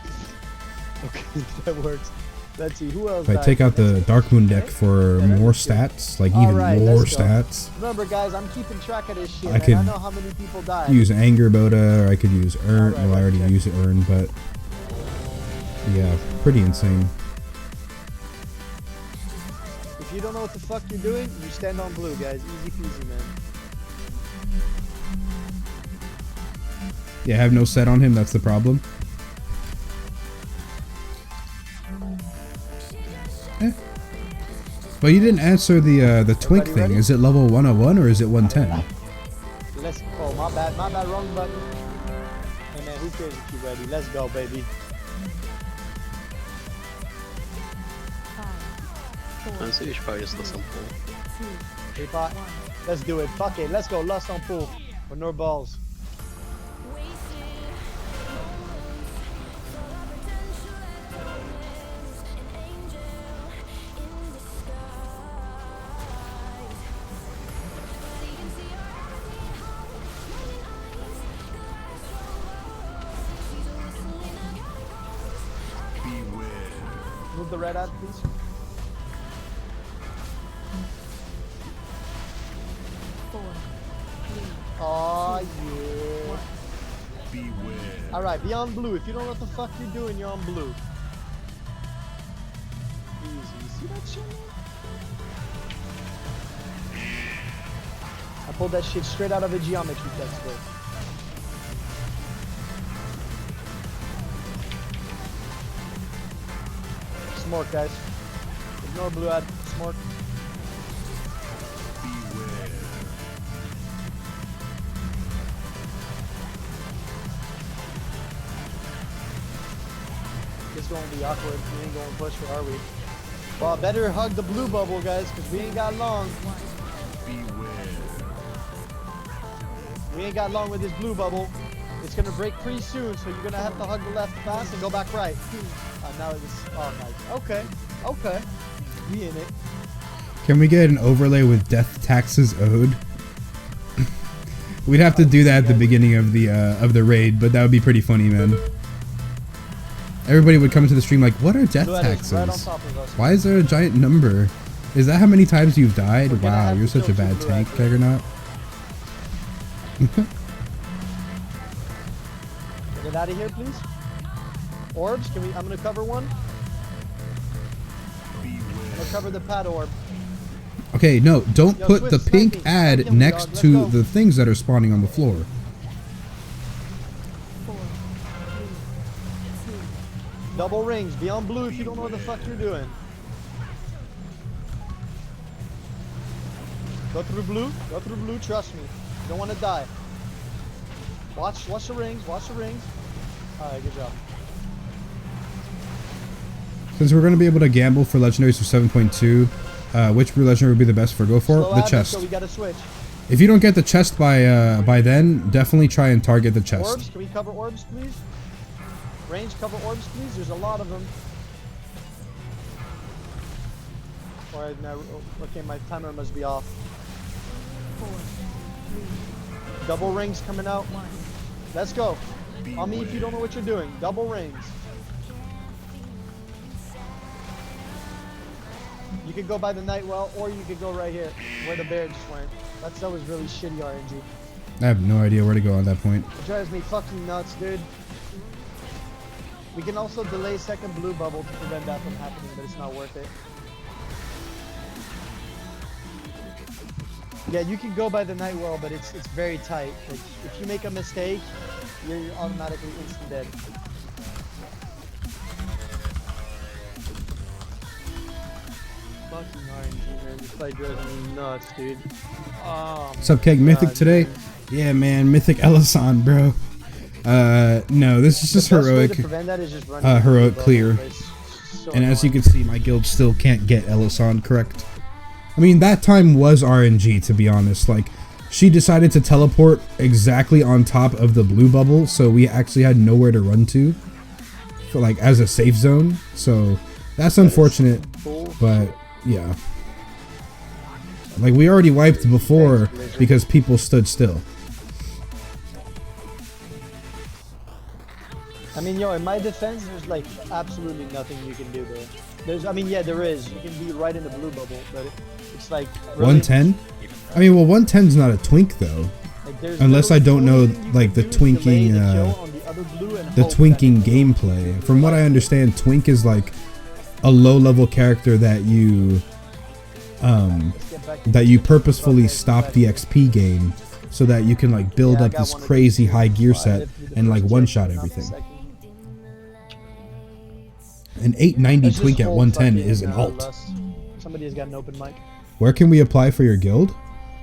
Okay, that works. Let's see, who else If I died? take out the Dark Moon deck for more stats, like even Alright, more let's go. stats, Remember, guys, I'm keeping track of this shit. I man. could I know how many people died. use Anger Boda, or I could use Earn. Well, I already use Earn, but yeah, pretty insane. If you don't know what the fuck you're doing, you stand on blue, guys. Easy peasy, man. Yeah, I have no set on him. That's the problem. But you didn't answer the twink thing. ready? Is it level 101 or is it 110? Let's go. My bad, wrong button. Hey, man, who cares if you're ready? Let's go, baby. Honestly, you should probably just listen pool. Hey, pot. Let's do it. Fuck it. Let's go. Lust on pool. With no balls. Move the red out, please. Oh yeah. Beware. Alright, be on blue. If you don't know what the fuck you're doing, you're on blue. Easy. See that shit? I pulled that shit straight out of a geometry textbook. Smork, guys. Ignore blue ad. Smork. Beware. This is gonna be awkward. We ain't going push, are we? Well, better hug the blue bubble, guys, because we ain't got long. Beware. We ain't got long with this blue bubble. It's gonna break pretty soon, so you're gonna have to hug the left fast and go back right. Now it was. Oh, nice. Okay. Okay. We in it. Can we get an overlay with death taxes owed? We'd have to do that at the beginning of the raid, but that would be pretty funny, man. Everybody would come into the stream like, what are death taxes? Why is there a giant number? Is that how many times you've died? Wow, you're such a bad tank, Juggernaut. Get out of here, please. Orbs, can we? I'm gonna cover one. I'm gonna cover the pad orb. Okay, no, don't Yo, put Swift, the snipe pink me. ad Kill me, next dog. Let's to go. the things that are spawning on the floor. Double rings. Be on blue if you don't know what the fuck you're doing. Go through blue. Go through blue. Trust me. You don't want to die. Watch the rings. Watch the rings. All right, good job. Since we're going to be able to gamble for legendaries for 7.2, which brew legendary would be the best for go for? Slow The ad, chest. So we gotta switch. If you don't get the chest by then, definitely try and target the chest. Orbs. Can we cover orbs, please? Range cover orbs, please. There's a lot of them. Alright, now, okay, my timer must be off. Double rings coming out. Let's go. On me if you don't know what you're doing. Double rings. You could go by the Nightwell, or you could go right here, where the bear just went. That was really shitty RNG. I have no idea where to go on that point. It drives me fucking nuts, dude. We can also delay second blue bubble to prevent that from happening, but it's not worth it. Yeah, you can go by the Nightwell, but it's very tight. Like, if you make a mistake, you're automatically instant dead. Fucking RNG, man. This fight drives me nuts, dude. Oh, What's up, Keg? Mythic today? Yeah, man. Mythic Ellison, bro. No, this is just heroic. Heroic clear. And as you can see, my guild still can't get Ellison correct. I mean, that time was RNG, to be honest. Like, she decided to teleport exactly on top of the blue bubble, so we actually had nowhere to run to, for, like, as a safe zone. So that's unfortunate, but yeah. Like, we already wiped before because people stood still. I mean, yo, in my defense, there's like absolutely nothing you can do there. I mean, yeah, there is. You can be right in the blue bubble, but it's like really 110? I mean, well, 110's not a twink though, like, unless I don't know like the twinking, the twinking gameplay. From what I understand, twink is like a low-level character that you purposefully stop the XP game so that you can like build up this crazy high gear set and like one-shot everything. An 890 twink at 110 is an alt. Somebody has got an open mic. Where can we apply for your guild?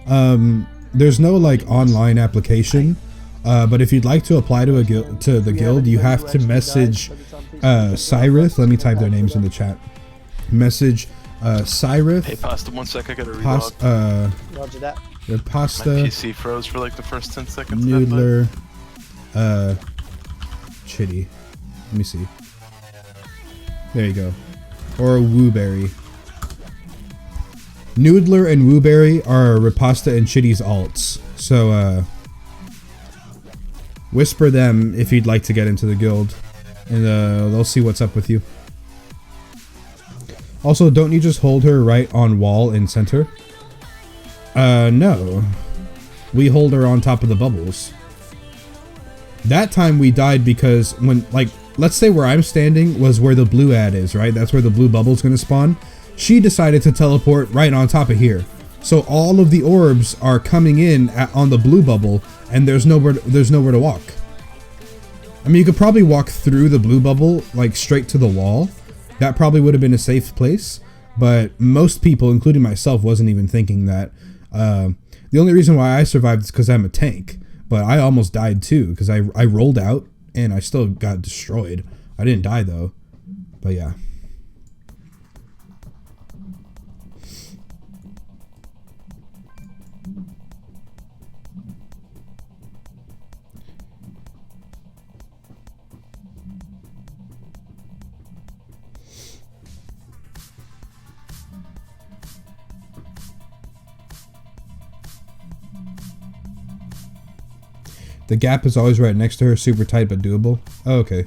There's no like online application, but if you'd like to apply to the guild, you have to message Cyrith. Let me type their names in the chat. Message Cyrith. Hey, Pasta, 1 sec, I gotta relog. Roger that. Pasta. My PC froze for like the first 10 seconds. Noodler. Chitty. Let me see. There you go. Or Wooberry. Noodler and Wooberry are Riposta and Chitty's alts. So, whisper them if you'd like to get into the guild. And they'll see what's up with you. Also, don't you just hold her right on wall in center? No. We hold her on top of the bubbles. That time we died because when, like, let's say where I'm standing was where the blue ad is, right? That's where the blue bubble's gonna spawn. She decided to teleport right on top of here. So all of the orbs are coming in on the blue bubble, and there's nowhere to walk. I mean, you could probably walk through the blue bubble, like straight to the wall. That probably would have been a safe place, but most people, including myself, wasn't even thinking that. The only reason why I survived is because I'm a tank, but I almost died too, because I rolled out, and I still got destroyed. I didn't die though, but yeah. The gap is always right next to her, super tight but doable. Oh, okay.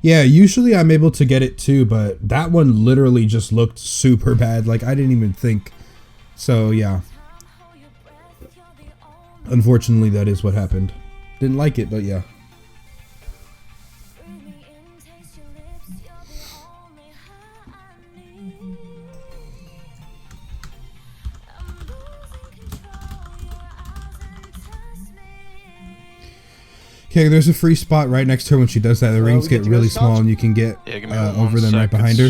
Yeah, usually I'm able to get it too, but that one literally just looked super bad. Like, I didn't even think. So, yeah. Unfortunately, that is what happened. Didn't like it, but yeah. Okay, there's a free spot right next to her when she does that. The rings get really small and you can get over them right behind her.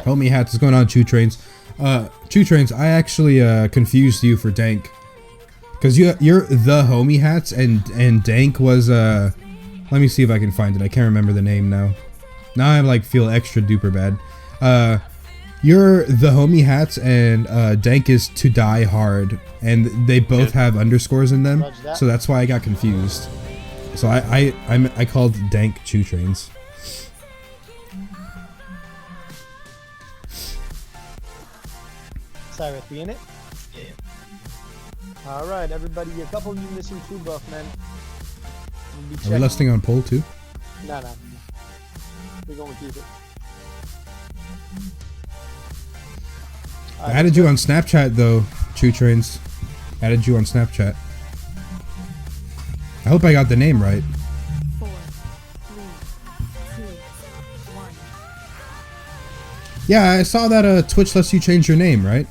Homie hats is going on, Chew Trains. Chew Trains, I actually confused you for Dank. Because you're the homie hats and Dank was, let me see if I can find it. I can't remember the name now. Now I like feel extra duper bad. You're the homie hats and Dank is to die hard, and they both have underscores in them, so that's why I got confused. So I called Dank Chew Trains. Cyrus, be in it? Yeah. Alright, everybody, a couple of you missing 2 buff, man. be Are we checking. listing on poll too? No. We're gonna keep it. I added you on Snapchat though, Chew Trains. Added you on Snapchat. I hope I got the name right. 4, 3, 2, 1. Yeah, I saw that Twitch lets you change your name, right?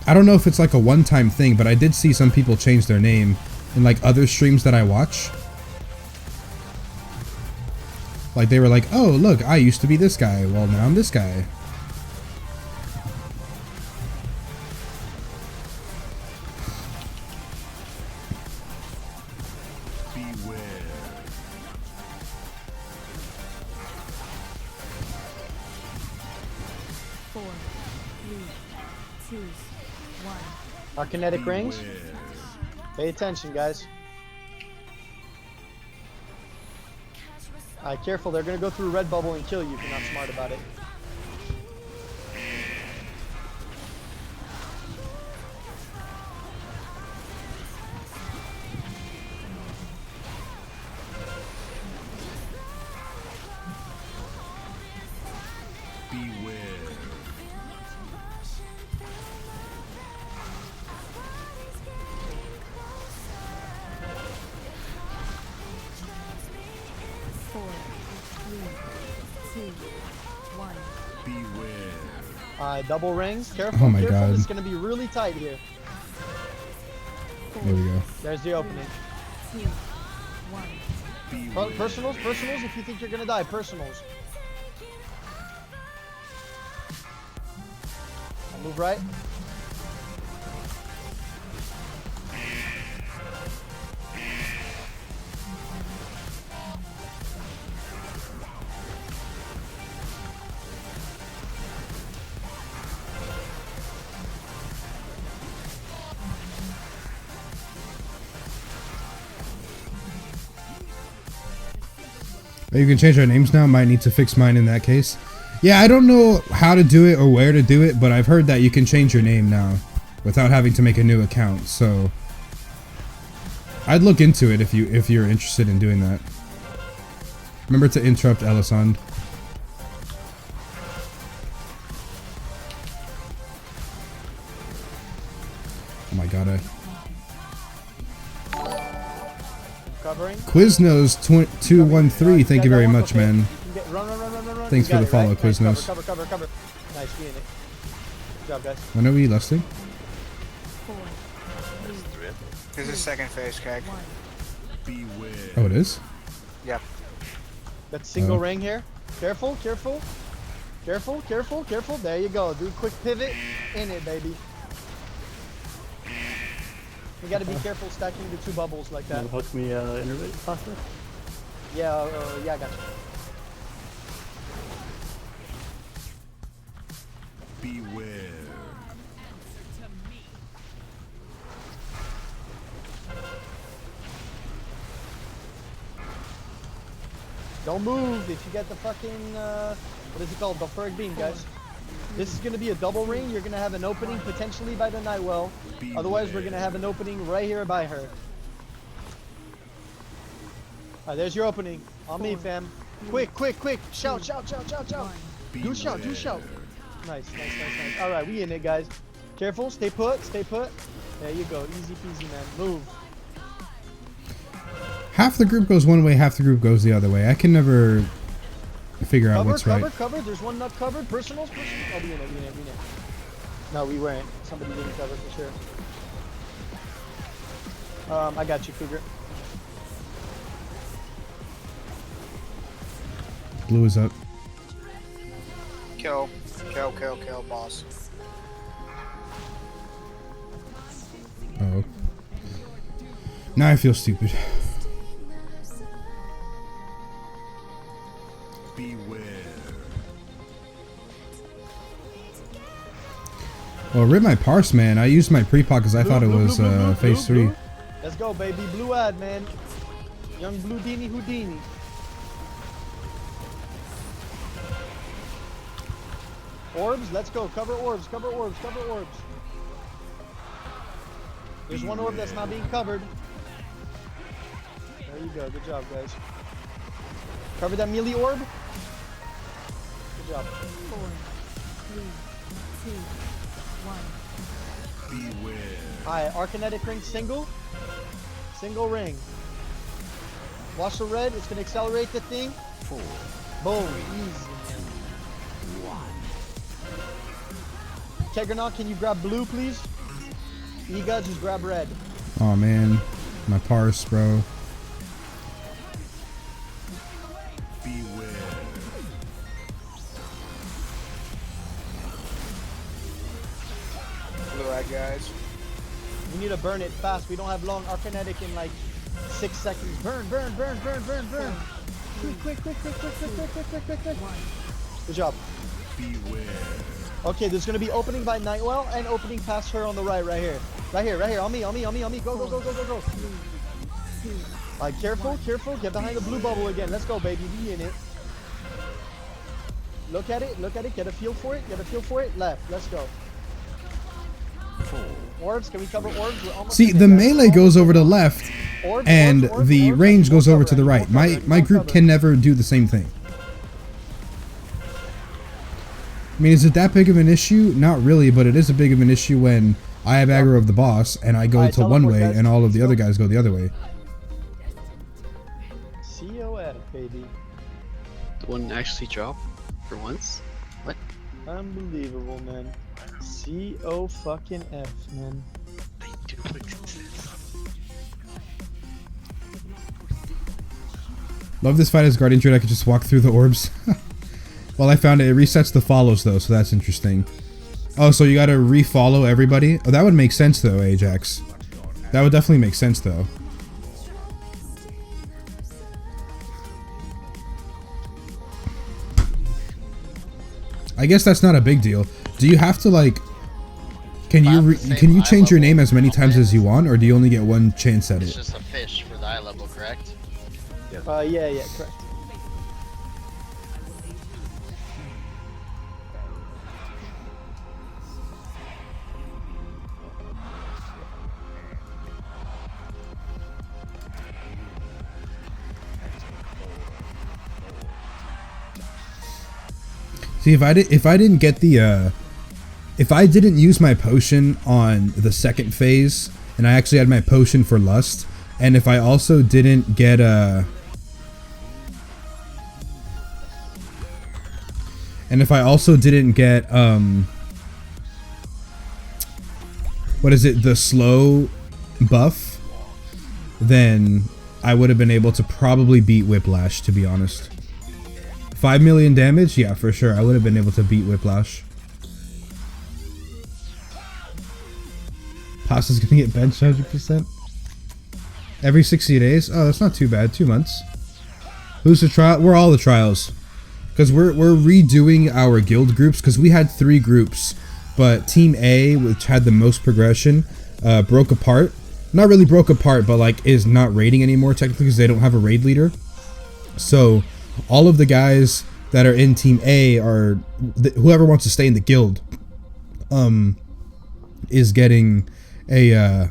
I don't know if it's like a one-time thing, but I did see some people change their name in like other streams that I watch. Like they were like, oh look, I used to be this guy, well now I'm this guy. Beware. 4, 3, 2, 1. Our kinetic rings. Pay attention, guys. Alright, careful. They're gonna go through red bubble and kill you if you're not smart about it. Beware. 4, 3, 2, 1. Beware. Alright, double rings. Careful, Oh my careful. God. This is gonna be really tight here. There we go. There's the opening. 2, 1. Personals if you think you're gonna die. Personals. I'll move right. Oh, you can change our names now. Might need to fix mine in that case. Yeah, I don't know how to do it or where to do it, but I've heard that you can change your name now without having to make a new account. So I'd look into it if you're interested in doing that. Remember to interrupt Elisand. Oh my god, Covering. Quiznos 213, thank you very much, man. Run. Thanks You for got the it, follow, right? Quiznos. Nice, cover. Nice, be in it. Good job, guys. When are we lusting? 4, There's a second phase, Keg. Beware. Oh, it is? Yep. That single Oh. ring here. Careful. There you go. Do a quick pivot. In it, baby. You gotta be careful stacking the two bubbles like that. Hook me innervate faster. Yeah, I got you. Beware. Don't move if you get the fucking, what is it called? The Ferg Beam, guys. This is going to be a double ring. You're going to have an opening potentially by the Nightwell. Otherwise, we're going to have an opening right here by her. Alright, there's your opening. On me, fam. Quick. Shout. Do shout. Nice. Alright, we in it, guys. Careful, stay put. There you go. Easy peasy, man. Move. Half the group goes one way, half the group goes the other way. I can never figure out what's right. Cover. There's one nut covered. Personals. Oh, we in it. No, we weren't. Somebody didn't cover for sure. I got you, Cougar. Blue is up. Kill, boss. Oh. Now I feel stupid. Beware. Well, rip my parse, man. I used my pre-pot because I thought it was phase 3. Let's go, baby. Blue ad, man. Young Blue Dini Houdini. Orbs, let's go. Cover orbs. There's one orb that's not being covered. There you go. Good job, guys. Cover that melee orb. Good job. 4, 3, 2, 1. Beware. Alright, Arcanetic ring single. Single ring. Watch the red. It's gonna accelerate the thing. 4. Boom. Easy. Kegernaut, can you grab blue, please? Iga, just grab red. Oh man, my parse, bro. Beware. Blue eye, guys. We need to burn it fast. We don't have long. Arcanetic in like 6 seconds. Burn, burn, burn, burn, burn, burn. Quick, quick, quick, quick, quick, quick, quick, quick, quick, quick. Good job. Beware. Okay, there's gonna be opening by Nightwell and opening past her on the right here. Right here, right here. On me, on me, on me, on me. Go, go, go, go, go, go. Alright, careful, careful. Get behind the blue bubble again. Let's go, baby. We in it. Look at it, look at it. Get a feel for it, get a feel for it. Left. Let's go. 4. Orbs, can we cover orbs? We're almost See, in the it, guys. melee goes over to the left, Orbs, and orbs, the orbs, range goes over cover to the it, right. cover My it, group cover can it. never do the same thing. I mean, is it that big of an issue? Not really, but it is a big of an issue when I have aggro of the boss and I go Alright, to one teleport, way guys. and all of the Let's other go. guys go the other way. COF, baby. The one actually dropped for once? What? Unbelievable, man. CO fucking F, man. They do exist. Love this fight as Guardian Druid. I could just walk through the orbs. Well, I found it. It resets the follows though, so that's interesting. Oh, so you gotta re-follow everybody? Oh, that would make sense though, Ajax. That would definitely make sense though. I guess that's not a big deal. Do you have to like? Can you change your name as many times as you want, or do you only get one chance at It's it? just a fish for the eye level, correct? Yeah, correct. See, if I didn't get the if I didn't use my potion on the second phase, and I actually had my potion for lust, and if I also didn't get and if I also didn't get what is it, the slow buff, then I would have been able to probably beat Whiplash, to be honest. 5 million damage? Yeah, for sure. I would have been able to beat Whiplash. Pasta's gonna get benched 100%. Every 60 days? Oh, that's not too bad. 2 months. Who's the trial? We're all the trials. Because we're redoing our guild groups, because we had 3 groups. But Team A, which had the most progression, broke apart. Not really broke apart, but like is not raiding anymore technically because they don't have a raid leader. So all of the guys that are in Team A are whoever wants to stay in the guild is getting a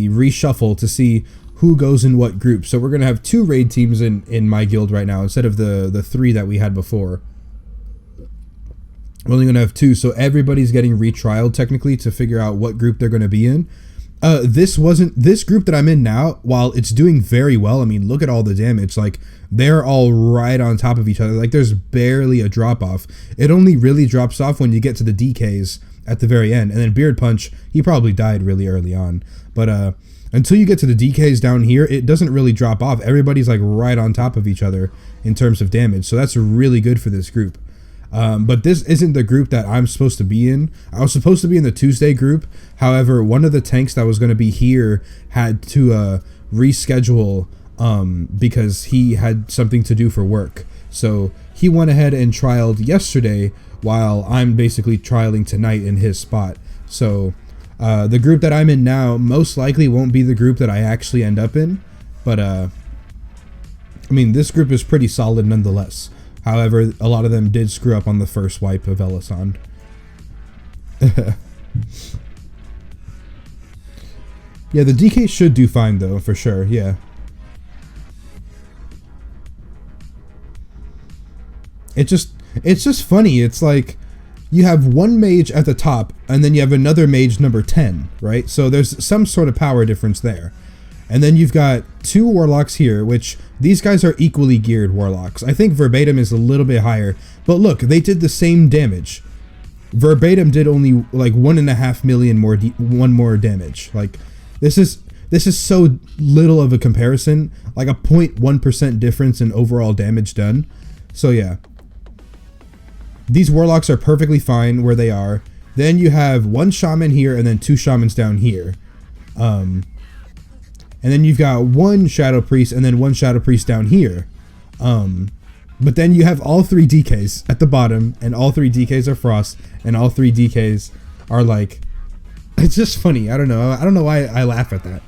reshuffle to see who goes in what group. So we're gonna have 2 raid teams in my guild right now instead of the 3 that we had before. We're only gonna have 2, so everybody's getting retrialed technically to figure out what group they're gonna be in. This group that I'm in now, while it's doing very well, I mean, look at all the damage. Like, they're all right on top of each other. Like, there's barely a drop off. It only really drops off when you get to the DKs at the very end. And then Beard Punch, he probably died really early on. But until you get to the DKs down here, it doesn't really drop off. Everybody's like right on top of each other in terms of damage. So that's really good for this group. But this isn't the group that I'm supposed to be in. I was supposed to be in the Tuesday group. However, one of the tanks that was going to be here had to reschedule because he had something to do for work. So he went ahead and trialed yesterday while I'm basically trialing tonight in his spot. So the group that I'm in now most likely won't be the group that I actually end up in. But I mean, this group is pretty solid nonetheless. However, a lot of them did screw up on the first wipe of Elisand. Yeah, the DK should do fine though, for sure. Yeah. It's just funny. It's like you have one mage at the top and then you have another mage number 10, right? So there's some sort of power difference there. And then you've got 2 warlocks here, which these guys are equally geared warlocks. I think Verbatim is a little bit higher, but look, they did the same damage. Verbatim did only like 1.5 million more damage. Like this is so little of a comparison, like a 0.1% difference in overall damage done. So yeah, these warlocks are perfectly fine where they are. Then you have 1 shaman here and then 2 shamans down here. And then you've got 1 shadow priest and then 1 shadow priest down here. But then you have all 3 DKs at the bottom, and all 3 DKs are frost, and all 3 DKs are like, it's just funny. I don't know why I laugh at that.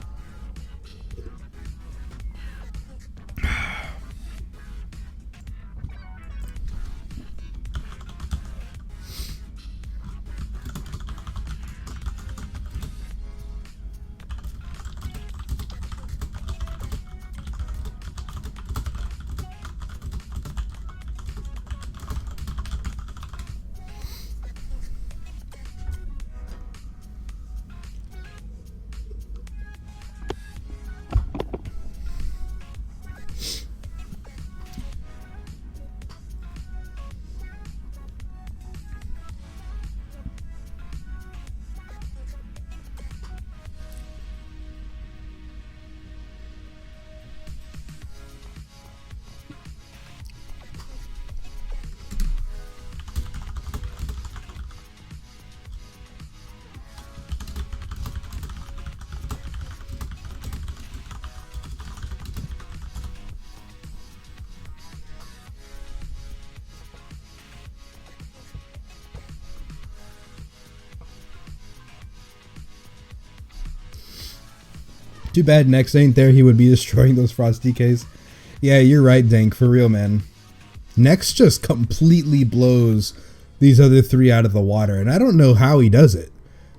Too bad Nex ain't there. He would be destroying those frost DKs. Yeah, you're right, Dank. For real, man. Nex just completely blows these other 3 out of the water. And I don't know how he does it.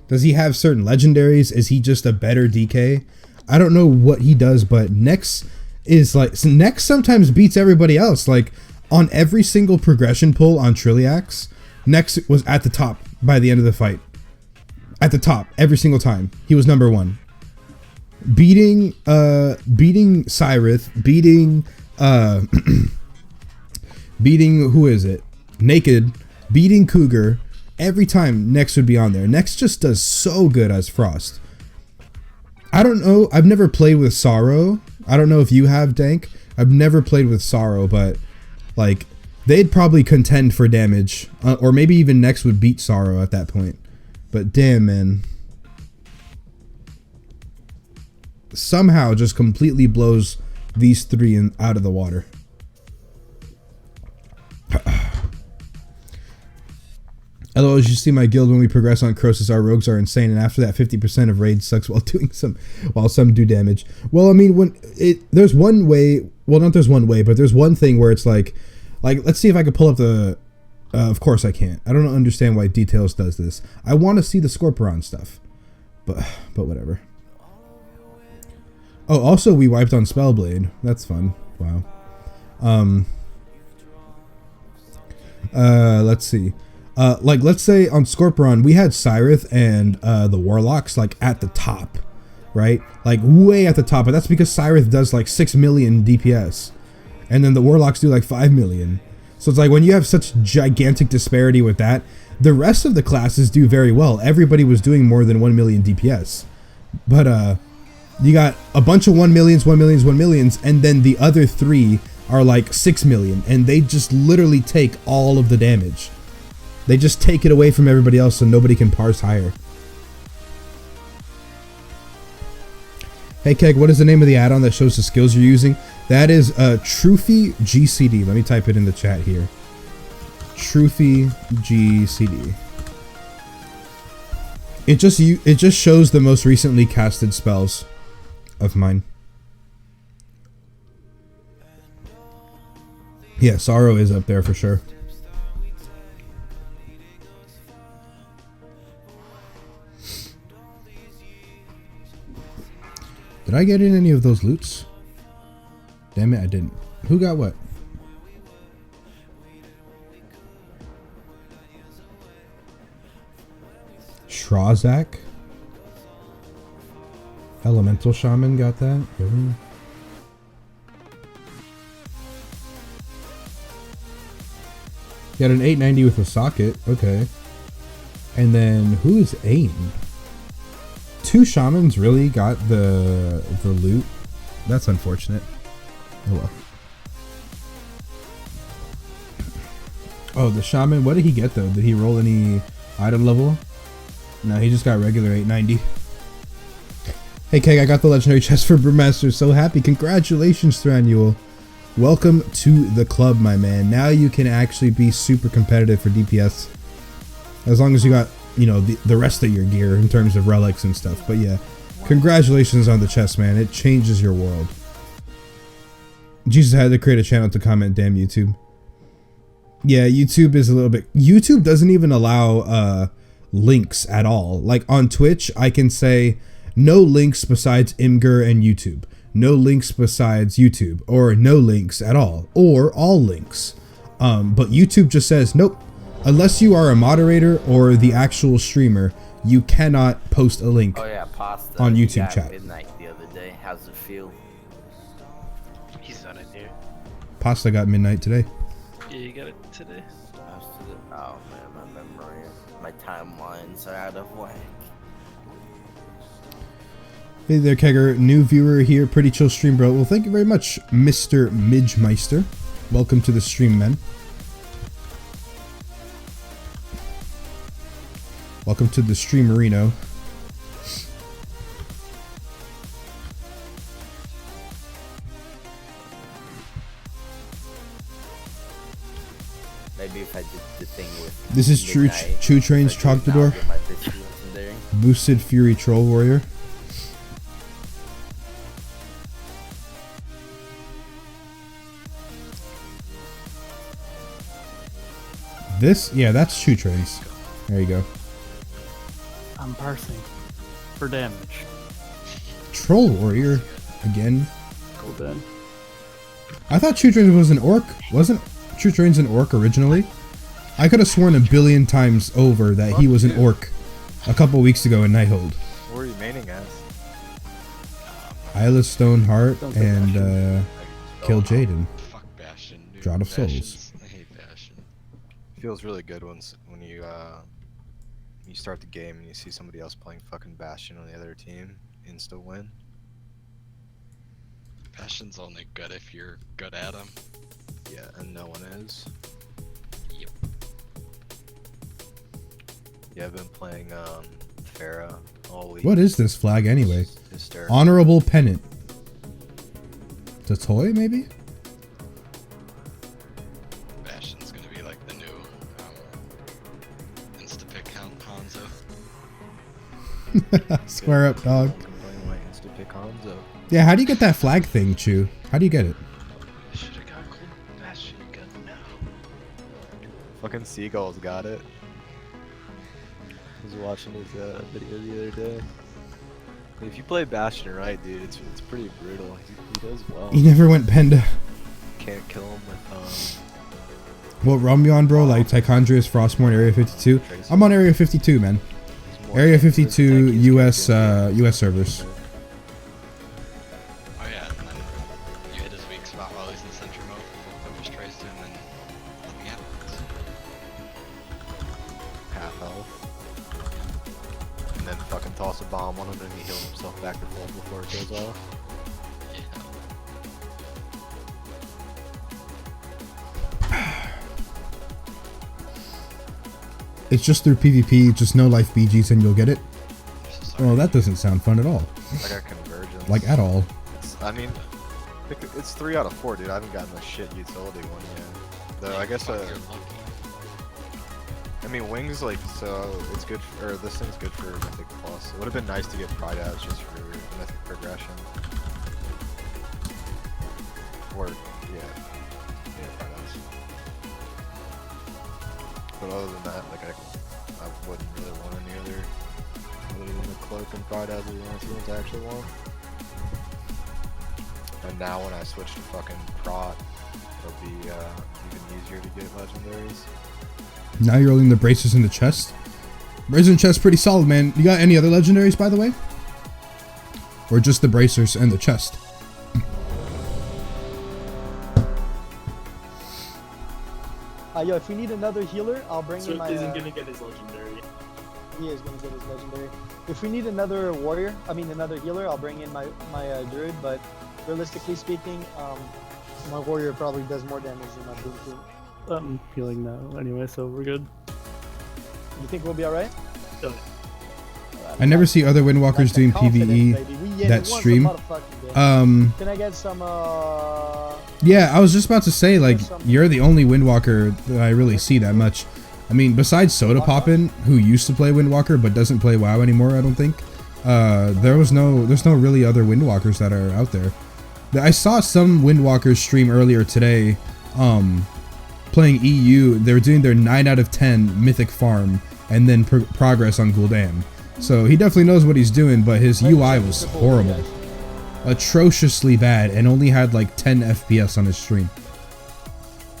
Does he have certain legendaries? Is he just a better DK? I don't know what he does, but Nex is like... So Nex sometimes beats everybody else. Like, on every single progression pull on Trilliax, Nex was at the top by the end of the fight. At the top, every single time. He was number 1. Beating Cyrith, beating who is it? Naked, beating Cougar. Every time Nex would be on there. Nex just does so good as Frost. I don't know. I've never played with Sorrow. I don't know if you have, Dank. I've never played with Sorrow, but like they'd probably contend for damage, or maybe even Nex would beat Sorrow at that point. But damn, man. Somehow just completely blows these 3 out of the water. LOL, you see my guild when we progress on Crosus, our rogues are insane, and after that 50% of raids sucks while some do damage. Well, I mean, there's one way, well, not there's one way, but there's one thing where it's like let's see if I can pull up the of course I can't. I don't understand why Details does this. I want to see the Scorpion stuff. But whatever. Oh, also we wiped on Spellblade. That's fun. Wow. Let's see. Like, let's say on Scorpion, we had Cyrith and the Warlocks, like, at the top, right? Like, way at the top. But that's because Cyrith does, like, 6 million DPS. And then the Warlocks do, like, 5 million. So it's like, when you have such gigantic disparity with that, the rest of the classes do very well. Everybody was doing more than 1 million DPS. But, you got a bunch of 1 millions, 1 millions, 1 millions, and then the other 3 are like 6 million, and they just literally take all of the damage. They just take it away from everybody else so nobody can parse higher. Hey Keg, what is the name of the add-on that shows the skills you're using? That is Truffy GCD. Let me type it in the chat here. Truffy GCD. It just shows the most recently casted spells of mine. Yeah, Sorrow is up there for sure. Did I get in any of those loots? Damn it, I didn't. Who got what? Shrazak? Elemental Shaman got that? Really? Got an 890 with a socket. Okay. And then who is AIM? 2 shamans really got the loot. That's unfortunate. Oh well. Oh, the shaman. What did he get though? Did he roll any item level? No, he just got regular 890. Hey Keg, I got the legendary chest for Brewmaster. So happy. Congratulations, Thranuel. Welcome to the club, my man. Now you can actually be super competitive for DPS. As long as you got, you know, the rest of your gear in terms of relics and stuff. But yeah, congratulations on the chest, man. It changes your world. Jesus had to create a channel to comment, damn YouTube. Yeah, YouTube is a little bit... YouTube doesn't even allow links at all. Like on Twitch, I can say no links besides Imgur and YouTube. No links besides YouTube. Or no links at all. Or all links. But YouTube just says, nope. Unless you are a moderator or the actual streamer, you cannot post a link on YouTube chat. Midnight the other day. How's it feel? He's not in here. Pasta got midnight today. Yeah, you got it today. Oh man, my memory, my timelines are out of whack. Hey there, Kegger. New viewer here. Pretty chill stream, bro. Well, thank you very much, Mr. Midgemeister. Welcome to the stream, man. Welcome to the Streamerino. Maybe if I did the thing with This is True Train's Trogdor. Boosted Fury Troll Warrior. This? Yeah, that's True Train's. There you go. I'm parsing for damage. Troll Warrior again. Go then. I thought True Trains was an orc. Wasn't True Trains an orc originally? I could have sworn a billion times over that he was an orc a couple weeks ago in Nighthold. What are you maining as? Isla Stoneheart and Kill Jaden. Fuck Bastion, dude. Drought of Bastion's- Souls. I hate Bastion. Feels really good when you start the game and you see somebody else playing fucking Bastion on the other team, insta win. Bastion's only good if you're good at him. Yeah, and no one is. Yep. Yeah, I've been playing Pharah all week. What is this flag anyway? Hysterical. Honorable Pennant. It's a toy, maybe? Bastion's gonna be like the new Instapick Hanzo. Square up, dog. Playing my Instapick Hanzo. Yeah, how do you get that flag thing, Chew? How do you get it? Should've got cool Bastion gun now. Fucking Seagull's got it. I was watching his video the other day. If you play Bastion right, dude, it's pretty brutal. He does well. You never went Penda. Can't kill him with What rum you on, bro? Like Tychondrius, Frostmourne, Area 52? I'm on Area 52, man. Area 52 US servers. Oh yeah, and then you hit his weak spot while he's in sentry mode. Just trace him and let me out. half health. And then fucking toss a bomb on him and he heals himself back to full before it goes off. It's just through PvP, just no life BGs and you'll get it? Well, that doesn't sound fun at all. I got convergence. Like, at all. I mean, it's 3 out of 4, dude. I haven't gotten a shit utility one yet. Though I guess I mean, wings, like, so it's good for, or this thing's good for Mythic Plus. It would have been nice to get Pride Outs just for Mythic progression. Or, yeah, Pride Outs. But other than that, like, I wouldn't really want any other than the Cloak and Pride Outs are the only two ones I actually want. And now when I switch to fucking prot, it'll be even easier to get legendaries. Now you're rolling the bracers in the chest. Bracers in the chest pretty solid, man. You got any other legendaries, by the way? Or just the bracers and the chest? Yo, if we need another healer, I'll bring in my. Isn't gonna get his legendary. He is gonna get his legendary. If we need another warrior, another healer, I'll bring in my druid. But realistically speaking, my warrior probably does more damage than my boom team. I'm healing now anyway, so we're good. You think we'll be alright? I never see other Windwalkers doing PvE that stream. Can I get some? Yeah, I was just about to say, like, you're the only Windwalker that I really see that much. I mean, besides Soda Poppin', who used to play Windwalker but doesn't play WoW anymore, I don't think. There's no really other Windwalkers that are out there. I saw some Windwalkers stream earlier today, playing EU. They were doing their 9 out of 10 Mythic farm and then progress on Gul'dan. So he definitely knows what he's doing, but his UI was horrible. Atrociously bad, and only had like 10 FPS on his stream.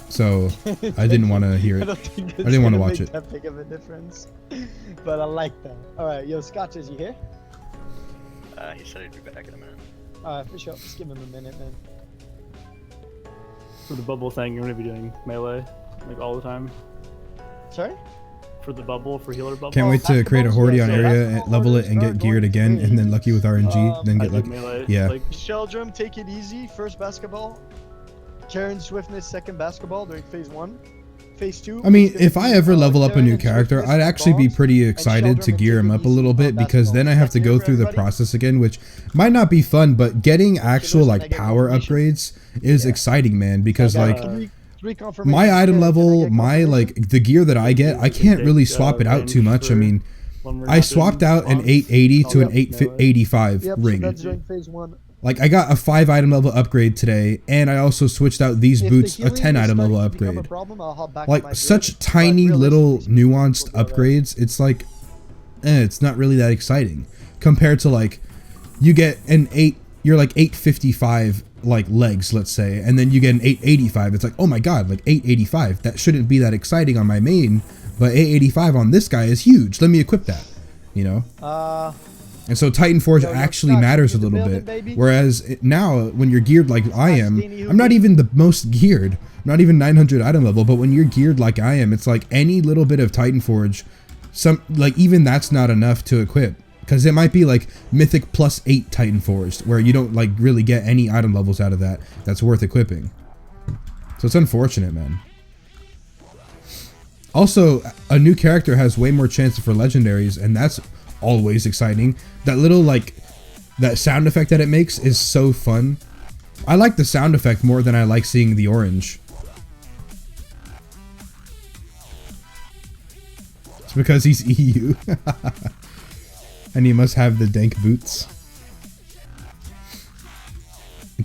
So I didn't want to hear it. I didn't want to watch it. That big of a difference, but I like that. All right, yo, Scotch, is he here? He said he'd be back in a minute. All right, for sure. Let's give him a minute, man. For the bubble thing, you're gonna be doing melee like all the time. Sorry? For the bubble, for healer bubble. Can't wait to create a Hordeon area, and level it, and get geared again, and then lucky with RNG, then get lucky. Yeah. Sheldrum, take it easy. First basketball. Karen Swiftness, second basketball during phase 1. Phase 2. I mean, if I ever level up a new character, I'd actually be pretty excited to gear him up a little bit, because then I have to go through the process again, which might not be fun, but getting actual like power upgrades is exciting, man, because like my item level, my like the gear that I get, I can't really swap it out too much. I mean, I swapped out an 880 to an 885 ring. That's during phase 1. Like, I got a 5 item level upgrade today, and I also switched out these boots, a 10 item level upgrade. Like, such tiny little nuanced upgrades, it's like, it's not really that exciting. Compared to like, you get an 855 like legs, let's say, and then you get an 885, it's like, oh my god, like 885, that shouldn't be that exciting on my main, but 885 on this guy is huge, let me equip that, you know? And so Titan Forge actually matters a little bit. Whereas now, when you're geared like I am, I'm not even the most geared. I'm not even 900 item level, but when you're geared like I am, it's like any little bit of Titan Forge, even that's not enough to equip. Because it might be like Mythic plus 8 Titan Forged, where you don't like really get any item levels out of that that's worth equipping. So it's unfortunate, man. Also, a new character has way more chances for legendaries, and that's always exciting. That little like that sound effect that it makes is so fun. I like the sound effect more than I like seeing the orange. It's because he's EU. And he must have the dank boots.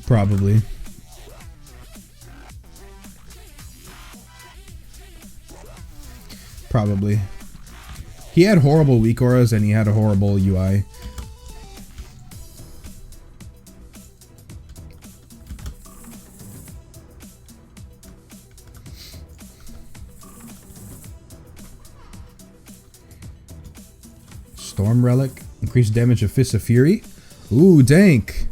Probably. Probably. He had horrible weak auras and he had a horrible UI. Storm Relic. Increased damage of Fist of Fury. Ooh, dank.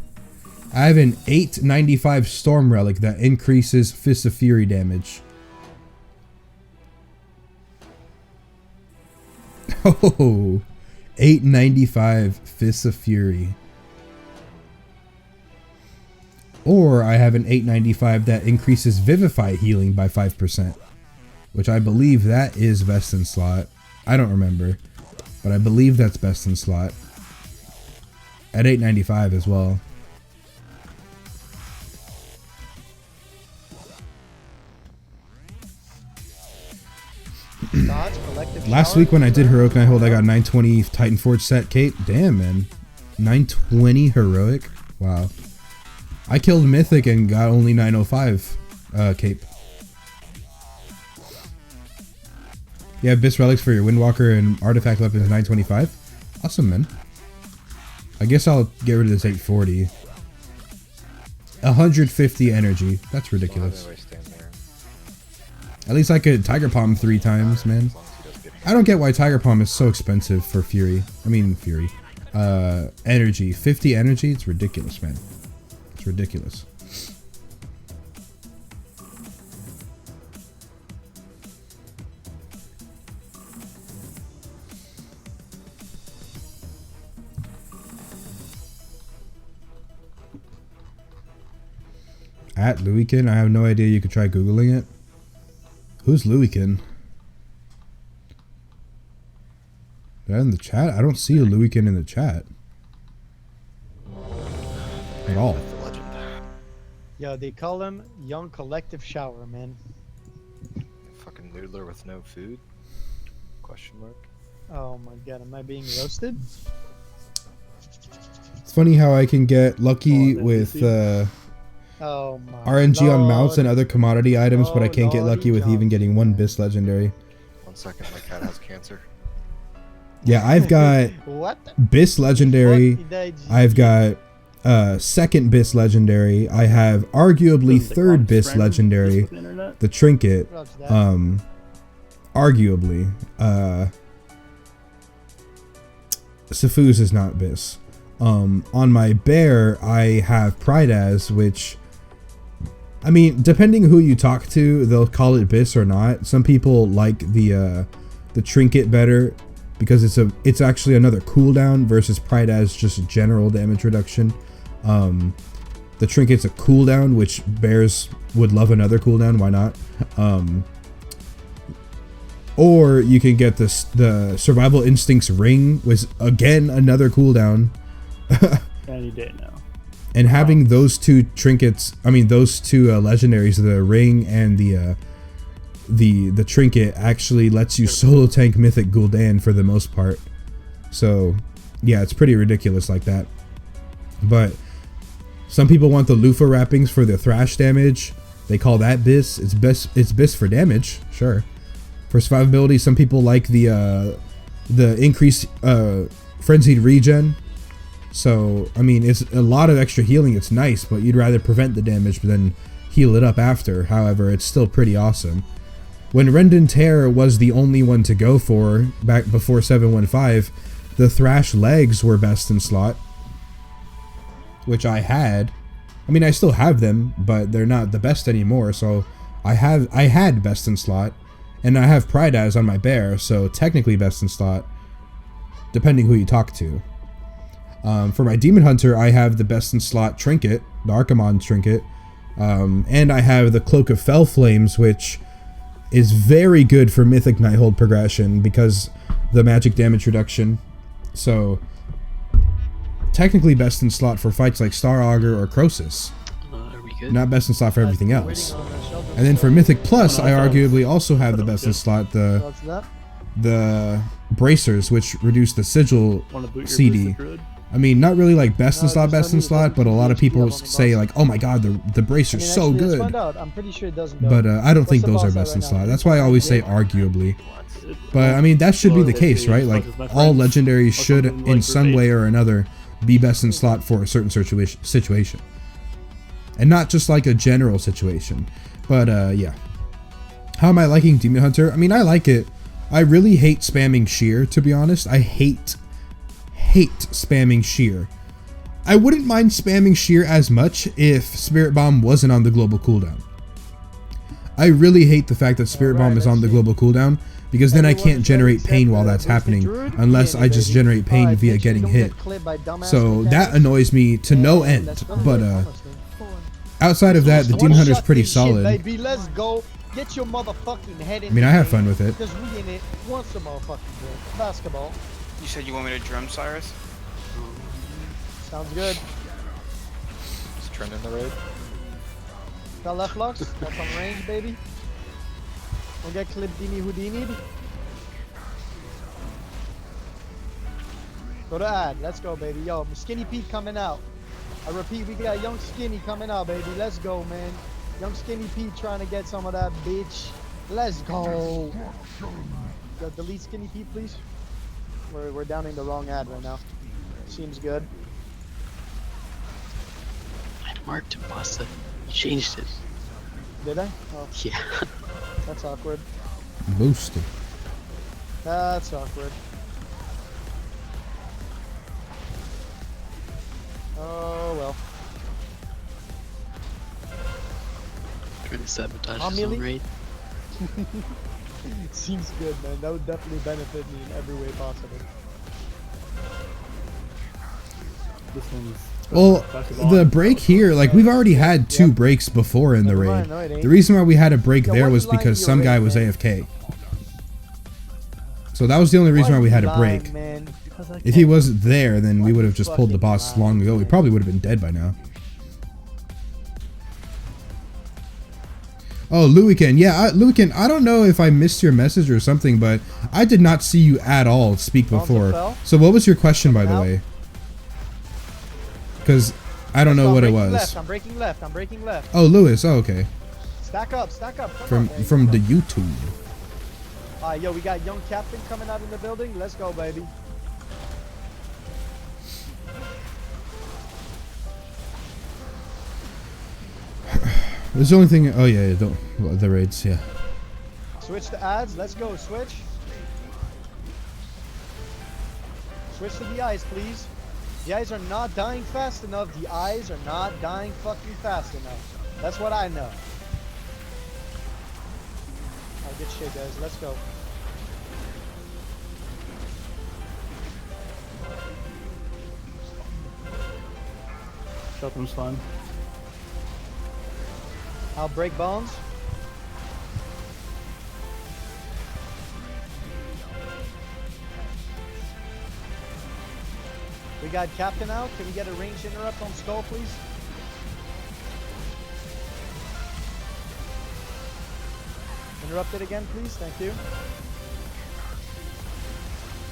I have an 895 Storm Relic that increases Fist of Fury damage. Oh, 895 Fists of Fury. Or I have an 895 that increases Vivify healing by 5%. Which I believe that is best in slot. I don't remember. But I believe that's best in slot. At 895 as well. Last week when I did Heroic Nighthold, I got 920 Titan Forge set cape. Damn, man. 920 Heroic? Wow. I killed Mythic and got only 905 cape. You have Abyss Relics for your Windwalker and Artifact Weapons 925? Awesome, man. I guess I'll get rid of this 840. 150 energy. That's ridiculous. At least I could Tiger Palm 3 times, man. I don't get why Tiger Palm is so expensive for Fury. I mean, Fury. Energy. 50 energy? It's ridiculous, man. It's ridiculous. At Louikin? I have no idea. You could try Googling it. Who's Louikin? That in the chat? I don't see a Louikin in the chat. At all. Yo, they call him Young Collective Shower, man. Fucking noodler with no food? Question mark. Oh my god, am I being roasted? It's funny how I can get lucky with Oh my RNG on mounts and Lord. other commodity items, but I can't get Lordy lucky with even getting one BIS legendary. 1 second, my cat has cancer. Yeah, I've got What? BIS legendary. What did I've got second BIS legendary. I have arguably third BIS legendary. The trinket. Arguably. Safuz is not BIS. On my bear, I have Pride as, which, I mean, depending who you talk to, they'll call it BIS or not. Some people like the trinket better because it's actually another cooldown versus Pride as just general damage reduction. The trinket's a cooldown, which bears would love another cooldown. Why not? Or you can get the Survival Instincts ring, was again another cooldown. Any day now. And having those two trinkets, I mean those two legendaries, the ring and the trinket, actually lets you solo tank Mythic Gul'dan for the most part. So yeah, it's pretty ridiculous like that. But some people want the loofah wrappings for the thrash damage. They call that BIS. It's BIS for damage, sure. For survivability, some people like the increased frenzied regen. So, I mean, it's a lot of extra healing. It's nice, but you'd rather prevent the damage than heal it up after. However, it's still pretty awesome. When Rendon Tear was the only one to go for back before 715, the Thrash legs were best in slot, which I had. I mean, I still have them, but they're not the best anymore. So I had best in slot, and I have Pride as on my bear, so technically best in slot, depending who you talk to. For my Demon Hunter, I have the best in slot trinket, the Archimon trinket, and I have the Cloak of Fell Flames, which is very good for Mythic Nighthold progression because the magic damage reduction. So technically best in slot for fights like Star Augur or Crosis. Are we good? Not best in slot for everything else. And then for Mythic Plus, I arguably also have the best in slot, the Bracers, which reduce the Sigil CD. I mean, not really like best in slot, but a lot of people say like, oh my god, the Bracer's so good. I'm pretty sure it doesn't go. But I don't think those are best in slot. That's why I always say arguably. But I mean, that should be the case, right? Like, all legendaries should, in some way or another, be best in slot for a certain situation. And not just like a general situation. But yeah. How am I liking Demon Hunter? I mean, I like it. I really hate spamming Shear, to be honest. I hate spamming Shear. I wouldn't mind spamming Shear as much if Spirit Bomb wasn't on the global cooldown. I really hate the fact that Spirit Bomb is on the global cooldown, because then I can't generate pain while that's happening unless I just generate pain via getting hit. So that annoys me to no end. But outside of that, the Demon Hunter is pretty solid. Baby, let's go. Get your motherfucking head in. I mean, I have fun with it. Because we in it once a motherfucking game. Basketball. You said you want me to drum, Cyrus? Sounds good. Just turn in the raid. Got left locks? Got some range, baby. Don't get Clipdini Houdini'd. Go to ad. Let's go, baby. Yo, Skinny Pete coming out. I repeat, we got Young Skinny coming out, baby. Let's go, man. Young Skinny Pete trying to get some of that bitch. Let's go. Yo, delete Skinny Pete, please. We're downing the wrong ad right now. Seems good. marked pasta. You changed it. Did I? Oh, Yeah. that's awkward. Boosted. That's awkward. Oh well. Trying to sabotage How his own many? raid. Seems good, man. That would definitely benefit me in every way possible. This one's. Well, the break here, like we've already had 2 breaks before in the Never raid. mind, no, it ain't. The reason why we had a break Yo, there why was you lying because to some your guy raid, was man? AFK. So that was the only reason why we had a lying, break. man? If he wasn't there, then we would have just pulled the boss long ago. We probably would have been dead by now. Oh, Luiken. Yeah, Luiken, I don't know if I missed your message or something, but I did not see you at all speak before. So what was your question, by the way? Because I don't know what it was. Left. I'm breaking left. I'm breaking left. Oh, Lewis. Oh, okay. Stack up. Stack up. Come on, From the YouTube. Alright, yo, we got young captain coming out in the building. Let's go, baby. There's the only thing. Oh yeah, the raids. Yeah. Switch to ads. Let's go. Switch. Switch to the eyes, please. The eyes are not dying fast enough. The eyes are not dying fucking fast enough. That's what I know. Alright, good shit, guys. Let's go. Shelton's fun. I'll break bones. We got captain out. Can we get a range interrupt on skull, please? Interrupt it again, please. Thank you.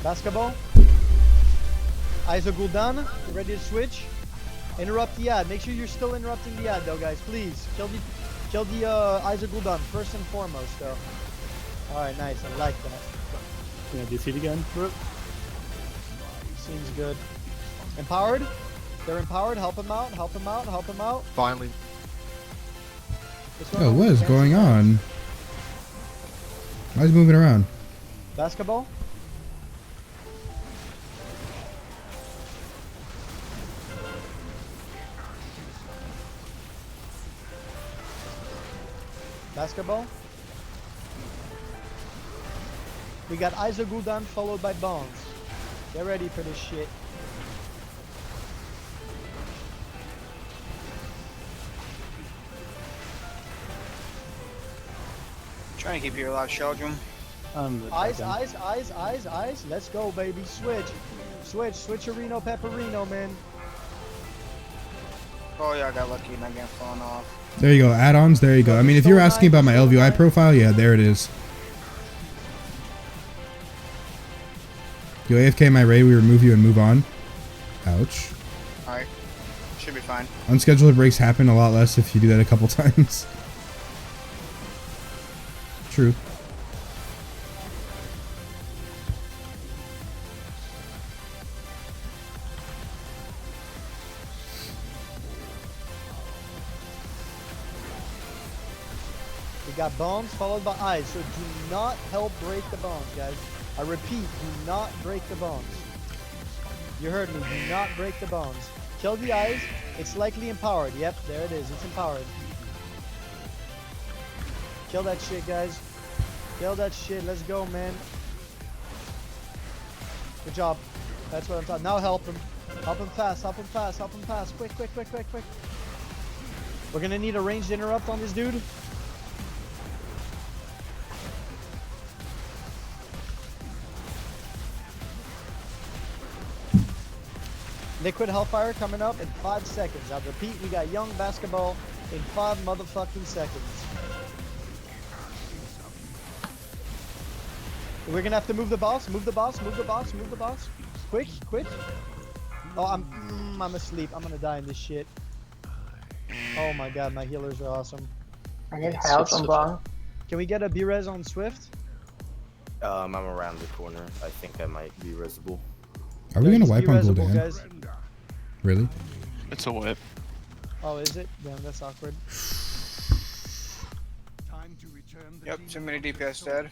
Basketball. Eyes are Gul'dan. You ready to switch? Interrupt the ad. Make sure you're still interrupting the ad, though, guys. Please kill the Eyes of Gul'dan first and foremost, though. All right, nice. I like that. Yeah, do you see it again, Brooke? Seems good. Empowered. They're empowered. Help him out. Help him out. Help him out. Finally. Oh, what is going on? Why is he moving around? Basketball. Basketball. We got Eyes of Gul'dan followed by Bones. Get ready for this shit. Trying to keep you alive, Sheldrum. Eyes. Let's go, baby. Switch. Switcherino, pepperino, man. Oh yeah, I got lucky and I got fallen off. There you go. Add-ons. There you go. I mean, if you're asking about my LVI profile, yeah, there it is. You AFK my raid, we remove you and move on. Ouch. Alright. Should be fine. Unscheduled breaks happen a lot less if you do that a couple times. True. We got Bones followed by Eyes, so do not help break the bones, guys. I repeat, do not break the bones. You heard me, do not break the bones. Kill the Eyes, it's likely empowered. Yep, there it is, it's empowered. Kill that shit, guys. Kill that shit, let's go, man. Good job. That's what I'm talking. Now help him. Help him fast, help him fast, help him fast. Quick. We're gonna need a ranged interrupt on this dude. Liquid Hellfire coming up in 5 seconds. I repeat, we got Young Basketball in 5 motherfucking seconds. We're gonna have to move the boss, move the boss. Quick. Oh, I'm asleep. I'm gonna die in this shit. Oh my god, my healers are awesome. I need help on Bong. Can we get a B-res on Swift? I'm around the corner. I think I might be resible. Are we gonna wipe on B-resable, Gul'dan? guys. Really? It's a whip. Oh, is it? Damn, that's awkward. Yep, too many DPS dead.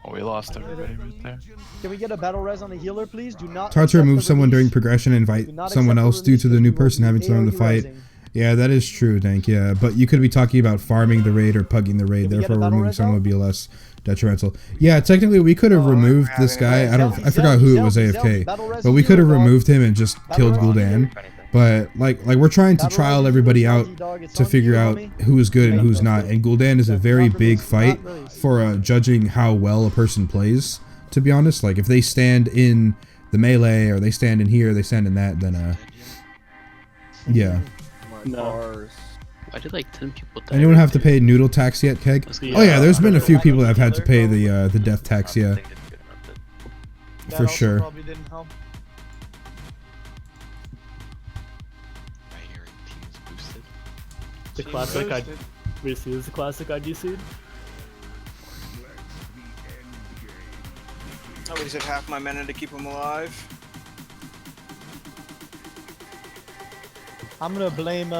Oh, we lost everybody right there. Can we get a battle res on the healer, please? Do not. It's hard to remove someone during progression and invite someone else due to the new person having to learn the fight. Yeah, that is true, Dank. Yeah, but you could be talking about farming the raid or pugging the raid. Therefore, removing someone would be less detrimental. Yeah, technically, we could have removed this guy. I forgot who it was AFK, but we could have removed him and just killed Gul'dan. But like we're trying to trial everybody out to figure out who is good and who's not. And Gul'dan is a very big fight for judging how well a person plays. To be honest, like if they stand in the melee or they stand in here, they stand in that, then yeah. No. Why did like 10 people die? Anyone have to pay noodle tax yet, Keg? Oh yeah, there's been a few people that have had to pay the death tax, yeah. For sure. Probably didn't help. The classic basically is the classic IG seed. I wasted half my mana to keep him alive. I'm gonna blame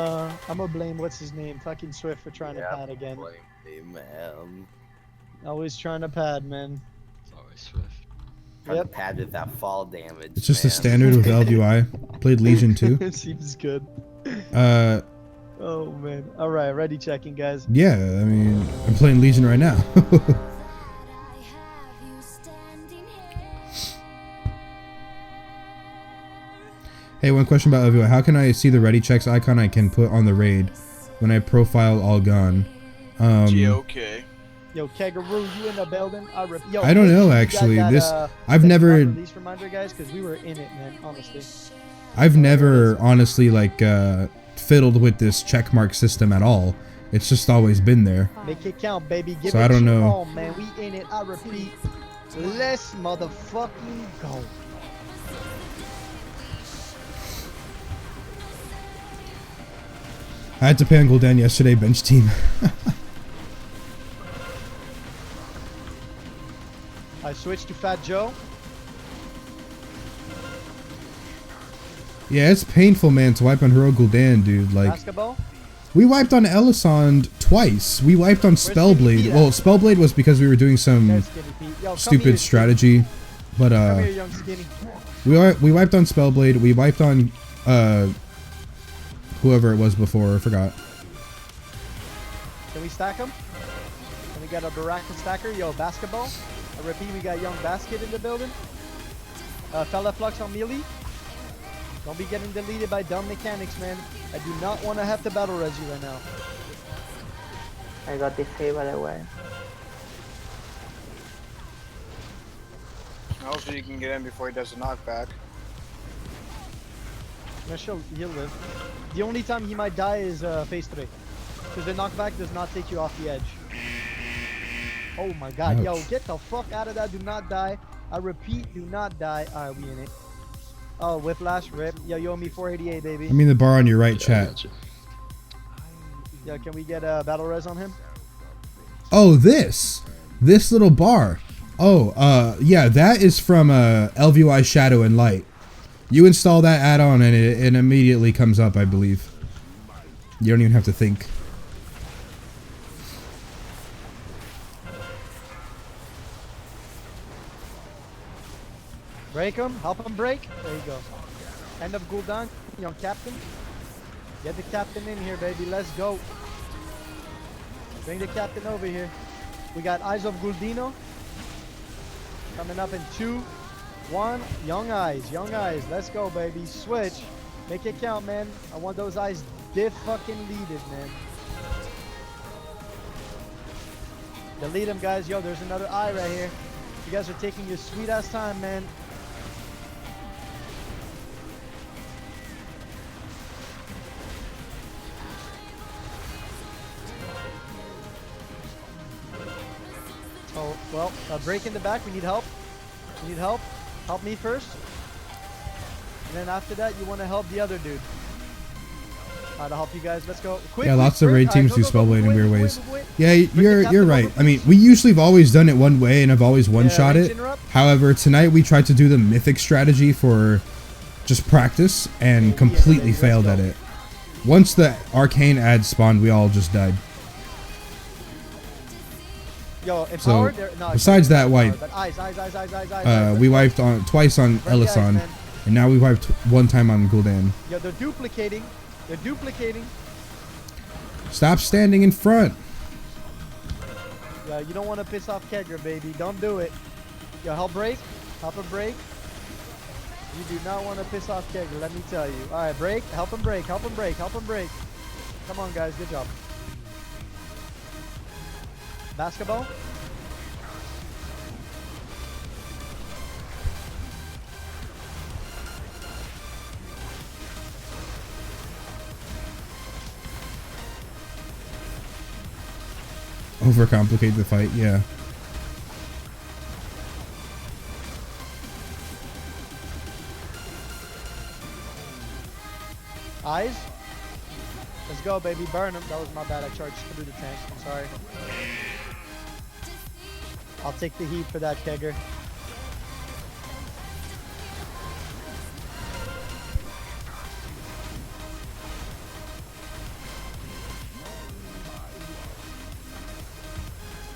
what's his name, fucking Swift for trying to pad again. Always trying to pad, man. It's always Swift. Trying to pad with that fall damage. It's just a standard with LVI. Played Legion too. It seems good. Oh man. Alright, ready checking, guys. Yeah, I mean, I'm playing Legion right now. Hey, one question about LVI. How can I see the ready checks icon I can put on the raid when I profile all gone? Okay. Yo, Kegaroo, you in the building? Yo, I don't know actually. I've never release reminder, guys, because we were in it, man. Honestly. I've never honestly like fiddled with this checkmark system at all. It's just always been there. Make it count, baby. Give so it I don't know. All, man. We in it. I repeat. Let's motherfucking go. I had to pay on Gul'dan yesterday, bench team. I switched to Fat Joe. Yeah, it's painful, man, to wipe on Hero Gul'dan, dude. Like, Basketball? We wiped on Elisand twice. We wiped on Spellblade. Well, Spellblade was because we were doing some stupid strategy. But we wiped on Spellblade. We wiped on whoever it was before. I forgot. Can we stack them? Can we get a Baraka stacker? Yo, basketball. I repeat, we got Young Basket in the building. Fella Flux on melee. Don't be getting deleted by dumb mechanics, man. I do not want to have to battle res you right now. I got this save by the way. Hopefully you can get in before he does a knockback. He'll live. The only time he might die is phase 3. Because the knockback does not take you off the edge. Oh my god, yo, get the fuck out of that. Do not die. I repeat, do not die. Alright, we in it. Oh, Whiplash, rip. Yo, you owe me 488, baby. I mean the bar on your right, chat. Yo, can we get a battle res on him? Oh, this little bar. Oh, yeah, that is from LVI Shadow and Light. You install that add-on and it immediately comes up, I believe. You don't even have to think. Break him. Help him break. There you go. End of Gul'dan. Young captain. Get the captain in here, baby. Let's go. Bring the captain over here. We got Eyes of Guldino. Coming up in 2, 1. Young Eyes. Young Eyes. Let's go, baby. Switch. Make it count, man. I want those eyes diff-fucking-leaded, man. Delete them, guys. Yo, there's another eye right here. You guys are taking your sweet-ass time, man. Oh, well, break in the back. We need help. We need help. Help me first. And then after that, you want to help the other dude. Alright, I'll help you guys. Let's go. Quick, yeah, lots of raid teams do Spellblade in weird ways. Yeah, you're right. I mean, we usually have always done it one way and have always one-shot it. However, tonight we tried to do the mythic strategy for just practice and completely failed at it. Once the arcane ad spawned, we all just died. Yo, So empowered. No, besides that wipe, but eyes. we wiped on twice on Burn the eyes, Ellison, man. and now we wiped one time on Gul'dan. Yo, they're duplicating. They're duplicating. Stop standing in front. Yo, you don't want to piss off Kegger, baby. Don't do it. Yo, help break. Help him break. You do not want to piss off Kegger, let me tell you. All right, break. Help him break. Help him break. Help him break. Come on, guys. Good job. Basketball. Overcomplicate the fight, yeah. Eyes. Let's go, baby. Burn him. That was my bad. I charged through the tank. I'm sorry. I'll take the heat for that, Kegger.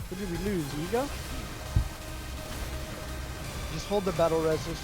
Who did we lose? Ego? Just hold the battle resist.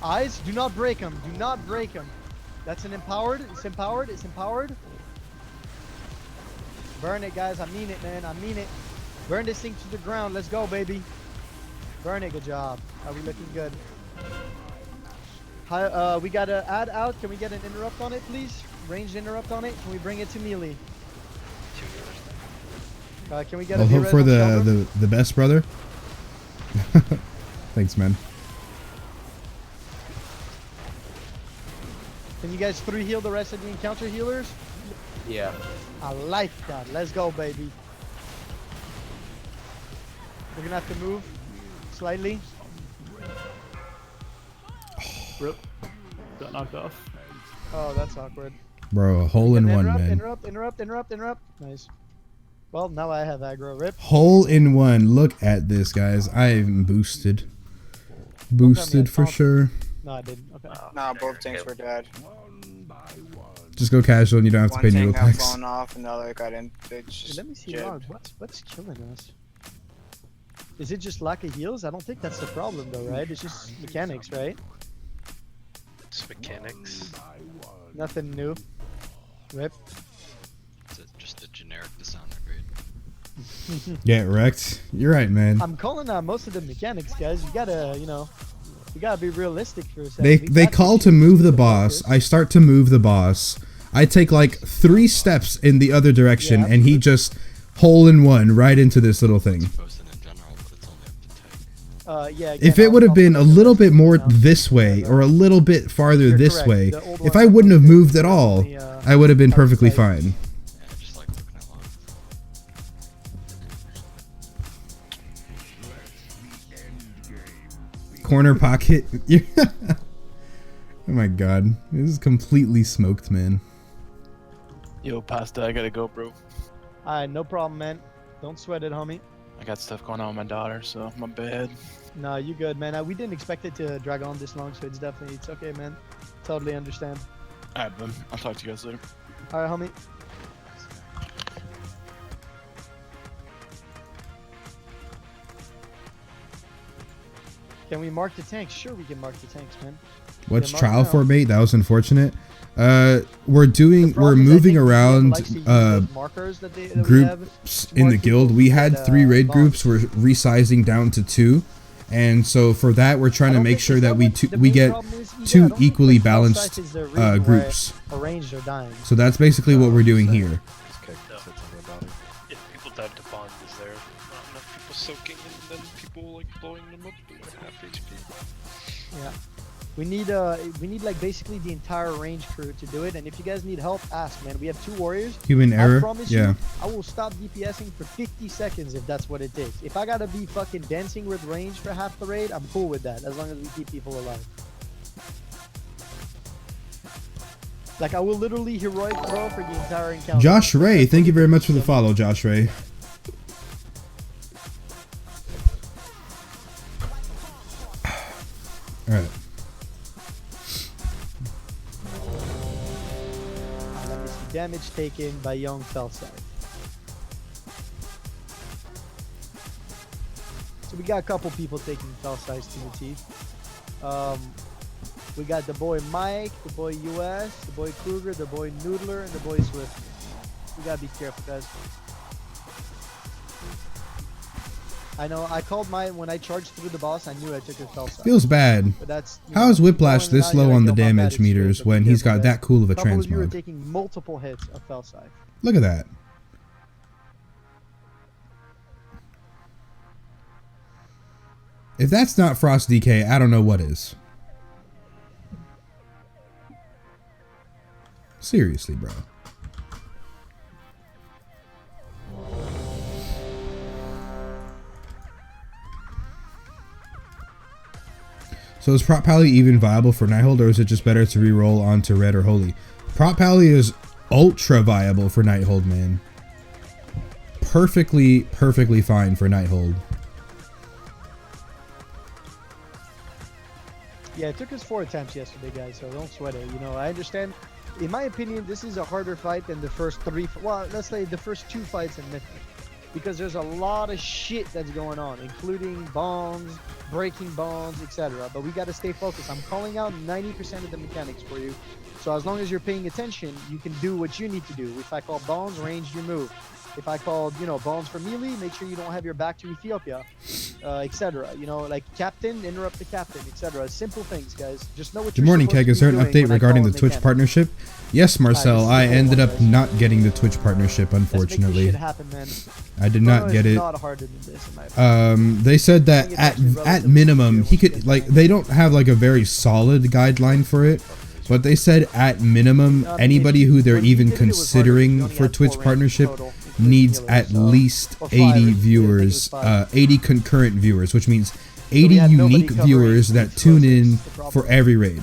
Eyes, do not break him. Do not break him. That's an empowered. It's empowered. It's empowered. Burn it, guys. I mean it, man. I mean it. Burn this thing to the ground. Let's go, baby. Burn it. Good job. Are we looking good? Hi, we got an ad out. Can we get an interrupt on it, please? Ranged interrupt on it. Can we bring it to melee? Can we get I'll a hope V-res for on Shelter? the best, brother. Thanks, man. Can you guys 3 heal the rest of the encounter healers? Yeah. I like that. Let's go, baby. We're gonna have to move slightly. Rip. Got knocked off. Oh, that's awkward. Bro, a hole in one, man. Interrupt. Nice. Well, now I have aggro. Rip. Hole in one. Look at this, guys. I'm boosted. Boosted for sure. No, I didn't. Okay. Nah, both tanks were dead. Just go casual and you don't have to One pay tank noodle got packs. blown off and the other got in. It's just Let me see jibbed. log. What's killing us? Is it just lack of heals? I don't think that's the problem though, right? It's just mechanics, right? It's mechanics. Nothing new. Rip. It's just a generic dishonor grade. Get wrecked. You're right, man. I'm calling out most of the mechanics, guys. You gotta, you know, you gotta be realistic for a second. They call to move the boss. I start to move the boss. I take like 3 steps in the other direction, and he just hole in one right into this little thing. Yeah. If it would have been a little bit more this way or a little bit farther this way, if I wouldn't have moved at all, I would have been perfectly fine. Corner pocket. Oh my god. This is completely smoked, man. Yo, Pasta, I gotta go, bro. Alright, no problem, man. Don't sweat it, homie. I got stuff going on with my daughter, so my bad. No, you good, man. We didn't expect it to drag on this long, so it's okay, man. Totally understand. Alright, boom. I'll talk to you guys later. Alright, homie. Can we mark the tanks? Sure, we can mark the tanks, man. What's Yeah, mark trial them for out. bait? That was unfortunate. We're moving around groups in the guild. We had 3 raid groups. We're resizing down to 2, and so for that we're trying to make sure that we get 2 equally balanced groups. Arranged or dying. So that's basically what we're doing here. If people dive to bond, is there not enough people soaking and then people like blowing them up at half HP? Yeah. We need like basically the entire range crew to do it. And if you guys need help, ask, man. We have 2 warriors. Human error. I promise Yeah. you, I will stop DPSing for 50 seconds if that's what it takes. If I gotta be fucking dancing with range for half the raid, I'm cool with that, as long as we keep people alive. Like, I will literally heroic throw for the entire encounter. Josh Ray, thank you very much for the follow, Josh Ray. All right. Let me see. Damage taken by Young Felside. So we got a couple people taking Felside's to the teeth. We got the boy Mike, the boy US, the boy Kruger, the boy Noodler, and the boy Swift. We gotta be careful, guys. I know, I called mine when I charged through the boss, I knew I took his Felside. Feels bad. But that's, you How know, is Whiplash going this out, low you're on the like, yo, my bad, damage it's straight, meters but when be he's careful, got that guys. cool of a Couple of you are transmog? taking multiple hits of Felside. Look at that. If that's not Frost DK, I don't know what is. Seriously, bro. So is Prop Pally even viable for Nighthold, or is it just better to reroll onto Red or Holy? Prop Pally is ultra viable for Nighthold, man. Perfectly fine for Nighthold. Yeah, it took us 4 attempts yesterday, guys, so don't sweat it. You know, I understand. In my opinion, this is a harder fight than the first 3, well, let's say the first 2 fights in Mythic. Because there's a lot of shit that's going on, including bombs, breaking bombs, etc. But we got to stay focused. I'm calling out 90% of the mechanics for you. So as long as you're paying attention, you can do what you need to do. If I call bombs, range your move. If I called, you know, bombs for melee, make sure you don't have your back to Ethiopia, etc. You know, like captain, interrupt the captain, etc. Simple things, guys. Just know what Good you're morning, supposed Keg. to Is be there an doing update when I regarding call the a Twitch mechanic. partnership? Yes, Marcel. this is I the whole ended one, up guys. not getting the Twitch partnership, Let's make this unfortunately. shit happen, man. I did Chrono not get is it. not harder than this, in my opinion. They said that I think it's at actually relatively minimum easier he once you could get like behind they don't have like a very solid guideline for it, but they said at minimum No, I mean, anybody who they're when we even did it, it was harder. We considering only for had 4 Twitch ranks partnership total, including needs healers, at so- least or 5, 80 I think it was viewers, 5. 80 concurrent viewers, which means we 80 had nobody unique covering viewers that each tune process. in That's the problem. for every raid.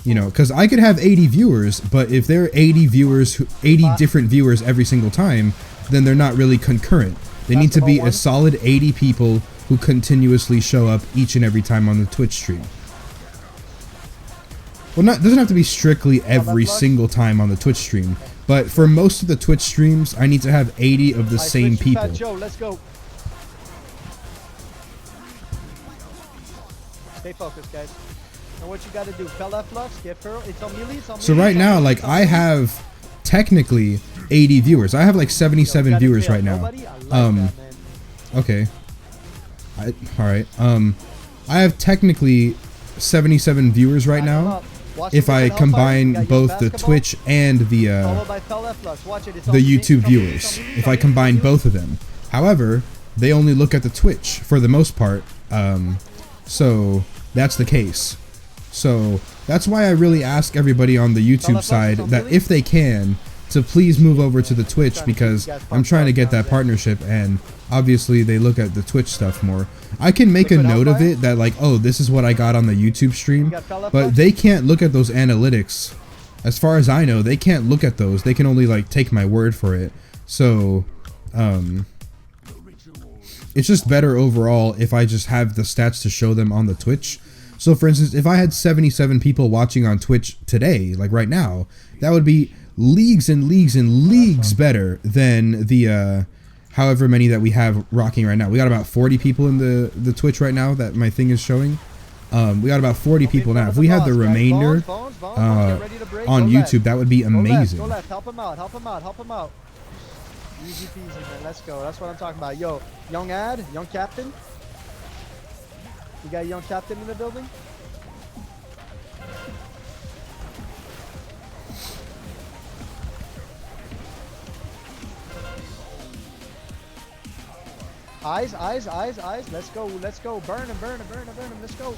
You know, because I could have 80 viewers, but if there are 80 viewers, 80 different viewers every single time, then they're not really concurrent. They need to be a solid 80 people who continuously show up each and every time on the Twitch stream. Well, not doesn't have to be strictly every single time on the Twitch stream, but for most of the Twitch streams, I need to have 80 of the same people. Fat Joe, let's go. Stay focused, guys. And what you got to do, Fella Flux, get Pearl. It's on melee, it's on So melee, right it's on now, melee, like it's on I melee. have technically 80 viewers. I have like 77 viewers right now. Okay. All right. I have technically 77 viewers right now. If I combine both the Twitch and the YouTube viewers, if I combine both of them. However, they only look at the Twitch for the most part. So that's the case. So that's why I really ask everybody on the YouTube side that if they can, to please move over to the Twitch, because I'm trying to get that partnership, and obviously they look at the Twitch stuff more. I can make a note of it that like, oh, this is what I got on the YouTube stream, but they can't look at those analytics. As far as I know, they can't look at those. They can only like take my word for it. So it's just better overall if I just have the stats to show them on the Twitch. So for instance, if I had 77 people watching on Twitch today, like right now, that would be leagues and leagues and leagues better than the however many that we have rocking right now. We got about 40 people in the Twitch right now that my thing is showing. We got about 40 people now. If we had the remainder on YouTube, that would be amazing. Go left, help him out, help him out, help him out. Easy peasy, man. Let's go. That's what I'm talking about. Yo, young ad, young captain. You got a young captain in the building? Eyes, eyes, eyes, eyes. Let's go, let's go. Burn him, burn him, burn him, burn him. Let's go.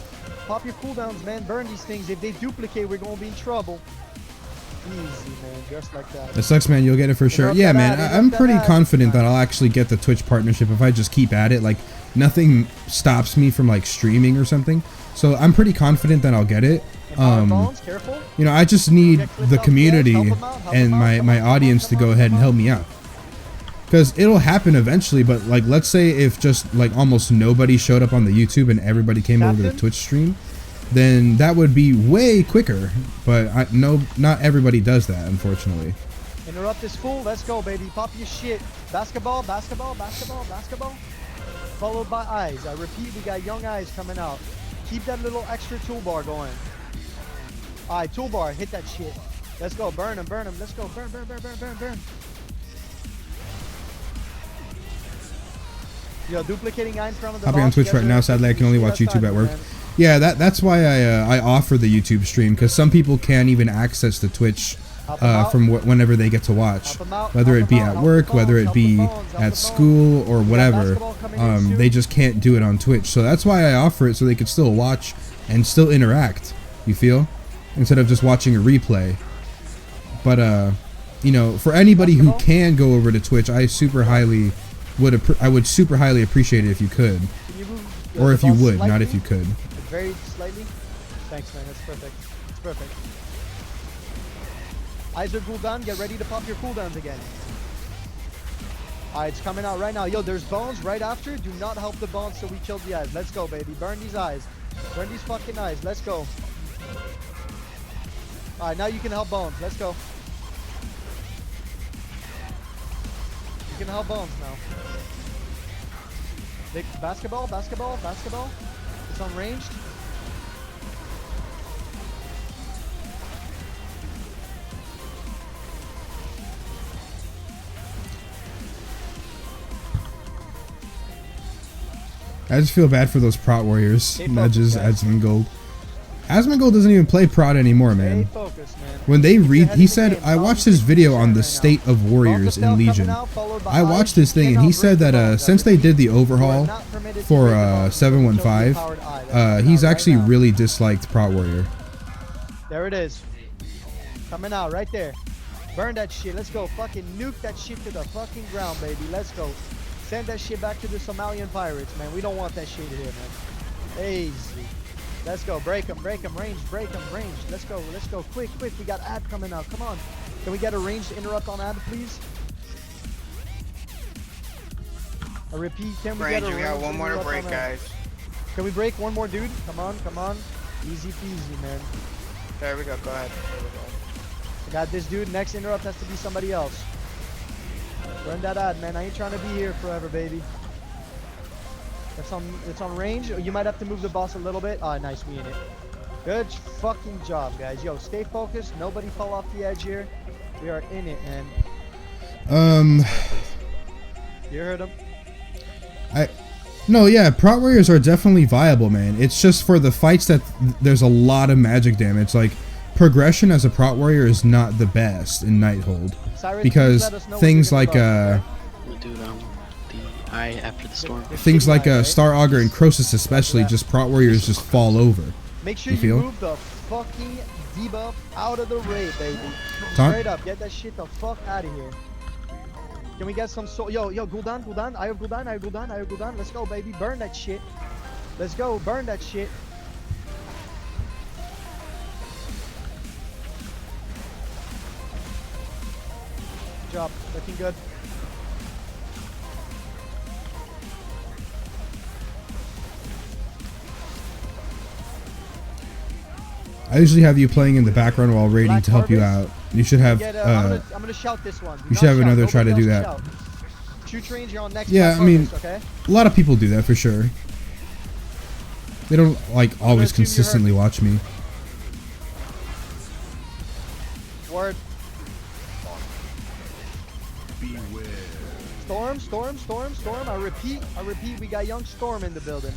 pop your cooldowns, man. Burn these things. If they duplicate, we're gonna be in trouble. Easy, man. Just like that. It sucks, man. You'll get it for sure. Yeah, man. I'm pretty confident that I'll actually get the Twitch partnership if I just keep at it. Like, nothing stops me from like streaming or something. So I'm pretty confident that I'll get it. You know, I just need the community and my audience to go ahead and help me out. Because it'll happen eventually, but like, let's say if just like almost nobody showed up on the YouTube and everybody came over to the Twitch stream, then that would be way quicker. But not everybody does that, unfortunately. Interrupt this fool. Let's go, baby. Pop your shit. Basketball, basketball, basketball, basketball. Followed by eyes. I repeat, we got young eyes coming out. Keep that little extra toolbar going. Alright, toolbar. Hit that shit. Let's go. Burn him, burn him. Let's go. Burn, burn, burn, burn, burn, burn. Yo, duplicating eye in front of the I'll be on Twitch right now. Sadly, I can only watch YouTube at work. Yeah, that's why I offer the YouTube stream, because some people can't even access the Twitch from whenever they get to watch, whether it be at work, whether it be at school or whatever. They just can't do it on Twitch. So that's why I offer it, so they could still watch and still interact. You feel? Instead of just watching a replay. But you know, for anybody who can go over to Twitch, I would super highly appreciate it if you could, or if you would, not if you could. Very slightly. Thanks, man. That's perfect. It's perfect. Eyes are cooldown. Get ready to pop your cooldowns again. Alright, it's coming out right now. Yo, there's bones right after. Do not help the bones so we kill the eyes. Let's go, baby. Burn these eyes. Burn these fucking eyes. Let's go. Alright, now you can help bones. Let's go. You can help bones now. Big basketball, basketball, basketball. It's unranged. I just feel bad for those prot warriors. Nudges, Asmongold. Asmongold doesn't even play prot anymore, man. When they read, he said, I watched his video on the state of warriors in Legion. I watched this thing and he said that since they did the overhaul for 715, he's actually really disliked prot warrior. There it is. Coming out right there. Burn that shit. Let's go. Fucking nuke that shit to the fucking ground, baby. Let's go. Send that shit back to the Somalian pirates, man. We don't want that shit here, man. Easy. Let's go. Break them, range, break them, range. Let's go, quick. We got ad coming out. Come on. Can we get a ranged interrupt on ad, please? I repeat, can we get a we got one more to break, guys. Can we break one more, dude? Come on. Easy peasy, man. There we go. Go ahead. I got this dude. Next interrupt has to be somebody else. Burn that ad, man. I ain't trying to be here forever, baby. It's on range. You might have to move the boss a little bit. Ah, nice. We in it. Good fucking job, guys. Yo, stay focused. Nobody fall off the edge here. We are in it, man. You heard him. No, yeah, prot warriors are definitely viable, man. It's just for the fights that there's a lot of magic damage. Like, progression as a prot warrior is not the best in Nighthold, because things like after the storm. Things like Star Augur and Croesus especially, just prot warriors just fall over. Make sure you move the fucking debuff out of the raid, baby. Straight up, get that shit the fuck out of here. Can we get some yo, Gul'dan, I have Gul'dan. Let's go, baby. Burn that shit. Let's go, burn that shit. Good job, looking good. I usually have you playing in the background while raiding to help you out. You should have. I'm gonna shout this one. You should have another try to do that. Shoot range, you're on next. Yeah, I mean, okay? a lot of people do that for sure. They don't like always consistently watch me. Word. Beware. Storm. I repeat, we got young Storm in the building.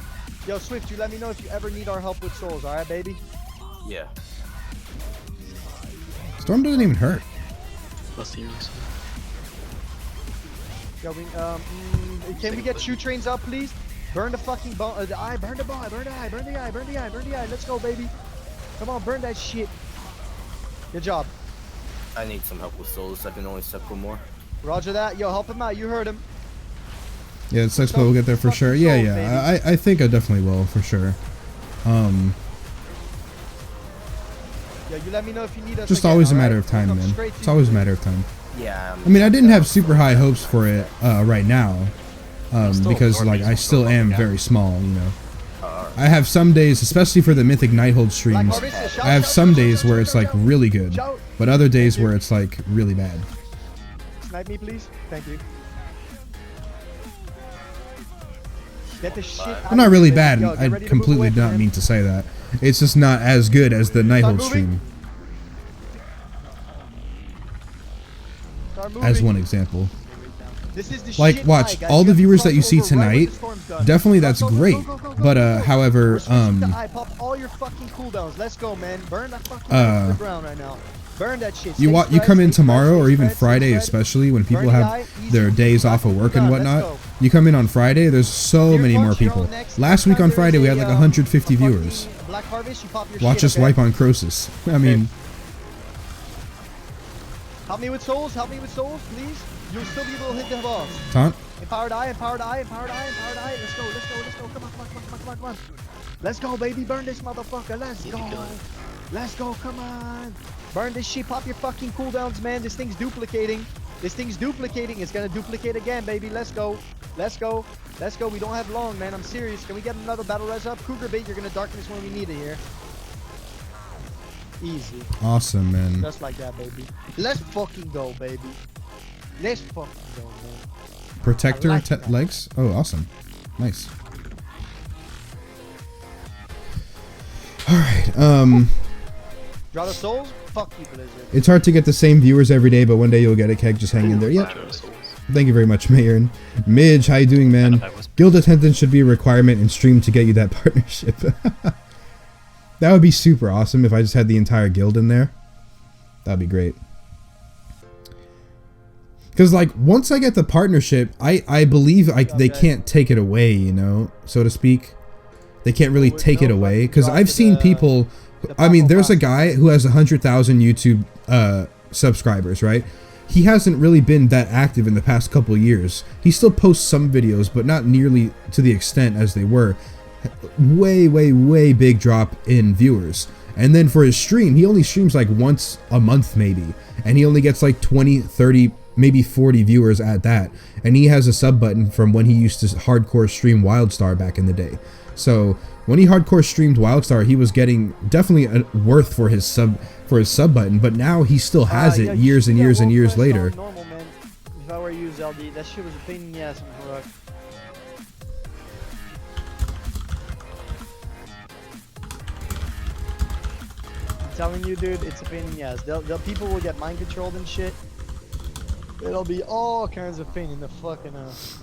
Yo, Swift, you let me know if you ever need our help with souls, alright, baby? Yeah. Storm doesn't even hurt. Yo, can we get shoe trains out, please? Burn the fucking bone. The eye. Burn the bone. Burn the eye. Burn the eye. Burn the eye. Burn the eye. Let's go, baby. Come on, burn that shit. Good job. I need some help with souls. I can only suck one more. Roger that. Yo, help him out. You heard him. Yeah, the sex play will get there for sure. Yeah, yeah. I think I definitely will for sure. Yeah, you let me know if you need us. Just again, always a alright? matter of time, We'll come man. straight to It's you. always a matter of time. Yeah. I mean, I didn't have super high hopes for it right now, because like I still am very small, you know. I have some days, especially for the Mythic Nighthold streams, I have some days where it's like really good, but other days where it's like really bad. Snipe me, please. Thank you. Get the shit out I'm not of really here, bad. baby. Yo, get I ready to move completely away did from not him. mean to say that. It's just not as good as the Nighthold moving. stream, Start as moving. one example. This is the Like, shit watch, eye, guys. all You the have to viewers that cross you see over right when tonight, the storm's done. definitely Go, that's go, go, great. go, go, go, go, But go. however, We're switching to eye. Pop all your fucking cooldowns. Let's go, man. Burn that fucking eye to the ground right now. Burn that shit. you Stay you come in spread, stay tomorrow spread, or stay even spread, stay Friday, spread. especially when people Burn the have eye, easy. their days off of work and Done, let's whatnot. go. You come in on Friday, there's so many more people. Last week on Friday we had like 150 viewers. Black Harvest, you pop your Watch shit, us okay? wipe on Croesus. I mean, Help me with souls, please. You'll still be able to hit the boss. taunt. Empowered eye, empowered eye, empowered eye, empowered eye. Let's go, let's go, let's go. Come on, come on, come on, come on, come on. Let's go, baby. Burn this motherfucker. Let's go. Let's go, come on. Burn this shit. Pop your fucking cooldowns, man. This thing's duplicating. This thing's duplicating. It's gonna duplicate again, baby. Let's go. Let's go. Let's go. We don't have long, man. I'm serious. Can we get another battle res up? Cougar bait, you're gonna darken this when we need it here. Easy. Awesome, man. Just like that, baby. Let's fucking go, baby. Let's fucking go, man. Protector I like that. legs. Oh, awesome. Nice. All right. Draw the souls? Fuck you, Blizzard. It's hard to get the same viewers every day, but one day you'll get a keg. Just hang in there. Yep. Thank you very much, Mayor. And Midge, how you doing, man? Guild attendance should be a requirement in stream to get you that partnership. That would be super awesome if I just had the entire guild in there. That'd be great. Because, like, once I get the partnership, I believe they can't take it away, you know, so to speak. They can't really take it away. Because I've seen people... I mean, there's a guy who has 100,000 YouTube subscribers, right? He hasn't really been that active in the past couple of years. He still posts some videos, but not nearly to the extent as they were. Way, way, way big drop in viewers. And then for his stream, he only streams like once a month maybe. And he only gets like 20, 30, maybe 40 viewers at that. And he has a sub button from when he used to hardcore stream Wildstar back in the day. So when he hardcore streamed Wildstar, he was getting definitely a worth for his sub button. But now he still has it years and years and years later. Normal, man. If I were you, Zeldy, that shit was a pain in the ass on Heroic. I'm telling you, dude, it's a pain in the ass. People will get mind controlled and shit. It'll be all kinds of pain in the fucking ass.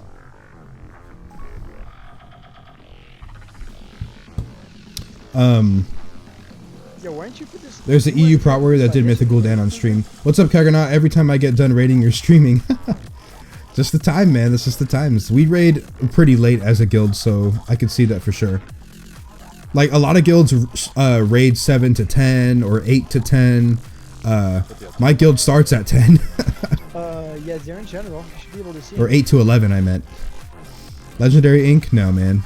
Yo, weren't you for this? There's an EU prot warrior that did Mythical Dan on stream. What's up, Kaganaut? Every time I get done raiding, you're streaming. Just the time, man. That's just the times. We raid pretty late as a guild, so I could see that for sure. Like, a lot of guilds raid 7 to 10 or 8 to 10. My guild starts at 10. Yeah, they're in general. You should be able to see. Or 8 to 11, I meant. Legendary Ink? No, man.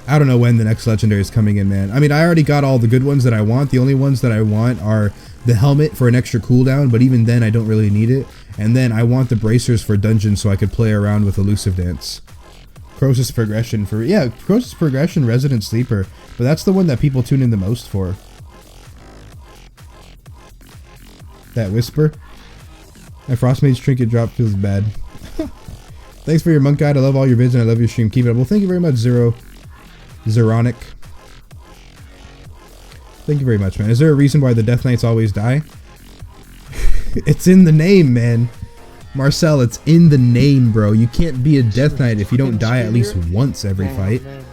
I don't know when the next legendary is coming in, man. I mean, I already got all the good ones that I want. The only ones that I want are the helmet for an extra cooldown, but even then I don't really need it. And then I want the bracers for dungeons so I could play around with Elusive Dance. Croesus Progression for... Yeah, Croesus Progression, Resident Sleeper. But that's the one that people tune in the most for. That Whisper. My Frostmage's Trinket drop feels bad. Thanks for your monk guide. I love all your vids and I love your stream. Keep it up. Well, thank you very much, Zeronic. Thank you very much, man. Is there a reason why the Death Knights always die? It's in the name, man. Marcel, it's in the name, bro. You can't be a Death Knight if you don't die at least once every fight. Man.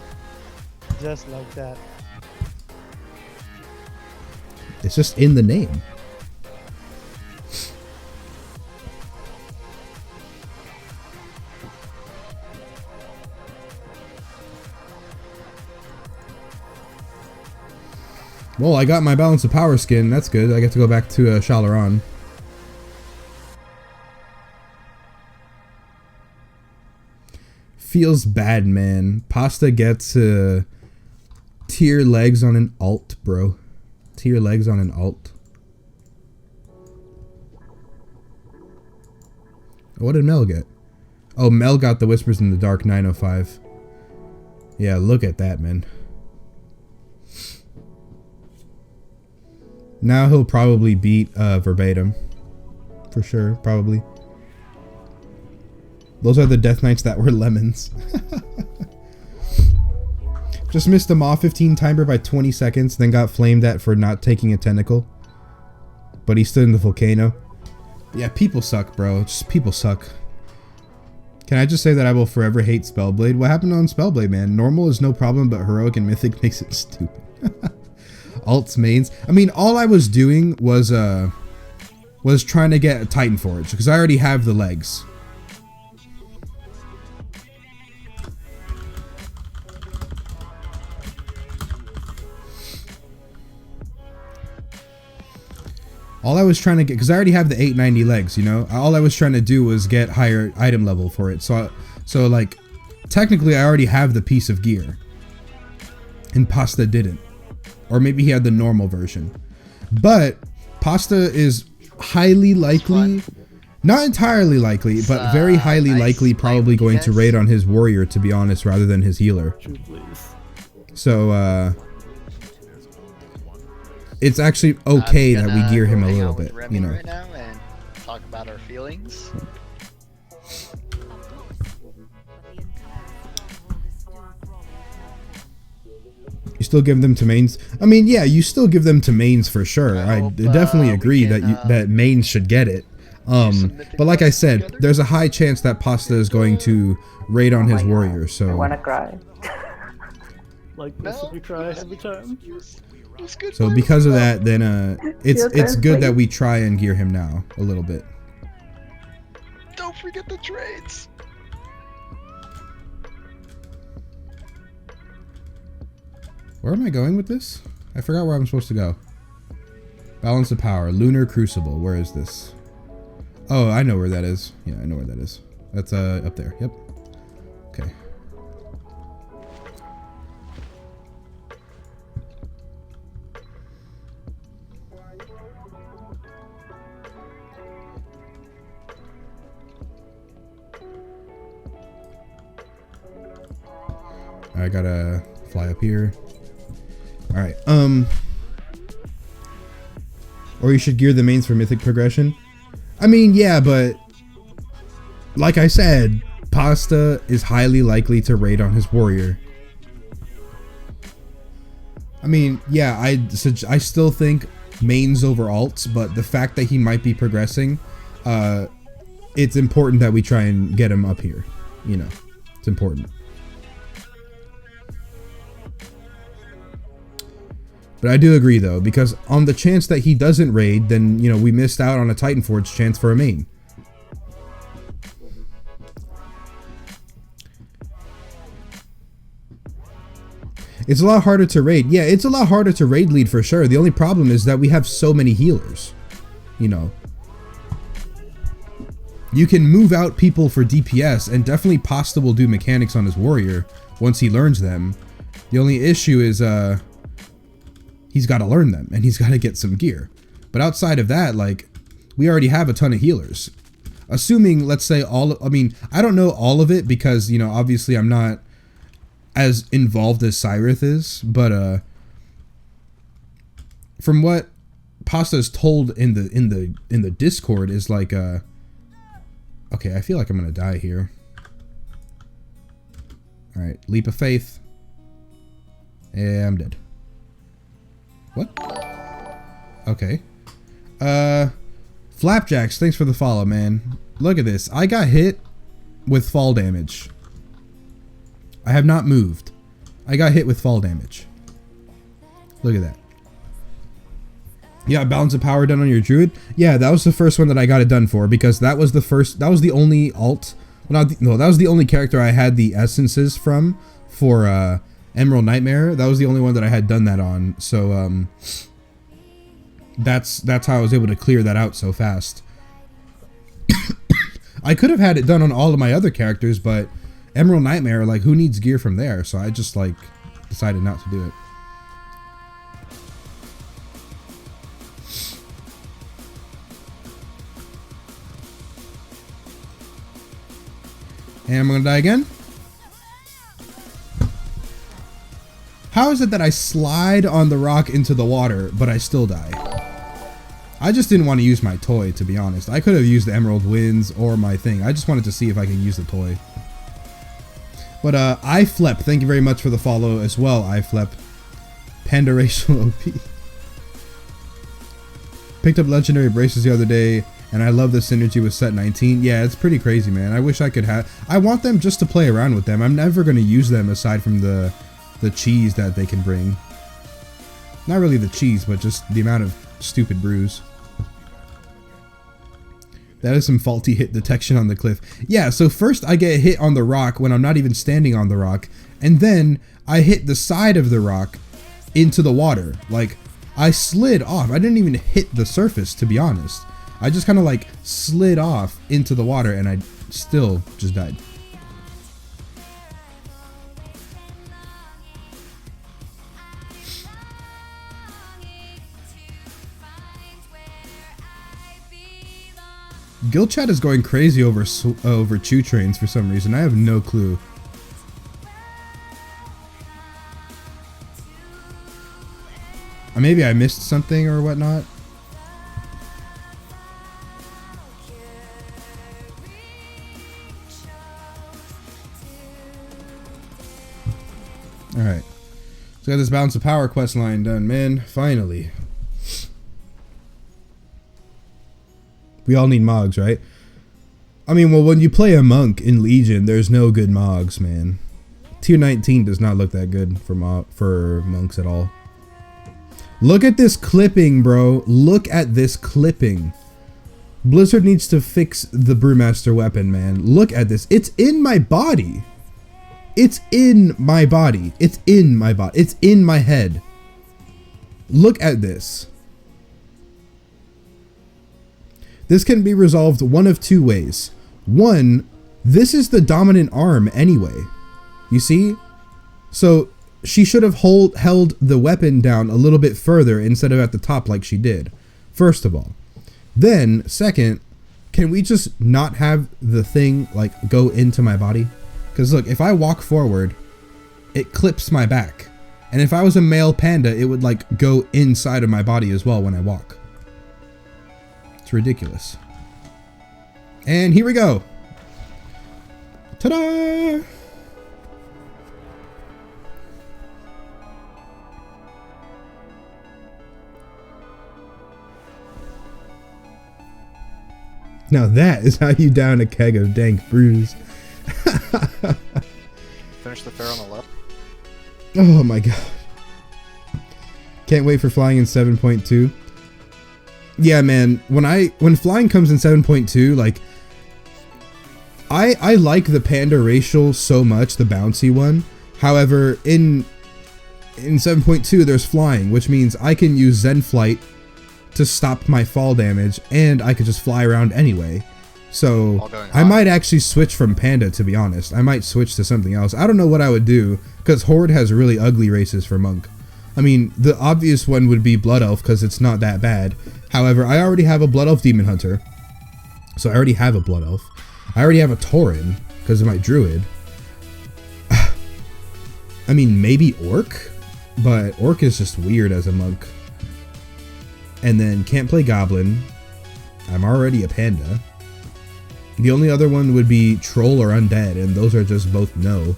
Just like that. It's just in the name. Well, I got my Balance of Power skin. That's good. I get to go back to Shalaron. Feels bad, man. Pasta gets tier legs on an alt, bro. Tier legs on an alt. What did Mel get? Oh, Mel got the Whispers in the Dark 905. Yeah, look at that, man. Now he'll probably beat Verbatim. For sure, probably. Those are the Death Knights that were lemons. Just missed the Maw 15 timer by 20 seconds, then got flamed at for not taking a tentacle. But he stood in the volcano. Yeah, people suck, bro. Just people suck. Can I just say that I will forever hate Spellblade? What happened on Spellblade, man? Normal is no problem, but Heroic and Mythic makes it stupid. Alts mains. I mean, all I was doing was trying to get a Titan Forge, because I already have the legs. All I was trying to get, because I already have the 890 legs, you know? All I was trying to do was get higher item level for it. So like, technically I already have the piece of gear. And Pasta didn't. Or maybe he had the normal version. But Pasta is highly likely, not entirely likely, but very highly likely probably going to raid on his warrior, to be honest, rather than his healer. So, it's actually okay that we gear him a little bit, you know. Right now and talk about our feelings. You still give them to mains? I mean, yeah, you still give them to mains for sure. I definitely agree that mains should get it. But like I said, there's a high chance that Pasta is going to raid on his warrior. So I wanna cry. Like this if you cry every time. So because of that, then it's good that we try and gear him now a little bit. Don't forget the trades. Where am I going with this? I forgot where I'm supposed to go. Balance of Power, Lunar Crucible. Where is this? Oh, I know where that is. Yeah, I know where that is. That's up there. Yep. Okay. I gotta fly up here. Alright, or you should gear the mains for mythic progression. I mean, yeah, but like I said, Pasta is highly likely to raid on his warrior. I mean, yeah, I still think mains over alts, but the fact that he might be progressing, it's important that we try and get him up here. You know, it's important. But I do agree though, because on the chance that he doesn't raid, then, you know, we missed out on a Titan Forge chance for a main. It's a lot harder to raid. Yeah, it's a lot harder to raid lead for sure. The only problem is that we have so many healers. You know. You can move out people for DPS, and definitely Pasta will do mechanics on his warrior once he learns them. The only issue is, he's got to learn them, and he's got to get some gear. But outside of that, like, we already have a ton of healers. Assuming, let's say, I mean, I don't know all of it, because, you know, obviously I'm not as involved as Cyrith is, but, from what Pasta is told in the Discord is like, okay, I feel like I'm gonna die here. Alright, leap of faith. Yeah, I'm dead. What? Okay. Flapjacks, thanks for the follow, man. Look at this. I got hit with fall damage. I have not moved. I got hit with fall damage. Look at that. Yeah, Balance of Power done on your druid. Yeah, that was the first one that I got it done for, because that was the first. That was the only alt. Well, no, that was the only character I had the essences from for Emerald Nightmare. That was the only one that I had done that on. So that's how I was able to clear that out so fast. I could have had it done on all of my other characters, but Emerald Nightmare, like, who needs gear from there? So I just, like, decided not to do it. And I'm gonna die again. How is it that I slide on the rock into the water, but I still die? I just didn't want to use my toy, to be honest. I could have used the Emerald Winds or my thing. I just wanted to see if I could use the toy. But iFlep, thank you very much for the follow as well, iFlep. Panda Racial OP. Picked up legendary braces the other day, and I love the synergy with set 19. Yeah, it's pretty crazy, man. I wish I could have... I want them just to play around with them. I'm never going to use them aside from the cheese that they can bring. Not really the cheese, but just the amount of stupid brews. That is some faulty hit detection on the cliff. Yeah, so first I get hit on the rock when I'm not even standing on the rock, and then I hit the side of the rock into the water. Like, I slid off. I didn't even hit the surface, to be honest. I just kind of like slid off into the water, and I still just died. Guild chat is going crazy over chew trains for some reason. I have no clue. Or maybe I missed something or whatnot. Alright. So got this Balance of Power quest line done, man. Finally. We all need Mogs, right? I mean, well, when you play a monk in Legion, there's no good Mogs, man. Tier 19 does not look that good for monks at all. Look at this clipping, bro. Look at this clipping. Blizzard needs to fix the Brewmaster weapon, man. Look at this. It's in my body. It's in my body. It's in my body. It's in my head. Look at this. This can be resolved one of two ways. One, this is the dominant arm anyway. You see? So she should have held the weapon down a little bit further instead of at the top like she did. First of all. Then, second, can we just not have the thing like go into my body? Because look, if I walk forward, it clips my back. And if I was a male panda, it would like go inside of my body as well when I walk. Ridiculous. And here we go. Ta-da! Now that is how you down a keg of dank brews. Finish the fair on the left. Oh my god. Can't wait for flying in 7.2. Yeah, man, when flying comes in 7.2, like, I like the panda racial so much, the bouncy one. However, in 7.2 there's flying, which means I can use Zen Flight to stop my fall damage, and I could just fly around anyway. So I might actually switch from panda, to be honest. I might switch to something else. I don't know what I would do, because Horde has really ugly races for monk. I mean, the obvious one would be Blood Elf, because it's not that bad. However, I already have a Blood Elf Demon Hunter. So I already have a Blood Elf. I already have a Tauren, because of my Druid. I mean, maybe Orc? But Orc is just weird as a monk. And then can't play Goblin. I'm already a Panda. The only other one would be Troll or Undead, and those are just both no.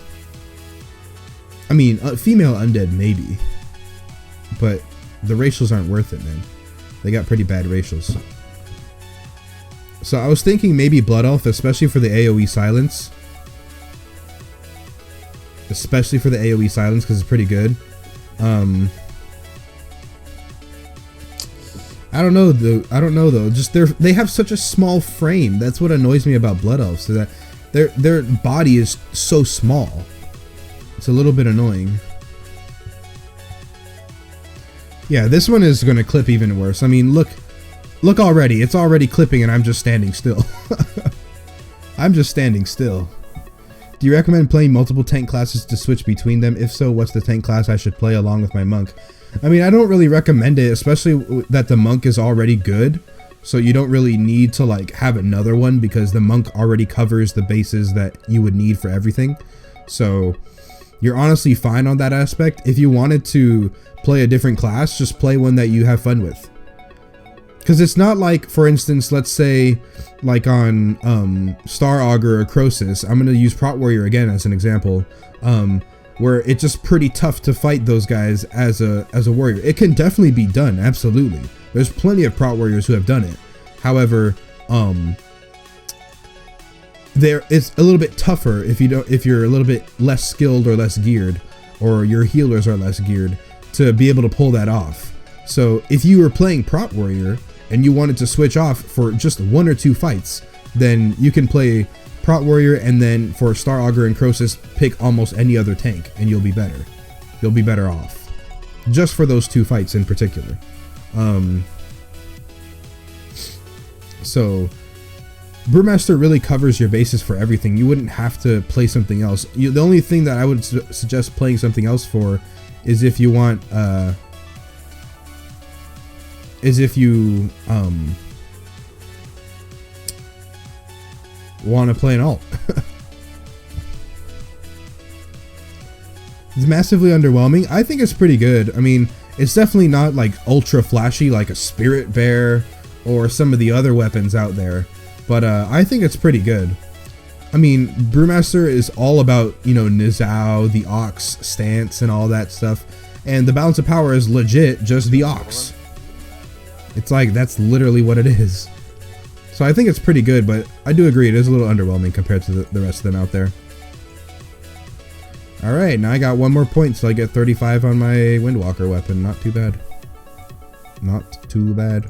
I mean, female Undead maybe. But the racials aren't worth it, man. They got pretty bad racials. So I was thinking maybe Blood Elf, especially for the AoE silence. Especially for the AoE silence, because it's pretty good. I don't know though. Just they have such a small frame. That's what annoys me about Blood Elves. So that their body is so small. It's a little bit annoying. Yeah, this one is going to clip even worse. I mean, look already. It's already clipping and I'm just standing still. I'm just standing still. Do you recommend playing multiple tank classes to switch between them? If so, what's the tank class I should play along with my monk? I mean, I don't really recommend it, especially that the monk is already good. So you don't really need to like have another one because the monk already covers the bases that you would need for everything. So you're honestly fine on that aspect. If you wanted to play a different class, just play one that you have fun with. Because it's not like, for instance, let's say like on Star Augur or Croesus, I'm going to use Prot Warrior again as an example, where it's just pretty tough to fight those guys as a warrior. It can definitely be done, absolutely. There's plenty of Prot Warriors who have done it. However, it's a little bit tougher if you're a little bit less skilled or less geared, or your healers are less geared to be able to pull that off. So if you were playing Prot Warrior and you wanted to switch off for just 1 or 2 fights, then you can play Prot Warrior, and then for Star Augur and Croesus, pick almost any other tank and you'll be better. You'll be better off. Just for those 2 fights in particular. So Brewmaster really covers your bases for everything. You wouldn't have to play something else. The only thing that I would suggest playing something else for is if you want want to play an alt. It's massively underwhelming. I think it's pretty good. I mean, it's definitely not like ultra flashy like a Spirit Bear or some of the other weapons out there, but I think it's pretty good. I mean, Brewmaster is all about, you know, Nizao, the Ox stance and all that stuff, and the balance of power is legit just the Ox. It's like, that's literally what it is. So I think it's pretty good, but I do agree it is a little underwhelming compared to the rest of them out there. Alright, now I got 1 more point so I get 35 on my Windwalker weapon. Not too bad. Not too bad.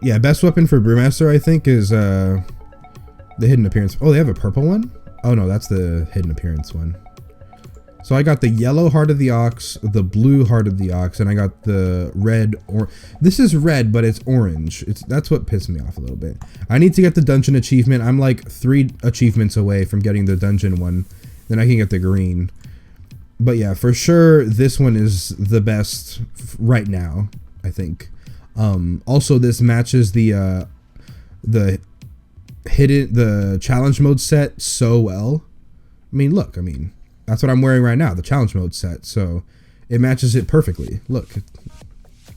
Yeah, best weapon for Brewmaster, I think, is the Hidden Appearance. Oh, they have a purple one? Oh no, that's the Hidden Appearance one. So I got the yellow Heart of the Ox, the blue Heart of the Ox, and I got the red, or this is red, but it's orange. That's what pissed me off a little bit. I need to get the dungeon achievement. I'm like 3 achievements away from getting the dungeon one. Then I can get the green. But yeah, for sure, this one is the best right now, I think. Also, this matches the challenge mode set so well. I mean, look, that's what I'm wearing right now, the challenge mode set. So it matches it perfectly. Look,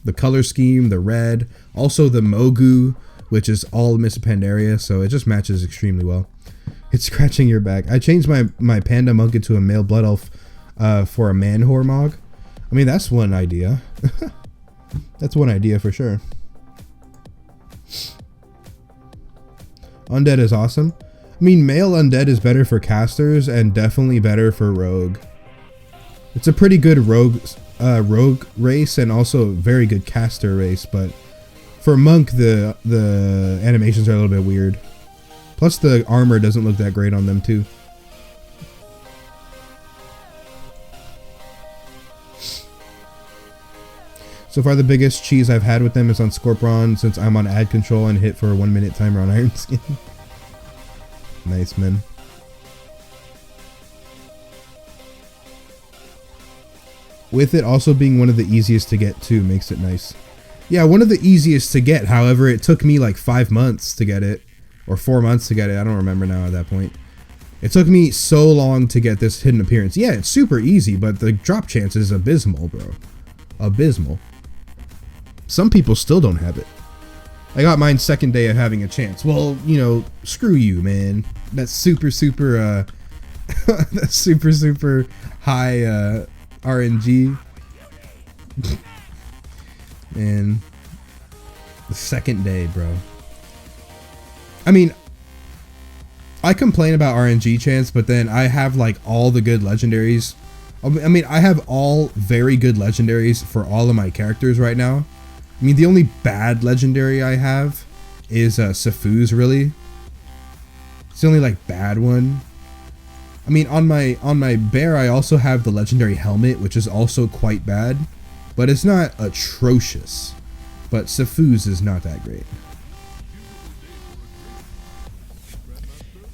the color scheme, the red, also the Mogu, which is all Miss Pandaria. So it just matches extremely well. It's scratching your back. I changed my Panda Monk into a male Blood Elf for a Manhor Mog. I mean, that's one idea. That's one idea for sure. Undead is awesome. I mean, male undead is better for casters and definitely better for rogue. It's a pretty good rogue race and also a very good caster race, but for monk the animations are a little bit weird. Plus the armor doesn't look that great on them too. So far the biggest cheese I've had with them is on Scorpion, since I'm on ad control and hit for a 1 minute timer on Iron Skin. Nice, man. With it also being one of the easiest to get too makes it nice. Yeah, one of the easiest to get, however, it took me like 5 months to get it. Or 4 months to get it, I don't remember now at that point. It took me so long to get this Hidden Appearance. Yeah, it's super easy, but the drop chance is abysmal, bro. Abysmal. Some people still don't have it. I got mine second day of having a chance. Well, you know, screw you, man. That's super that's super high RNG. And the second day, bro. I mean, I complain about RNG chance, but then I have like all the good legendaries. I mean, I have all very good legendaries for all of my characters right now. I mean, the only bad legendary I have is Safuz, really. It's the only like bad one. I mean, on my bear, I also have the legendary helmet, which is also quite bad, but it's not atrocious. But Sifu's is not that great.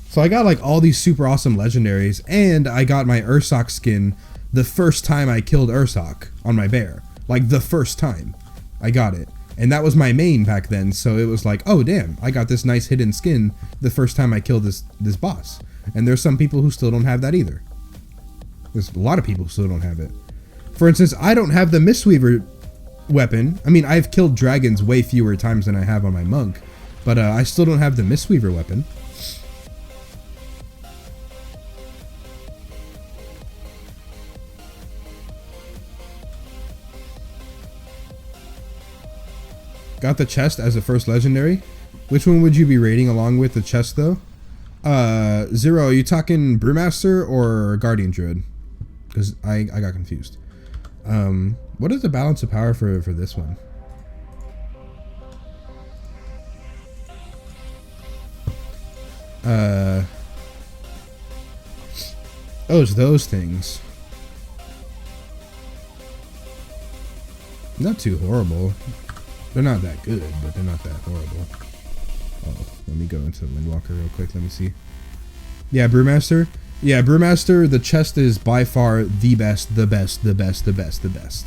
So I got like all these super awesome legendaries, and I got my Ursoc skin the first time I killed Ursoc on my bear. Like the first time I got it. And that was my main back then, so it was like, oh damn, I got this nice hidden skin the first time I killed this boss. And there's some people who still don't have that either. There's a lot of people who still don't have it. For instance, I don't have the Mistweaver weapon. I mean, I've killed dragons way fewer times than I have on my monk, but I still don't have the Mistweaver weapon. Got the chest as the first legendary. Which one would you be rating along with the chest though? Zero, are you talking Brewmaster or Guardian Druid? Because I got confused. What is the balance of power for this one? Oh, it's those things. Not too horrible. They're not that good, but they're not that horrible. Oh, let me go into Windwalker real quick. Let me see. Yeah, Brewmaster. Yeah, Brewmaster, the chest is by far the best, the best, the best, the best, the best.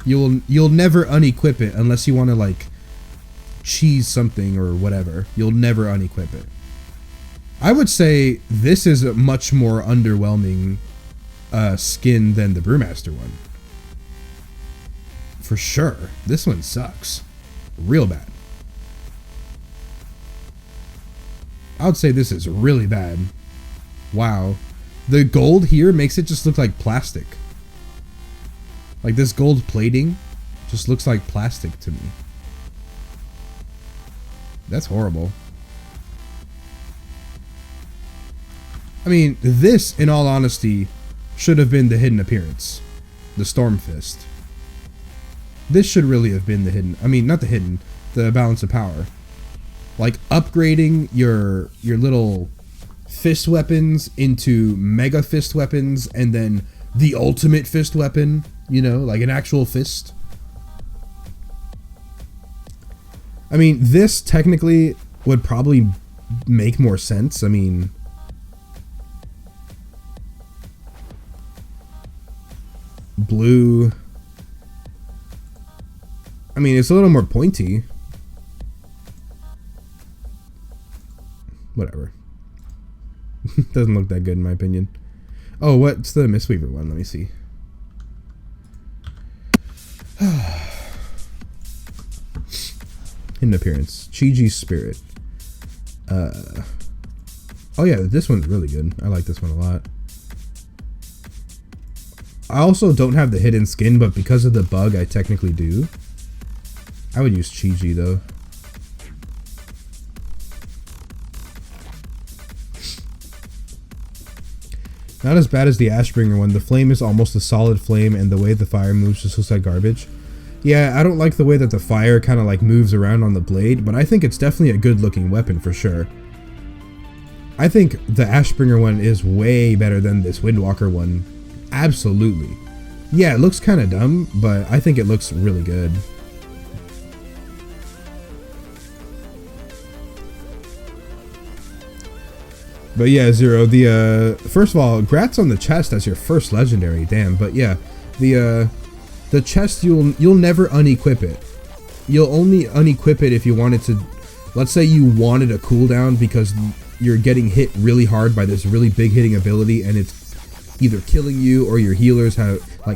You'll never unequip it unless you want to like cheese something or whatever. You'll never unequip it. I would say this is a much more underwhelming skin than the Brewmaster one. For sure. This one sucks. Real bad. I would say this is really bad. Wow. The gold here makes it just look like plastic. Like this gold plating just looks like plastic to me. That's horrible. I mean, this, in all honesty, should have been the hidden appearance. The Storm Fist. This should really have been the hidden, I mean, not the hidden, the balance of power. Like upgrading your little fist weapons into mega fist weapons and then the ultimate fist weapon, you know, like an actual fist. I mean, this technically would probably make more sense. I mean, blue. I mean, it's a little more pointy. Whatever. Doesn't look that good in my opinion. Oh, what's the Mistweaver one? Let me see. Hidden appearance. Chi-Ji's Spirit. Oh yeah, this one's really good. I like this one a lot. I also don't have the hidden skin, but because of the bug, I technically do. I would use Chi-Ji though. Not as bad as the Ashbringer one. The flame is almost a solid flame, and the way the fire moves just looks like garbage. Yeah, I don't like the way that the fire kind of like moves around on the blade, but I think it's definitely a good looking weapon for sure. I think the Ashbringer one is way better than this Windwalker one. Absolutely. Yeah, it looks kind of dumb, but I think it looks really good. But yeah, Zero, the first of all, grats on the chest as your first legendary, damn. But yeah, the chest, you'll never unequip it. You'll only unequip it if you wanted to. Let's say you wanted a cooldown because you're getting hit really hard by this really big hitting ability, and it's either killing you or your healers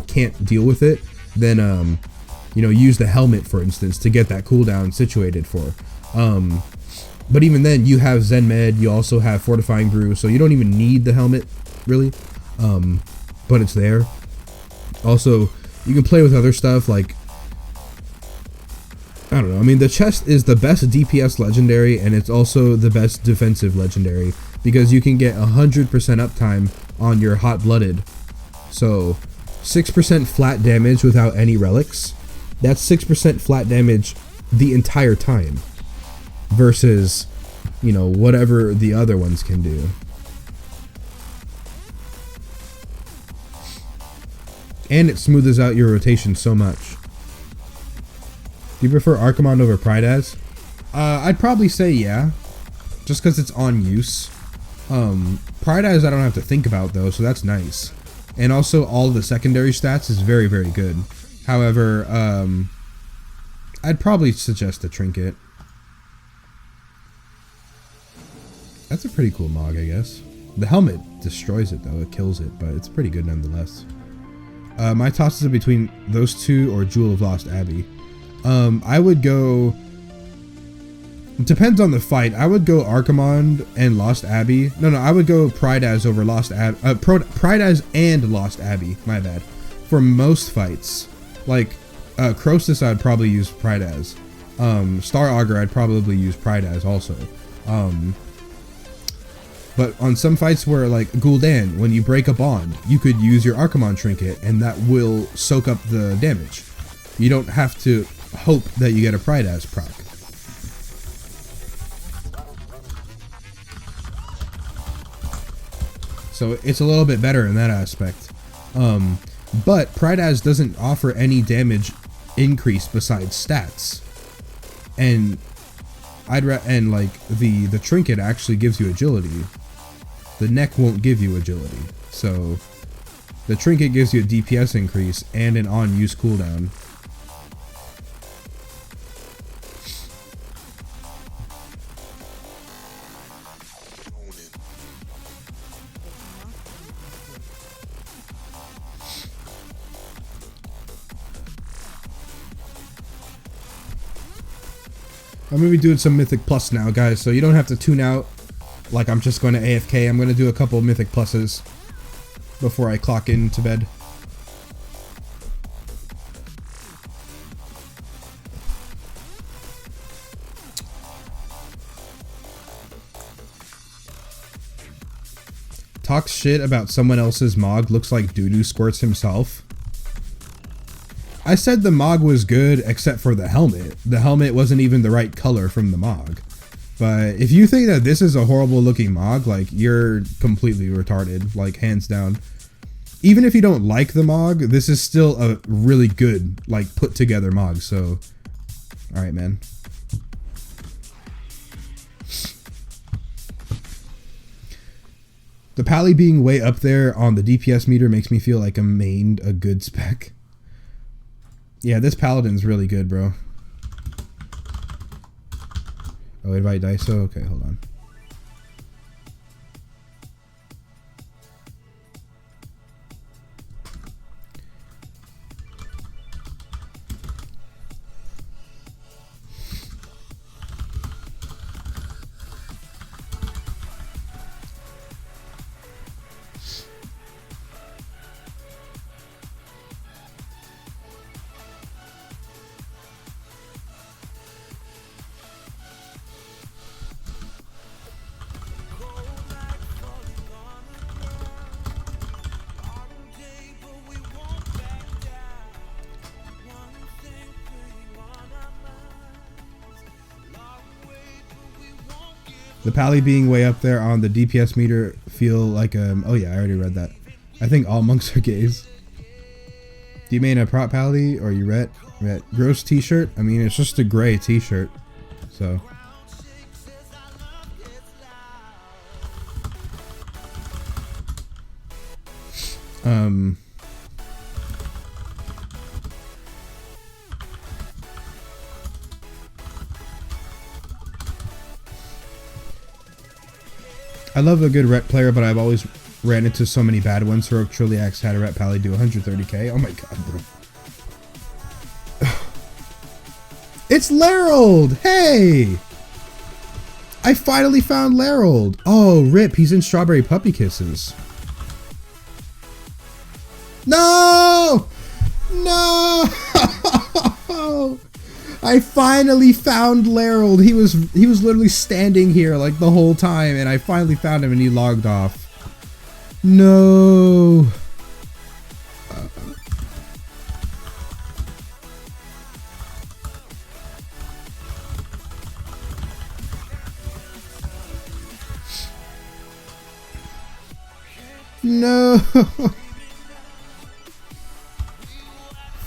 can't deal with it. Then you know, use the helmet for instance to get that cooldown situated for. But even then, you have Zen Med, you also have Fortifying Brew, so you don't even need the helmet, really. But it's there. Also, you can play with other stuff, like, I don't know, I mean, the chest is the best DPS legendary, and it's also the best defensive legendary, because you can get 100% uptime on your Hot Blooded. So, 6% flat damage without any relics. That's 6% flat damage the entire time. Versus, you know, whatever the other ones can do. And it smoothes out your rotation so much. Do you prefer Archimond over Pride As? I'd probably say yeah. Just because it's on use. Pride As I don't have to think about though, so that's nice. And also all of the secondary stats is very, very good. However, I'd probably suggest a Trinket. That's a pretty cool Mog, I guess. The helmet destroys it though, it kills it, but it's pretty good nonetheless. My tosses are between those two or Jewel of Lost Abbey. I would go... Depends on the fight. I would go Archimond and Lost Abbey. No, I would go Pride As over Lost Abbey. Pride As and Lost Abbey. My bad. For most fights. Like, Croesus I'd probably use Pride As. Star Augur I'd probably use Pride As also. But on some fights where, like, Gul'dan, when you break a bond, you could use your Archimond Trinket, and that will soak up the damage. You don't have to hope that you get a Pride As proc. So it's a little bit better in that aspect. But Pride As doesn't offer any damage increase besides stats. And like the Trinket actually gives you agility. The neck won't give you agility. So the Trinket gives you a DPS increase and an on-use cooldown. I'm going to be doing some Mythic Plus now, guys, so you don't have to tune out like I'm just going to AFK. I'm going to do a couple of Mythic Pluses before I clock into bed. Talks shit about someone else's Mog, looks like doo-doo squirts himself. I said the Mog was good except for the helmet. The helmet wasn't even the right color from the Mog. But if you think that this is a horrible looking Mog, like, you're completely retarded, like, hands down. Even if you don't like the Mog, this is still a really good, like, put together Mog, so... Alright, man. The Pally being way up there on the DPS meter makes me feel like I mained a good spec. Yeah, this Paladin's really good, bro. Oh, invite Daiso? Okay, hold on. The Pally being way up there on the DPS meter feel like oh yeah, I already read that. I think all monks are gays. Do you main a prop Pally or you ret? Gross t-shirt? I mean, it's just a gray t-shirt. So I love a good ret player, but I've always ran into so many bad ones. Heroic Trilliax had a ret Pally do 130k. Oh my god, bro. It's Larold! Hey! I finally found Larold! Oh, rip, he's in Strawberry Puppy Kisses. No! No! I finally found Larold. He was literally standing here like the whole time, and I finally found him and he logged off. No. No.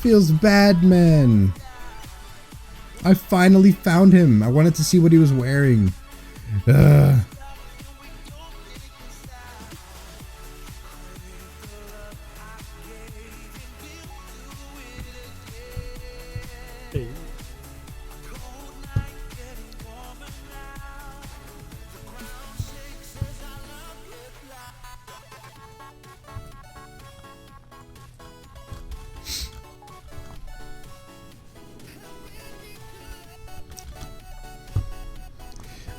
feels bad, man. I finally found him. I wanted to see what he was wearing. Ugh. Hey.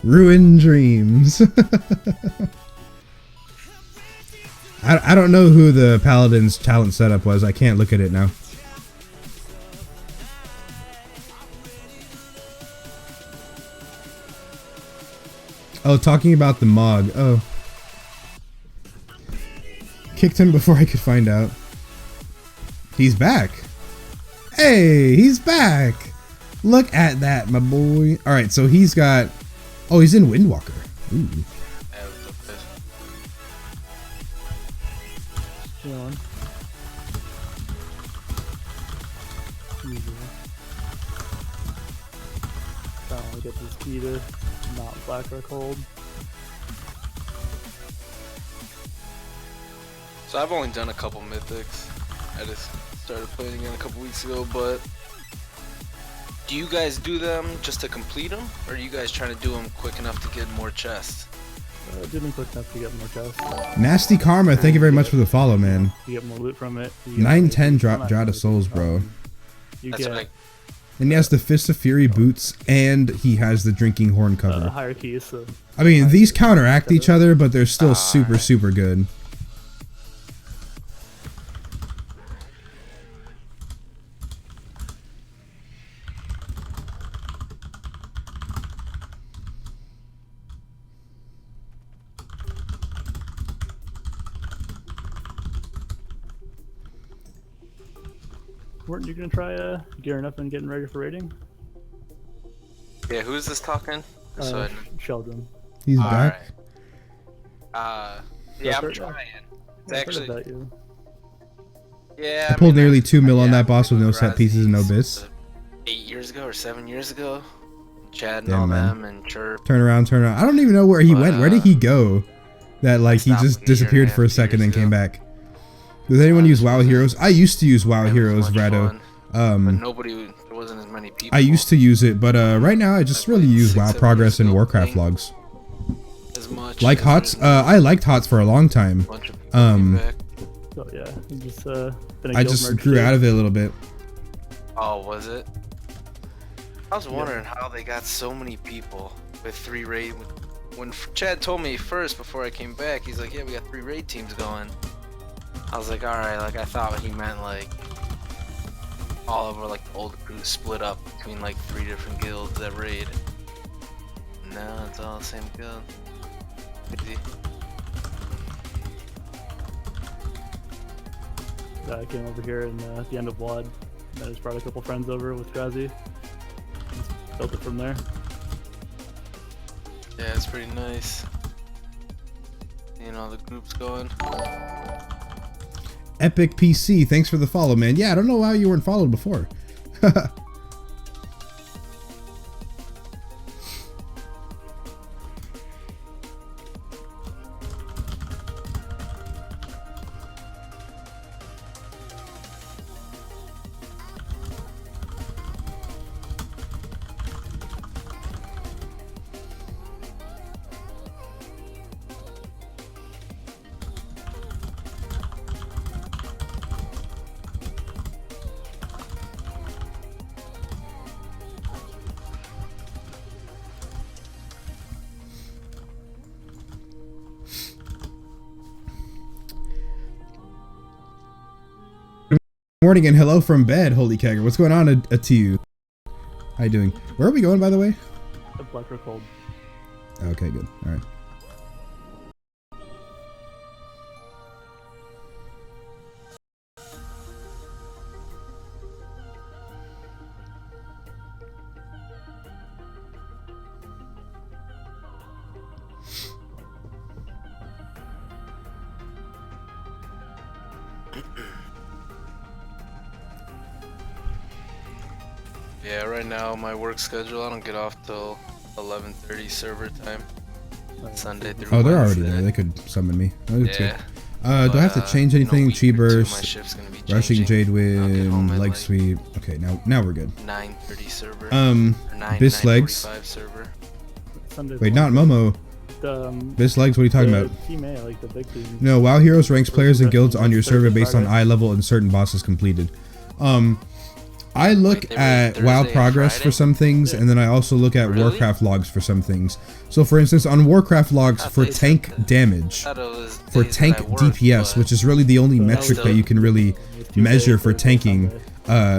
Ruined dreams. I don't know who the Paladin's talent setup was. I can't look at it now. Oh, talking about the Mog. Oh. Kicked him before I could find out. He's back. Hey, he's back. Look at that, my boy. Alright, so he's got... Oh, he's in Windwalker. Ooh. Chilling. Usual. Trying to get this key to not black or cold. So I've only done a couple mythics. I just started playing again a couple weeks ago, but do you guys do them just to complete them, or are you guys trying to do them quick enough to get more chests? Do them quick enough to get more chests. Nasty Karma, thank you very much for the follow, man. You get more loot from it. 910 drop Drought of Souls, bro. You That's get what And he has the Fist of Fury boots, and he has the Drinking Horn cover. higher keys. So I mean, these counteract each other, but they're still super, super good. weren't you gonna try gearing up and getting ready for raiding? Yeah, who's this talking? Sheldon. He's back. Yeah, I'm trying. It's actually. Yeah, I pulled nearly 2 mil on that boss with no set pieces and no bits. 8 years ago or 7 years ago. Chad and Damn, all man. them and Chirp. Turn around, turn around. I don't even know where he went. Where did he go? That like he just disappeared for a second and came back. Does anyone use WoW Heroes? I used to use WoW Heroes, Rado. But nobody, there wasn't as many people. I used to use it, but right now I just really use WoW Progress and Warcraft logs. As much Like HOTS, I liked HOTS for a long time. So yeah, you just been a I guild just merge grew too. out of it a little bit. Oh, was it? I was wondering how they got so many people with 3 raid. When Chad told me first before I came back, he's like, "Yeah, we got 3 raid teams going." I was like, "All right." Like I thought he meant like all over like the old crew split up between like 3 different guilds that raid. No, it's all the same guild. Crazy. I came over here and at the end of WOD. I just brought a couple friends over with Grazi. Just built it from there. Yeah, it's pretty nice. You know, the group's going. Epic PC, thanks for the follow, man. Yeah, I don't know why you weren't followed before. Morning and hello from bed, Holy Kegger. What's going on to you? How you doing? Where are we going, by the way? The Black or Cold. Okay, good. All right. Yeah, right now my work schedule, I don't get off till 11:30 server time. Sunday through Oh, they're already Wednesday. there. They could summon me. Oh, that's Yeah. good. Do I have to change anything? Chi burst, rushing Jade Wind, leg sweep. Okay, now we're good. 9:30 server. Bis legs. 9:45 server. Wait, not Momo. Bis legs. What are you talking about? Team A, like the big team. No, WoW Heroes ranks players and guilds on your server based on eye level and certain bosses completed. I look at WoW progress for some things, and then I also look at Warcraft logs for some things. So, for instance, on Warcraft logs for tank damage, for tank DPS, which is really the only metric that you can really measure for tanking,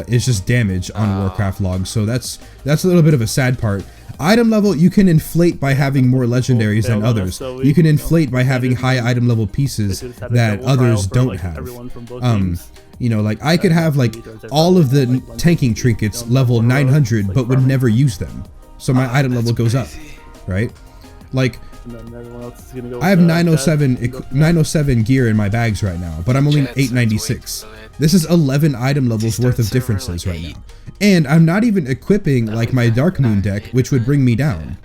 is just damage on Warcraft logs. So that's a little bit of a sad part. Item level you can inflate by having more legendaries than others. You can inflate by having high item level pieces that others don't have. You know, like I could have like all of the tanking trinkets level 900 but would never use them. So my item level goes up, right? Like I have 907 gear in my bags right now, but I'm only 896. This is 11 item levels worth of differences right now. And I'm not even equipping like my Dark Moon deck, which would bring me down,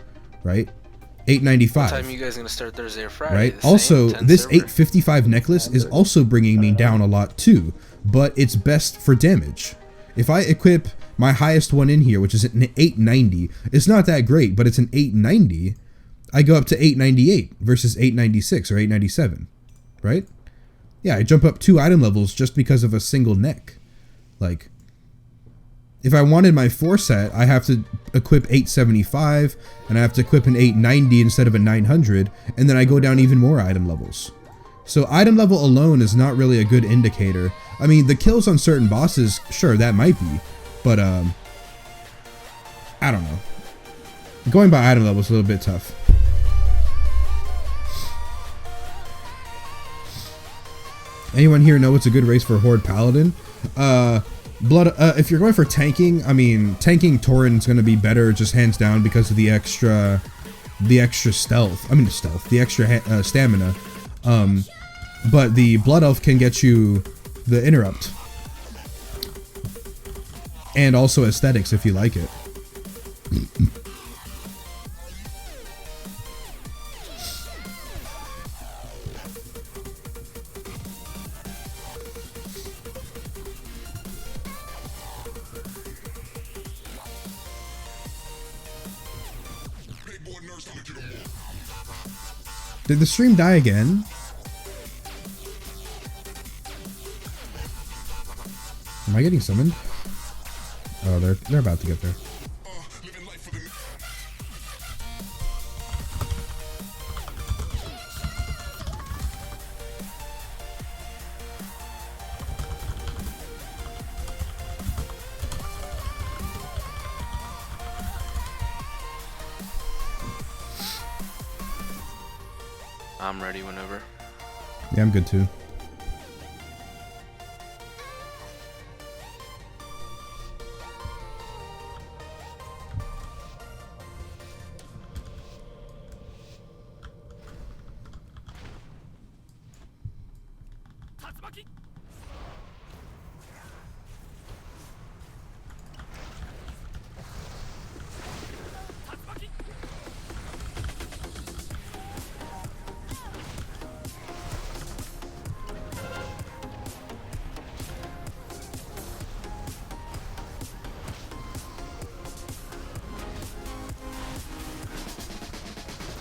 right? 895. What time you guys gonna start Thursday or Friday? Right? Also, this 855 necklace is also bringing me down a lot too, but it's best for damage. If I equip my highest one in here, which is an 890, it's not that great, but it's an 890, I go up to 898 versus 896 or 897, right? Yeah, I jump up 2 item levels just because of a single neck. Like, if I wanted my 4 set, I have to equip 875, and I have to equip an 890 instead of a 900, and then I go down even more item levels. So item level alone is not really a good indicator. I mean, the kills on certain bosses, sure, that might be, but I don't know. Going by item level is a little bit tough. Anyone here know what's a good race for Horde Paladin? If you're going for tanking, I mean, tanking Tauren's going to be better just hands down because of the extra stealth. I mean, the extra stamina. But the Blood Elf can get you the interrupt. And also aesthetics if you like it. Did the stream die again? Am I getting summoned? Oh, they're about to get there. I'm ready whenever. Yeah, I'm good too.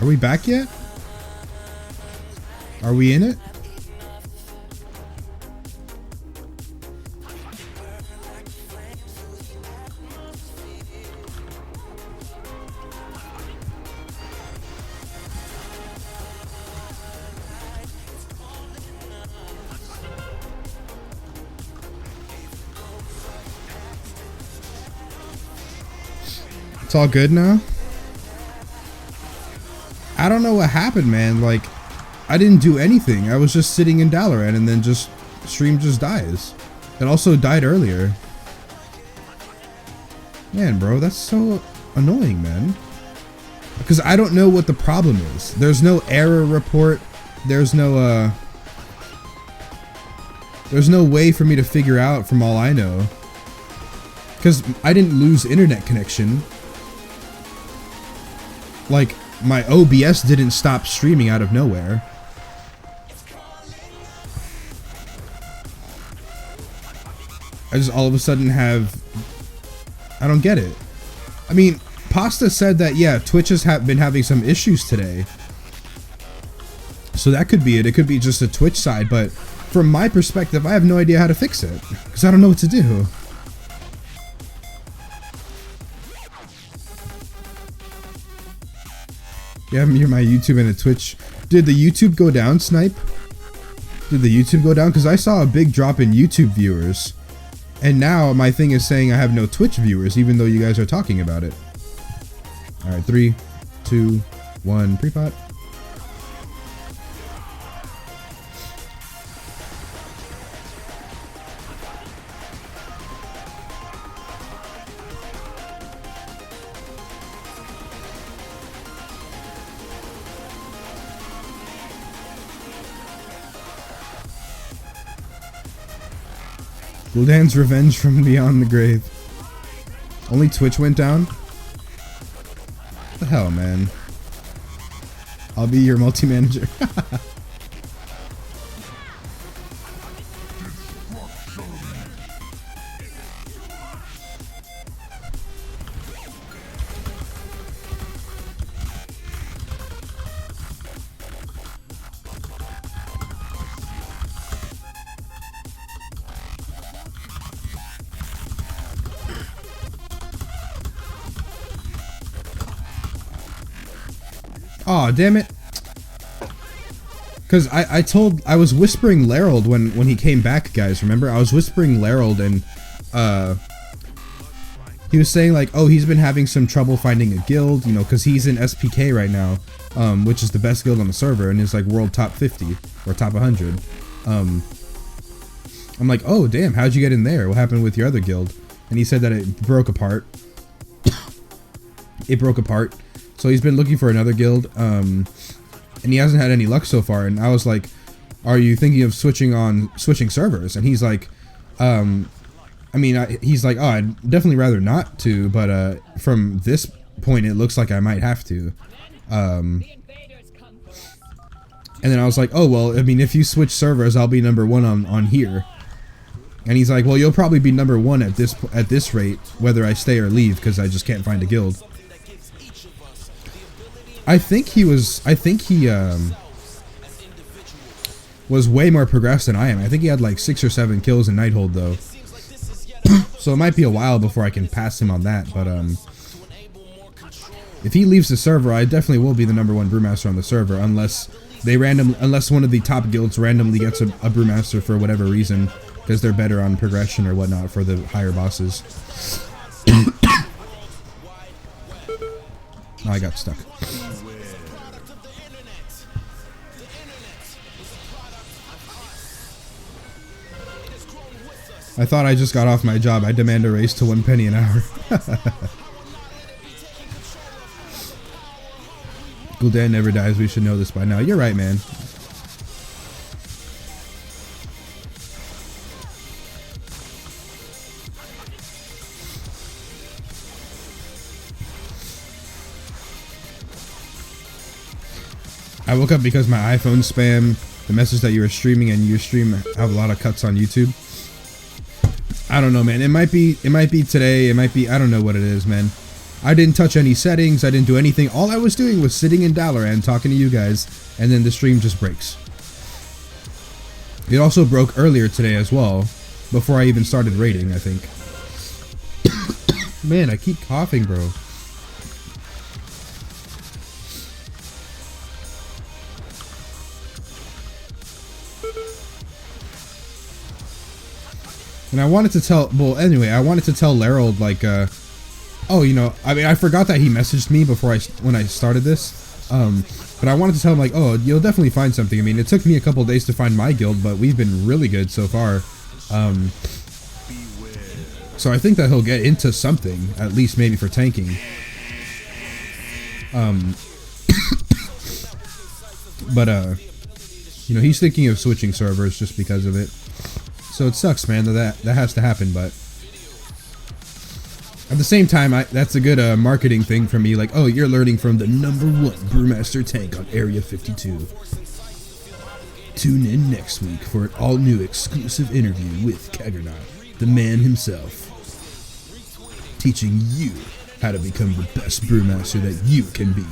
Are we back yet? Are we in it? It's all good now? I don't know what happened, man. Like, I didn't do anything. I was just sitting in Dalaran and then stream just dies. It also died earlier. Man, bro, that's so annoying, man. Because I don't know what the problem is. There's no error report. There's no way for me to figure out from all I know. because I didn't lose internet connection. Like, my OBS didn't stop streaming out of nowhere. I just all of a sudden have... I don't get it. I mean, Pasta said that, yeah, Twitch has been having some issues today. So that could be it. It could be just a Twitch side, but from my perspective, I have no idea how to fix it. Because I don't know what to do. Yeah, I'm here, my YouTube and a Twitch. Did the YouTube go down, Snipe? Did the YouTube go down? Because I saw a big drop in YouTube viewers. And now my thing is saying I have no Twitch viewers, even though you guys are talking about it. Alright, 3, 2, 1, pre-pot. Gul'dan's revenge from beyond the grave. Only Twitch went down? What the hell, man? I'll be your multi-manager. Aw, damn it. Because I was whispering Larold when he came back, guys, remember? I was whispering Larold and, he was saying like, oh, he's been having some trouble finding a guild, you know, because he's in SPK right now, which is the best guild on the server, and is like world top 50, or top 100. I'm like, oh, damn, how'd you get in there? What happened with your other guild? And he said that it broke apart. It broke apart. So he's been looking for another guild, and he hasn't had any luck so far. And I was like, "Are you thinking of switching servers?" And he's like, he's like, "Oh, I'd definitely rather not to, but from this point, it looks like I might have to." And then I was like, "Oh well, I mean, if you switch servers, I'll be number 1 on here." And he's like, "Well, you'll probably be number 1 at this rate, whether I stay or leave, because I just can't find a guild." I think he was way more progressed than I am. I think he had like 6 or 7 kills in Nighthold though. So it might be a while before I can pass him on that, but if he leaves the server, I definitely will be the number 1 Brewmaster on the server, unless one of the top guilds randomly gets a Brewmaster for whatever reason, because they're better on progression or whatnot for the higher bosses. Oh, I got stuck. I thought I just got off my job. I demand a raise to 1 penny an hour. Gul'dan never dies. We should know this by now. You're right, man. I woke up because my iPhone spam the message that you were streaming, and your stream have a lot of cuts on YouTube. I don't know, man. It might be today. It might be, I don't know what it is, man. I didn't touch any settings. I didn't do anything. All I was doing was sitting in Dalaran talking to you guys, and then the stream just breaks. It also broke earlier today as well, before I even started raiding, I think. Man, I keep coughing, bro. And I wanted to tell, well, anyway, I wanted to tell Larold, like, oh, you know, I mean, I forgot that he messaged me before when I started this, but I wanted to tell him, like, oh, you'll definitely find something. I mean, it took me a couple days to find my guild, but we've been really good so far. So I think that he'll get into something, at least maybe for tanking. But, you know, he's thinking of switching servers just because of it. So it sucks, man, that has to happen, but At the same time, that's a good marketing thing for me. Like, oh, you're learning from the #1 Brewmaster tank on Area 52. Tune in next week for an all-new exclusive interview with Kaggernaut, the man himself, teaching you how to become the best brewmaster that you can be.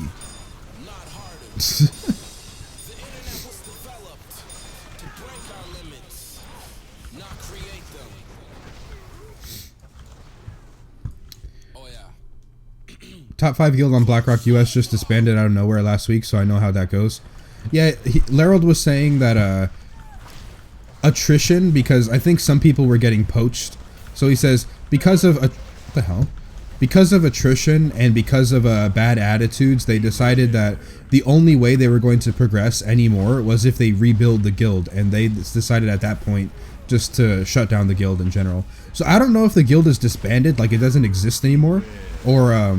Top 5 guild on BlackRock US just disbanded out of nowhere last week, so I know how that goes. Yeah, Larold was saying that attrition, because I think some people were getting poached. So he says because of what the hell? Because of attrition and because of bad attitudes, they decided that the only way they were going to progress anymore was if they rebuild the guild, and they decided at that point just to shut down the guild in general. So I don't know if the guild is disbanded, like it doesn't exist anymore, or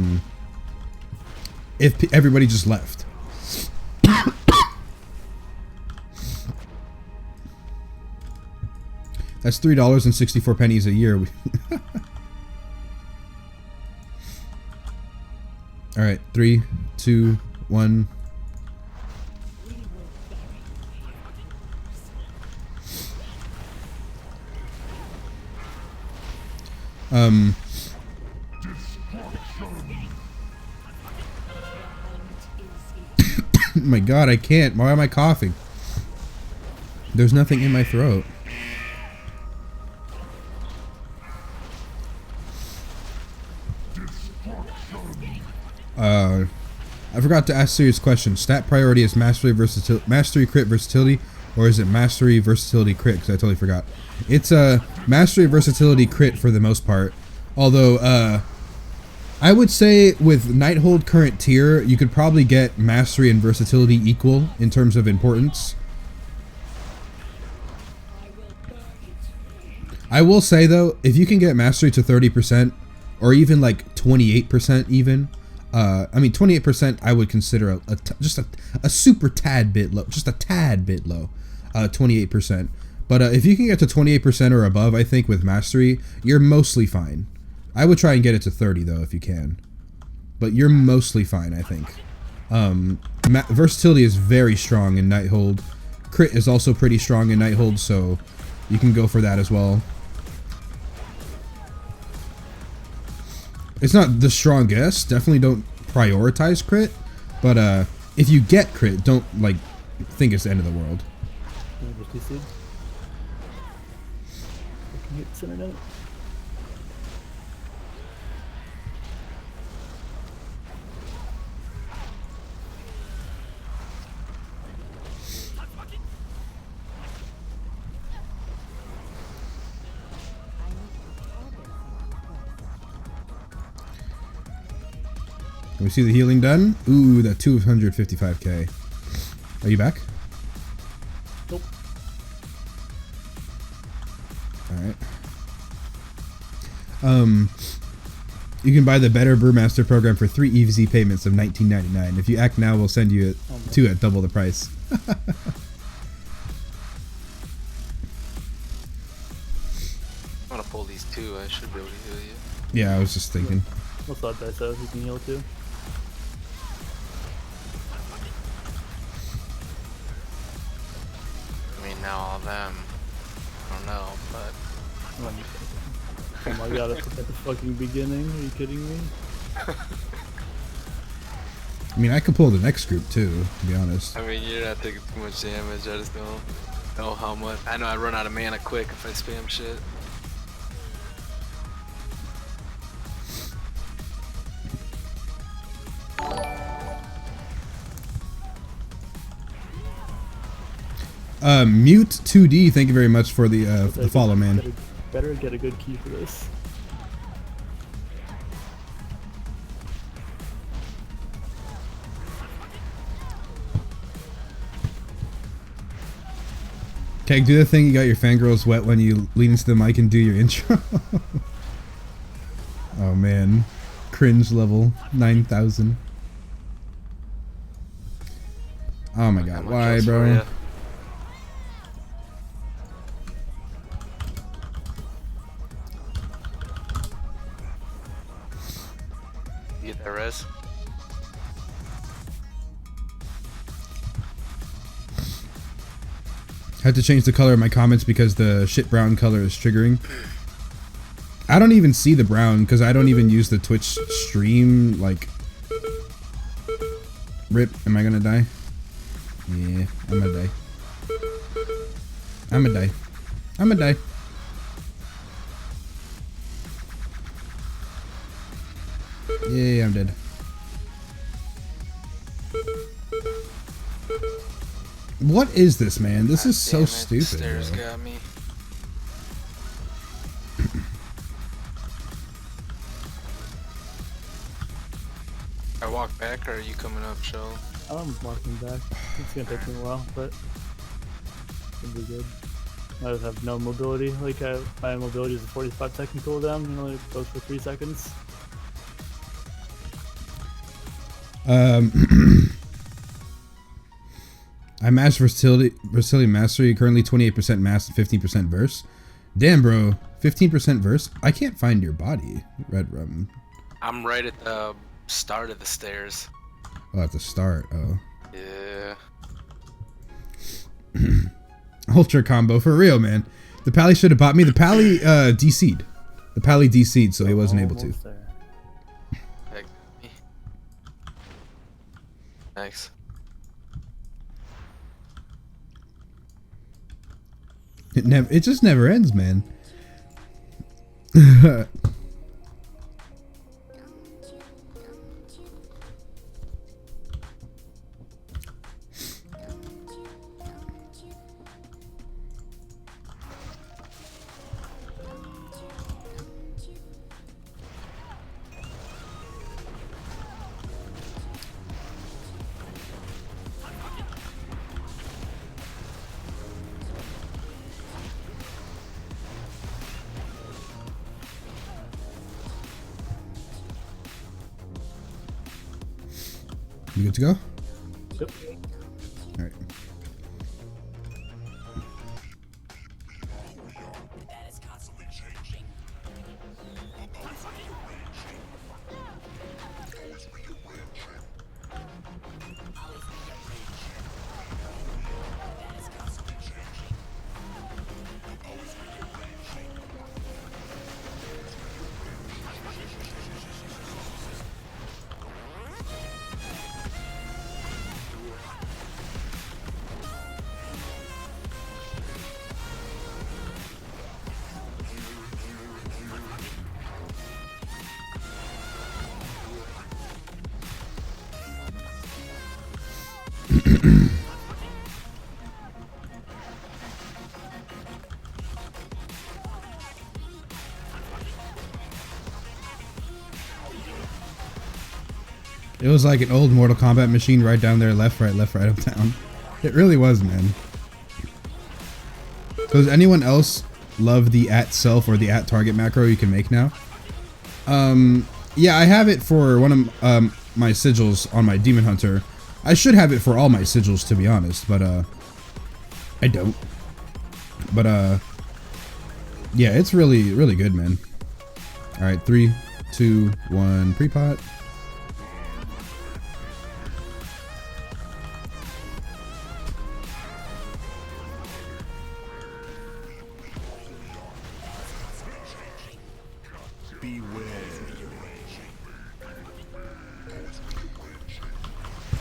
if everybody just left. That's $3.64 a year. All right, 3, 2, 1. My God, I can't. Why am I coughing? There's nothing in my throat. I forgot to ask serious question. Stat priority is mastery crit versatility, or is it mastery versatility crit? Because I totally forgot. It's mastery versatility crit for the most part. Although I would say with Nighthold current tier, you could probably get mastery and versatility equal in terms of importance. I will say though, if you can get mastery to 30%, or even like 28% even, I mean 28% I would consider just a super tad bit low, just a tad bit low, 28%. But if you can get to 28% or above, I think with mastery, you're mostly fine. I would try and get it to 30 though if you can, but you're mostly fine, I think. Versatility is very strong in Nighthold. Crit is also pretty strong in Nighthold, so you can go for that as well. It's not the strongest. Definitely don't prioritize crit, but if you get crit, don't like think it's the end of the world. Can we see the healing done? Ooh, that 255k. Are you back? Nope. Alright. You can buy the Better Brewmaster program for 3 easy payments of $19.99. If you act now, we'll send you 2 at double the price. I'm gonna pull these 2. I should be able to heal you. Yeah, I was just thinking. What's up, Dyso? You can heal too. I mean, now all them. I don't know, but. Oh my God! At the fucking beginning. Are you kidding me? I mean, I could pull the next group too, to be honest. I mean, you're not taking too much damage. I just don't know how much. I know I run out of mana quick if I spam shit. Mute 2D, thank you very much for the follow, man. Better get a good key for this. Keg, do the thing you got your fangirls wet when you lean into the mic and do your intro. Oh man, cringe level 9,000. Oh my God, why, bro? You get that res? Had to change the color of my comments because the shit brown color is triggering. I don't even see the brown because I don't even use the Twitch stream. Like, rip. Am I gonna die? Yeah, I'm gonna die. I'm gonna die. I'm gonna die. Yeah, I'm dead. What is this, man? This is so stupid. Stairs Bro. got me. I walk back, or are you coming up, Shell? I'm walking back. It's gonna take me a while, but it'll be good. I just have no mobility. Like my mobility is a 45-second cooldown. You know, it goes for 3 seconds. I matched versatility mastery, currently 28% mass and 15% verse. Damn, bro, 15% verse. I can't find your body, Red Rum. I'm right at the start of the stairs. Oh, at the start. Oh. Yeah. Ultra combo for real, man. The Pally should have bought me. The Pally DC'd. The Pally DC'd, so he wasn't able to. Thanks. It just never ends, man. You good to go? Yep. All right. It was like an old Mortal Kombat machine, right down there, left, right, up, down. It really was, man. Does anyone else love the @self or the @target macro you can make now? Yeah, I have it for one of my sigils on my Demon Hunter. I should have it for all my sigils, to be honest, but I don't. But yeah, it's really, really good, man. All right, 3, 2, 1, pre-pot.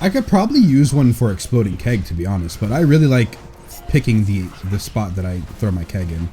I could probably use one for exploding keg, to be honest, but I really like picking the spot that I throw my keg in.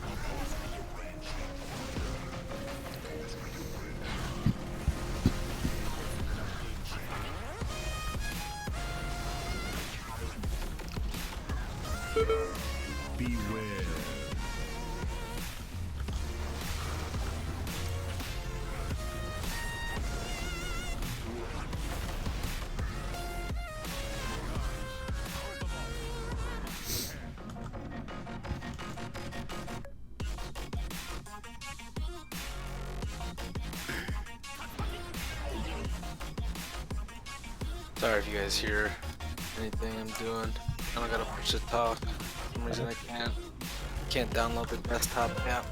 Sorry if you guys hear anything I'm doing. I don't gotta push the talk. For some reason I can't download the desktop app.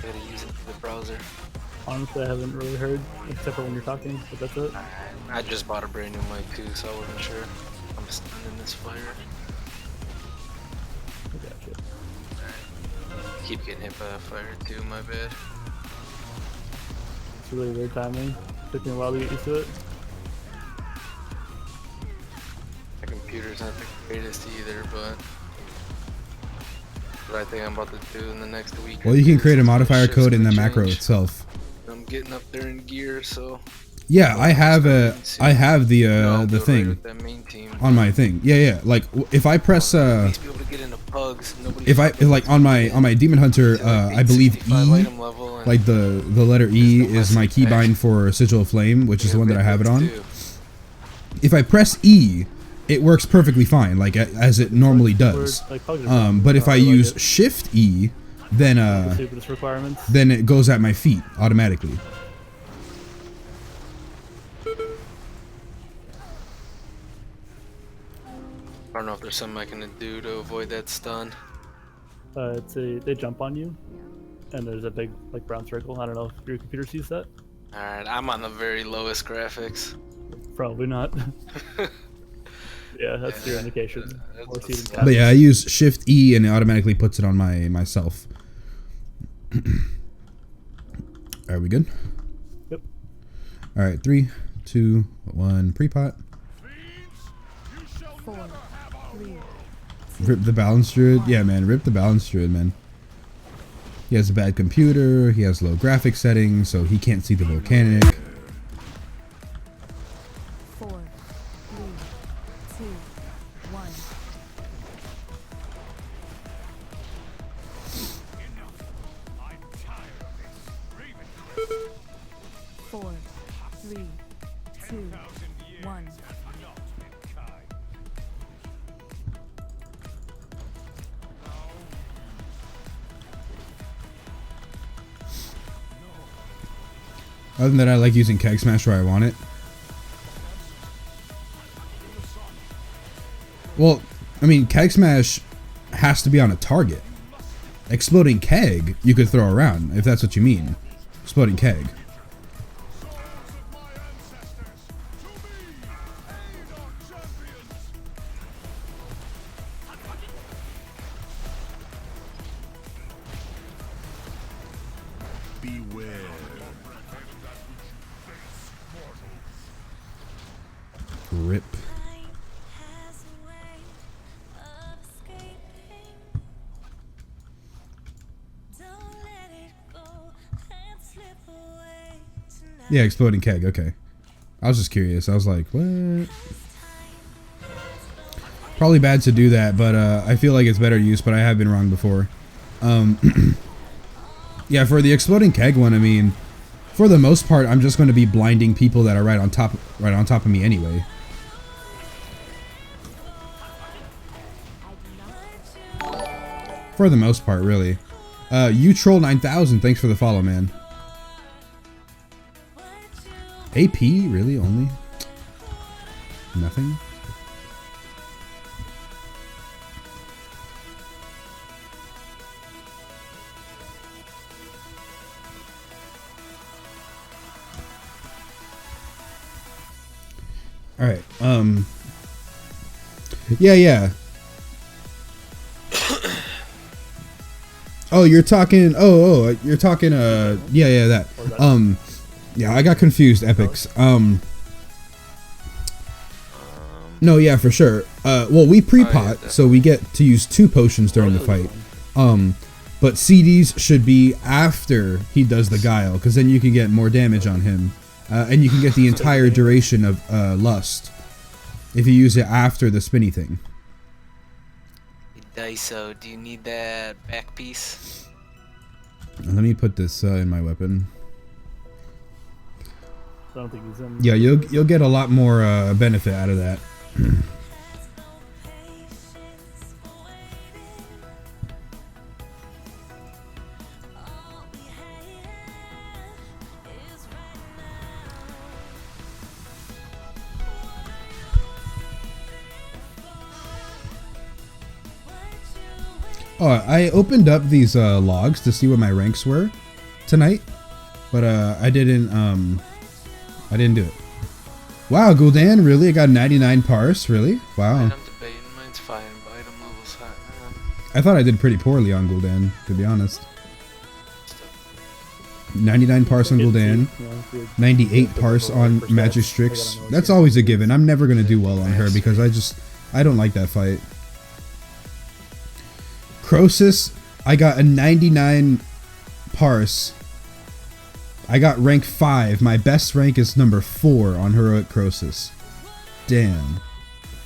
I gotta use it through the browser. Honestly, I haven't really heard, except for when you're talking, but that's it. I just bought a brand new mic too, so I wasn't sure. I'm stunned in this fire. I gotcha. Keep getting hit by that fire too, my bad. It's really weird timing. Took me a while to get used to it. My computer's not the greatest either, but what I think I'm about to do in the next week. Well, you can create a modifier Shit's code in the gonna macro change. itself. I'm getting up there in gear, so Yeah, I have the build thing right with that main team. on my thing. Yeah. Like if I press At least be able to get into pugs. Nobody if like on my demon hunter, I believe E, item level and like the letter E is my keybind for Sigil of Flame, which is the one that I have it on. If I press E, it works perfectly fine, like as it normally does. But if I use Shift E, then it goes at my feet automatically. I don't know if there's something I can do to avoid that stun. They jump on you, and there's a big like brown circle. I don't know if your computer sees that. Alright, I'm on the very lowest graphics. Probably not. Yeah, that's your indication. But yeah, I use Shift E and it automatically puts it on myself. Are we good? Yep. All right, 3, 2, 1, pre-pot. 4, 3. Rip the balance druid. Yeah, man, rip the balance druid, man. He has a bad computer. He has low graphic settings, so he can't see the volcanic. 4, 3, 2, 1. 4, 3, 2, 1. Other than that, I like using Keg Smash where I want it. Well, I mean, Keg Smash has to be on a target. Exploding Keg, you could throw around, if that's what you mean. Exploding Keg. Beware. Rip. Yeah, exploding keg. Okay. I was just curious. I was like, what? Probably bad to do that, but I feel like it's better use, but I have been wrong before. Yeah, for the exploding keg one, I mean, for the most part, I'm just going to be blinding people that are right on top of me anyway. For the most part, really. You Troll 9000, thanks for the follow, man. AP, really? Only? Nothing? Alright, yeah. Oh, you're talking, you're talking, yeah, that. Yeah, I got confused, Epics. No, yeah, for sure. Well, we pre-pot, so we get to use 2 potions during the fight. But CDs should be after he does the Guile, because then you can get more damage on him. And you can get the entire duration of Lust if you use it after the spinny thing. Daiso, do you need that back piece? Let me put this in my weapon. I don't think he's in. Yeah, you'll get a lot more benefit out of that. Oh, I opened up these logs to see what my ranks were tonight. but I didn't do it. Wow, Gul'dan, really? I got 99 parse, really? Wow. I'm debating. Mine's fine, but item level's high. I thought I did pretty poorly on Gul'dan, to be honest. 99 parse on Gul'dan, 98 parse on Magistrix. That's always a given. I'm never gonna do well on her because I don't like that fight. Crosus, I got a 99 parse. I got rank 5. My best rank is number 4 on Heroic Crosus. Damn.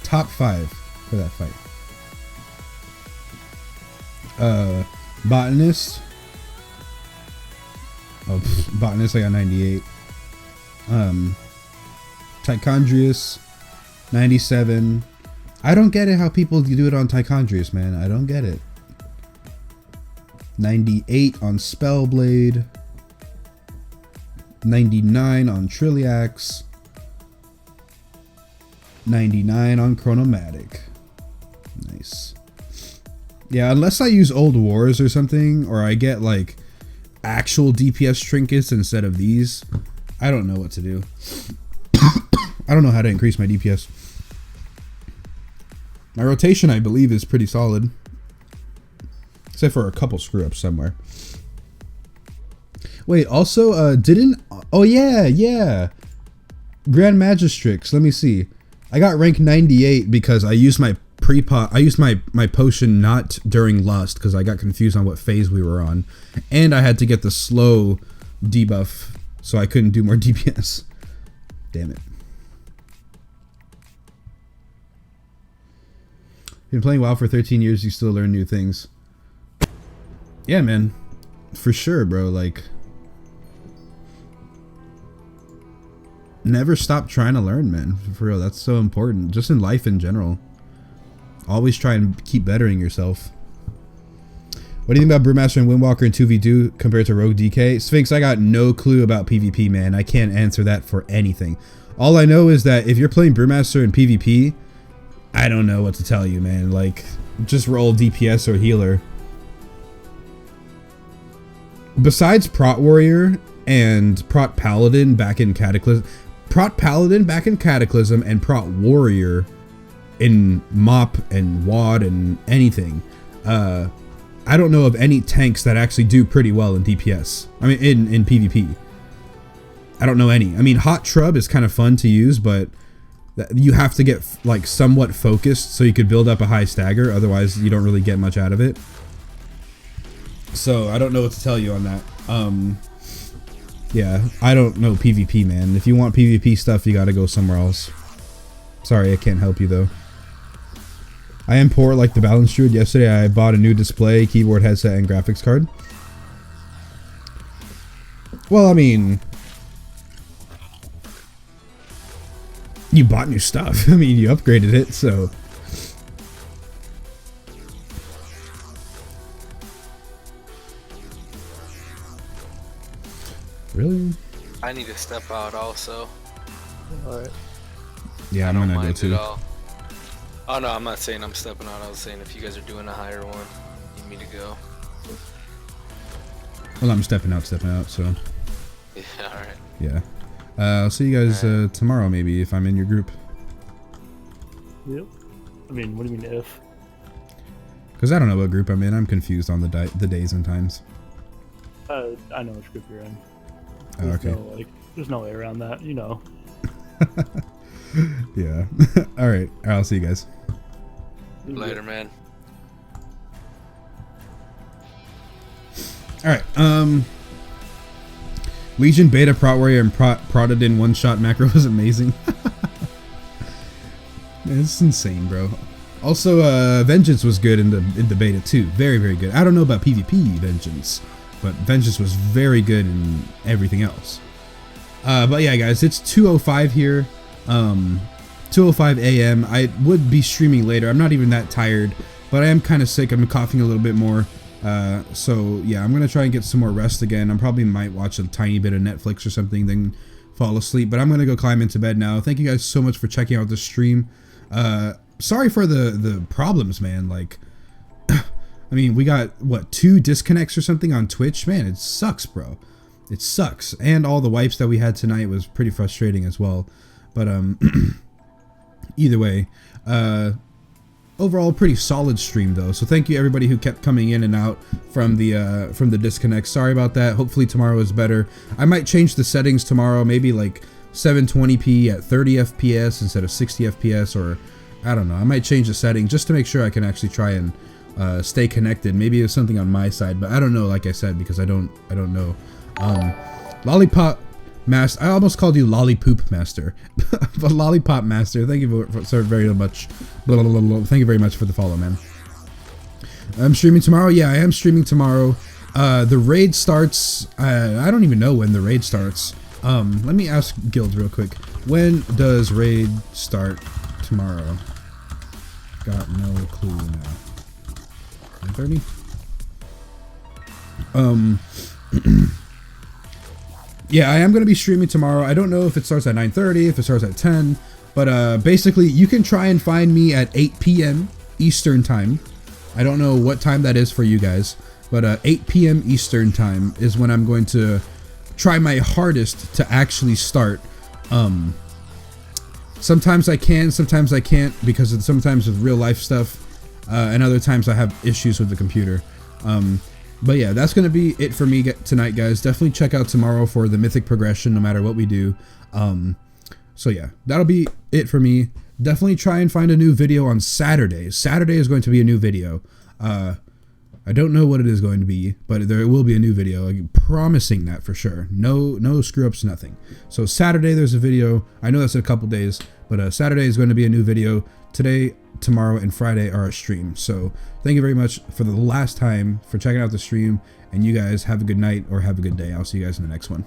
Top 5 for that fight. Botanist. Oh, Botanist, I got 98. Tichondrius, 97. I don't get it how people do it on Tichondrius, man. I don't get it. 98 on Spellblade. 99 on Trilliax. 99 on Chronomatic. Nice. Yeah, unless I use Old Wars or something, or I get like actual DPS trinkets instead of these, I don't know what to do. I don't know how to increase my DPS. My rotation, I believe, is pretty solid. Except for a couple screw-ups somewhere. Wait, also, oh yeah. Grand Magistrix, let me see. I got rank 98 because I used my my potion not during Lust because I got confused on what phase we were on. And I had to get the slow debuff so I couldn't do more DPS. Damn it. Been playing WoW for 13 years, you still learn new things. Yeah, man. For sure, bro. Like, never stop trying to learn, man. For real, that's so important. Just in life in general. Always try and keep bettering yourself. What do you think about Brewmaster and Windwalker and 2v2 compared to Rogue DK? Sphinx, I got no clue about PvP, man. I can't answer that for anything. All I know is that if you're playing Brewmaster in PvP, I don't know what to tell you, man. Like, just roll DPS or healer. Besides Prot Warrior and Prot Paladin back in Cataclysm, and Prot Warrior in Mop and WoD and anything, I don't know of any tanks that actually do pretty well in DPS. I mean, in PvP. I don't know any. I mean, Hot Trub is kind of fun to use, but you have to get like somewhat focused so you could build up a high stagger. Otherwise, you don't really get much out of it. So I don't know what to tell you on that. Yeah, I don't know PvP, man. If you want PvP stuff, you gotta go somewhere else. Sorry, I can't help you though. I am poor like the Balance Druid. Yesterday I bought a new display, keyboard, headset, and graphics card. Well, I mean, you bought new stuff. I mean, you upgraded it, so. Really? I need to step out also. Alright. Yeah, I'm gonna go too. Oh no, I'm not saying I'm stepping out. I was saying if you guys are doing a higher one, you need me to go. Well, I'm stepping out, so. Yeah, alright. Yeah. I'll see you guys tomorrow, maybe, if I'm in your group. Yep. I mean, what do you mean if? Because I don't know what group I'm in. I'm confused on the days and times. I know which group you're in. Oh, okay. There's no way around that, you know. Yeah. Alright, I'll see you guys. Later, man. Alright, Legion, Beta, Prot Warrior, and Prodded in one-shot macro was amazing. Man, it's insane, bro. Also, Vengeance was good in the beta too. Very, very good. I don't know about PvP Vengeance, but Vengeance was very good in everything else. But yeah, guys, it's 2:05 here. 2:05 a.m. I would be streaming later. I'm not even that tired, but I am kind of sick. I'm coughing a little bit more. So yeah, I'm gonna try and get some more rest again. I probably might watch a tiny bit of Netflix or something, then fall asleep. But I'm gonna go climb into bed now. Thank you guys so much for checking out the stream. Sorry for the problems, man. Like, I mean, we got what, 2 disconnects or something on Twitch. Man, it sucks, bro. it sucks. And all the wipes that we had tonight was pretty frustrating as well. But either way, overall pretty solid stream though. So thank you everybody who kept coming in and out from the disconnect. Sorry about that. Hopefully tomorrow is better. I might change the settings tomorrow, maybe like 720p at 30 FPS instead of 60 FPS, or I don't know. I might change the setting just to make sure I can actually try and stay connected. Maybe it's something on my side, but I don't know, like I said, because I don't know. Lollipop Master, I almost called you Lollipoop Master, but Lollipop Master, thank you for very much. Thank you very much for the follow, man. I'm streaming tomorrow. Yeah, I am streaming tomorrow. The raid starts. I don't even know when the raid starts. Let me ask Guild real quick. When does raid start tomorrow? Got no clue now. 9:30. Yeah, I am going to be streaming tomorrow. I don't know if it starts at 9:30, if it starts at 10, but basically you can try and find me at 8 p.m. Eastern time. I don't know what time that is for you guys, but 8 p.m. Eastern time is when I'm going to try my hardest to actually start. Sometimes I can, sometimes I can't, because sometimes with real life stuff, and other times I have issues with the computer. But yeah, that's going to be it for me tonight, guys. Definitely check out tomorrow for the mythic progression, no matter what we do. So yeah, that'll be it for me. Definitely try and find a new video on Saturday. Saturday is going to be a new video. I don't know what it is going to be, but there will be a new video. I'm promising that for sure. No screw ups, nothing. So Saturday there's a video. I know that's in a couple days, but Saturday is going to be a new video. Today, tomorrow, and Friday are a stream. So thank you very much for the last time for checking out the stream, and you guys have a good night or have a good day. I'll see you guys in the next one.